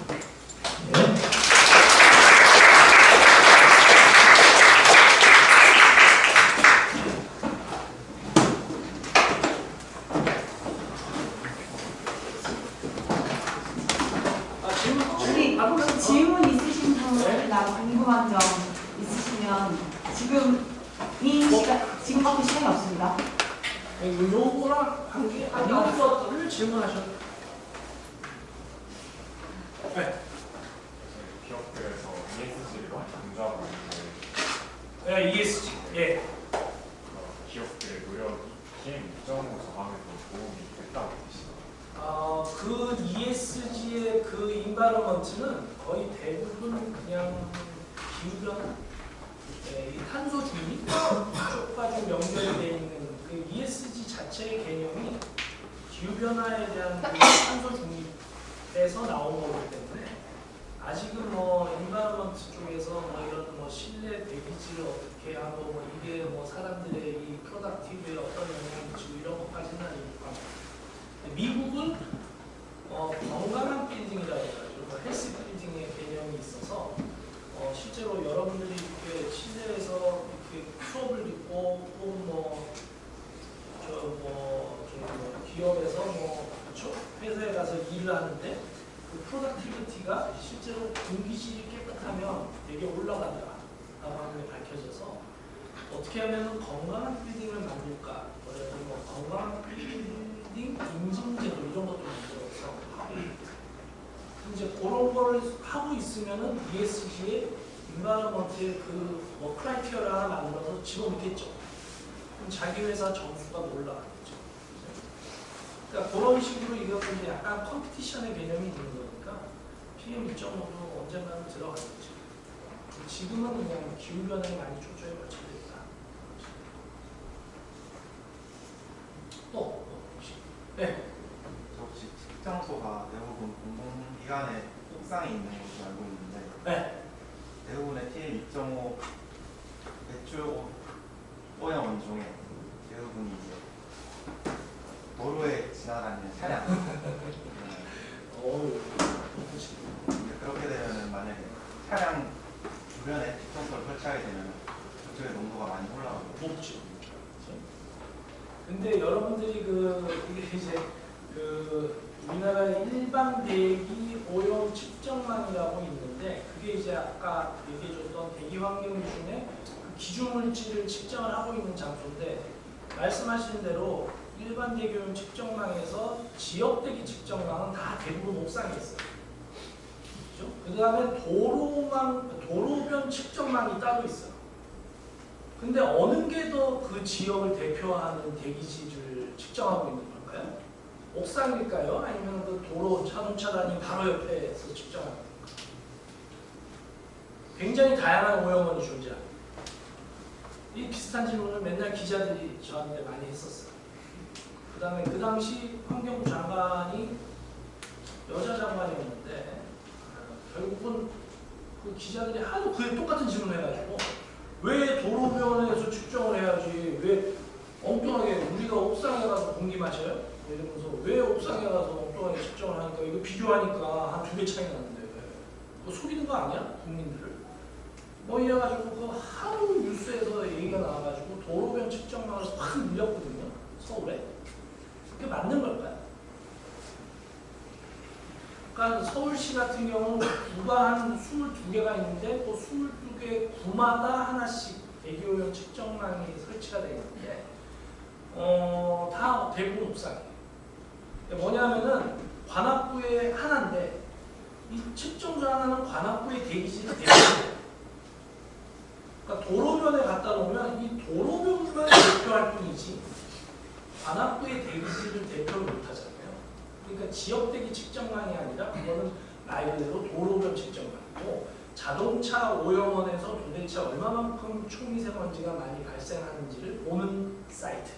네. 혹시 질문 있으신 분이나 궁금한 점 있으시면 지금 이 지금밖에 시간이 없습니다. 요거랑 관계하는 것들을 질문하셔도 돼요. 네. 기업들에서 ESG를 많이 강조하고 있는데 네, ESG. 예. 기업들의 노력이 PM 2.5 저감에도 도움이 됐다고 보시나요? 그 ESG의 그 인바이러먼트는 거의 대부분 그냥 기후변화, 이 탄소 중립 쪽과 좀 연결이 되어 있는 그 ESG 자체의 개념이 기후변화에 대한 그 탄소 중립에서 나온 거기 때문에 아직은 뭐 인바이러먼트 쪽에서 뭐 이런 뭐 실내 대기질을 어떻게 하고 뭐 이게 뭐 사람들의 이 프로덕티브에 어떤 영향을 미치고 이런 것까지는 아니니까 미국은 건강한 빌딩이라고 해가지고 헬스 빌딩의 개념이 있어서 실제로 여러분들이 이렇게 실내에서 이렇게 수업을 듣고 혹은 기업에서 그렇죠? 회사에 가서 일을 하는데 그 프로덕티비티가 실제로 공기질이 깨끗하면 되게 올라간다라고 하는 게 밝혀져서 어떻게 하면 건강한 빌딩을 만들까? 뭐 건강한 빌딩 인증제도 이런 것도 만들어서 이제 그런 거를 하고 있으면은 ESG의 인바이러먼트의 그 크라이테리아를 하나 만들어서 집어넣겠죠. 그럼 자기 회사 점수가 올라가겠죠. 그러니까 그런 식으로 이거는 이제 약간 컴피티션의 개념이 있는 거니까 PM 2.5도 언젠가는 들어가겠죠. 지금은 그냥 기후변화에 많이 초조해 걸쳐져 있다. 네. 저 혹시 측정소가 대부분 공공기관의 옥상에 있는 것으로 알고 있는데 네. 대부분의 PM 2.5 배출 오염원 중에 대부분이 이제 도로에 지나다니는 차량. 그렇게 되면 만약에 차량 주변에 측정소를 설치하게 되면 그쪽의 농도가 많이 올라가고 높죠. 근데 여러분들이 이게 이제 우리나라의 일반 대기 오염 측정망이라고 있는데 그게 이제 아까 얘기해줬던 대기 환경 중에 그 기준물질을 측정을 하고 있는 장소인데 말씀하신 대로 일반 대기 오염 측정망에서 지역 대기 측정망은 다 대부분 옥상에 있어요. 그렇죠? 그 다음에 도로변 측정망이 따로 있어요. 근데 어느 게 더 그 지역을 대표하는 대기질을 측정하고 있는 걸까요? 옥상일까요? 아니면 그 도로 자동차단이 바로 옆에서 측정하는 걸까요? 굉장히 다양한 오염원이 존재합니다. 이 비슷한 질문을 맨날 기자들이 저한테 많이 했었어요. 그 다음에 그 당시 환경부 장관이 여자 장관이었는데 결국은 그 기자들이 하도 그에 똑같은 질문을 해가지고 왜 도로변에서 측정을 해야지 왜 엉뚱하게 우리가 옥상에 가서 공기 마셔요? 이러면서 왜 옥상에 가서 엉뚱하게 측정을 하니까 이거 비교하니까 한 2배 차이가 나는데 그거 속이는 거 아니야? 국민들을? 뭐 이래가지고 그 하루 뉴스에서 얘기가 나와가지고 도로변 측정망을 확 늘렸거든요. 서울에. 그게 맞는 걸까요? 그러니까 서울시 같은 경우는 구가 한 22개가 있는데 그 22개 구마다 하나씩 대기오염 측정망이 설치가 되어 있는데 다 대부분 옥상이에요. 뭐냐면은 관악구에 하나인데 이 측정소 하나는 관악구의 대기질이 대표해요. 그러니까 도로변에 갖다 놓으면 이 도로변만 대표할 뿐이지 관악구의 대기질을 대표를 못하잖아요. 그러니까 지역대기 측정망이 아니라 그거는 말 그대로 도로변 측정망이고 자동차 오염원에서 도대체 얼마만큼 초미세먼지가 많이 발생하는지를 보는 사이트.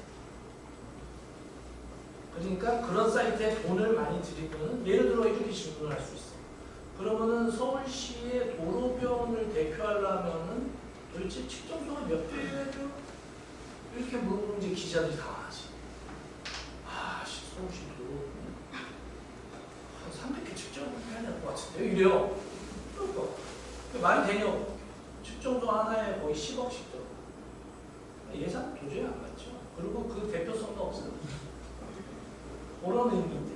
그러니까 그런 사이트에 돈을 많이 들이고는 예를 들어 이렇게 질문을 할 수 있어요. 그러면은 서울시의 도로변을 대표하려면은 도대체 측정소가 몇 개예요? 이렇게 물어보면 이제 기자들이 당황하지. 서울시 도로 한 300개 측정해야 될 것 같은데요? 이래요. 그러니까 말이 되냐고. 측정소 하나에 거의 10억씩 들어. 예산 도저히 안 맞죠. 그리고 그 대표성도 없어요. 그런 의미인데.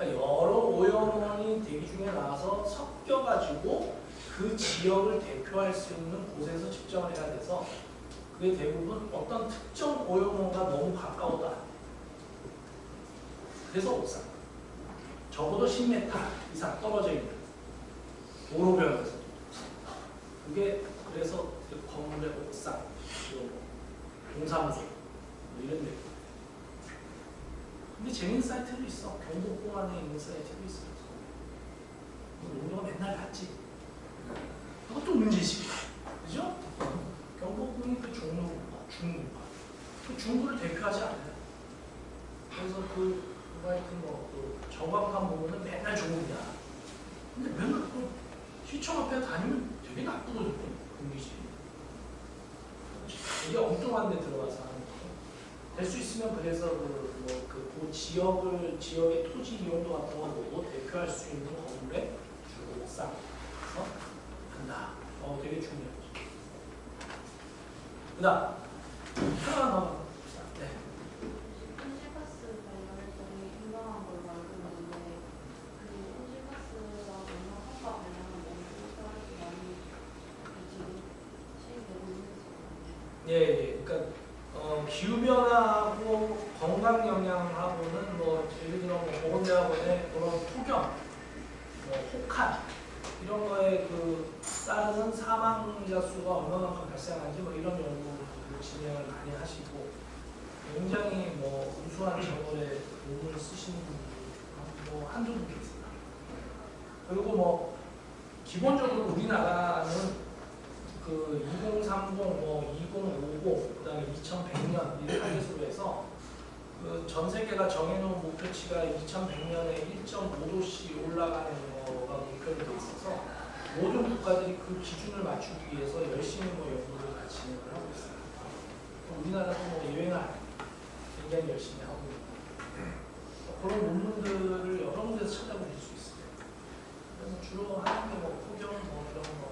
그러니까 여러 오염원이 대기 중에 나와서 섞여가지고 그 지역을 대표할 수 있는 곳에서 측정을 해야 돼서 그게 대부분 어떤 특정 오염원과 너무 가까워도 안 돼. 그래서 옥상. 적어도 10m 이상 떨어져 있는 도로변에서. 그게 그래서 그 건물의 옥상, 동사무소 뭐 이런 데. 근데 재밌는 사이트도 있어. 경복궁 안에 있는 사이트도 있어. 농도가 맨날 같지. 그것도 문제지. 그죠? 경복궁이 그 중루파. 그 중구를 대표하지 않아요. 그래서 하여튼 그 정광판 보면은 맨날 중국이야. 근데 맨날 그 시청 앞에 다니면 되게 나쁘거든요. 공기질이. 되게 엉뚱한 데 들어가서 하는 거. 될 수 있으면 그래서 그 지역의 토지 이용도 같은 거 보고 대표할 수 있는 건물의 주로 옥상에서 한다. 되게 중요하죠. 그 다음 하나 더. 네. 온실가스 관련해서 유명한 걸로 알고 있는데 그 온실가스랑 온난화과 관련한 연구가 많이 지금 시행되고 있는지. 예. 그러니까 기후변화하고 건강 영향하고는 뭐 예를 들어 보건대학원의 그런 폭염, 혹한 이런 거에 그 따른 사망자 수가 얼마만큼 발생하는지 뭐 이런 연구 진행을 많이 하시고 굉장히 우수한 저널에 논문을 쓰시는 분들이 한두 분 계세요. 그리고 기본적으로 우리나라는 그 2030, 2050, 그다음에 2100년 이 타겟으로 해서 그 전 세계가 정해놓은 목표치가 2100년에 1.5도씩 올라가는 거가 목표로 돼 있어서 모든 국가들이 그 기준을 맞추기 위해서 열심히 연구를 같이 진행을 하고 있어요. 우리나라도 예외는 아니에요. 굉장히 열심히 하고 있는 그런 논문들을 여러 군데서 찾아보실 수 있어요. 주로 하는 게 폭염 이런 거.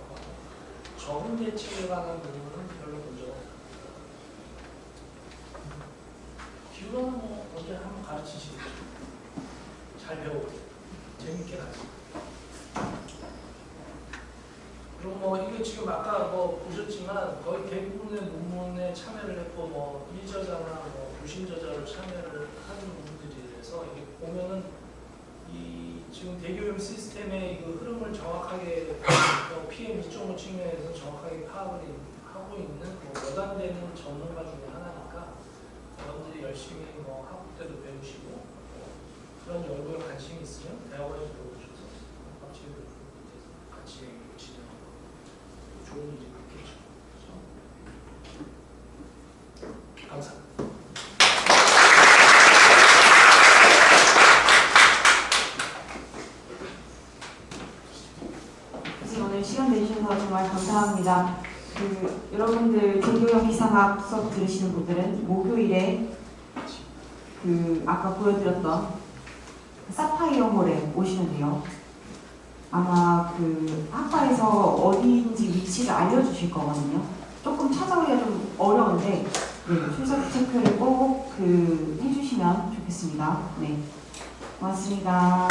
적응 대책에 관한 부분은 별로 본 적은 없어요. 기후는 언제 한번 가르치시겠죠. 잘 배우고 재밌게 가르치고. 그리고 이게 지금 아까 보셨지만 거의 대부분의 논문에 참여를 했고 1저자나 부심저자로 참여를 하는 논문들이라서 이게 보면은 이 지금 대기오염 시스템의 그 흐름을 정확하게 PM 2.5 측면에서 정확하게 파악을 하고 있는 몇 안 되는 전문가 중에 하나니까 여러분들이 열심히 학부 때도 배우시고 그런 연구에 관심이 있으면 대학원에 들어오셔서 같이 진행하고 좋은 일이 있겠죠. 그렇죠? 감사합니다. 오늘 시간 내주셔서 정말 감사합니다. 여러분들 대기오염 기상학 수업 들으시는 분들은 목요일에 아까 보여드렸던 사파이어몰에 오시면 돼요. 아마 학과에서 어디인지 위치를 알려주실 거거든요. 조금 찾아오기가 좀 어려운데 출석 체크를 꼭 해주시면 좋겠습니다. 네, 고맙습니다.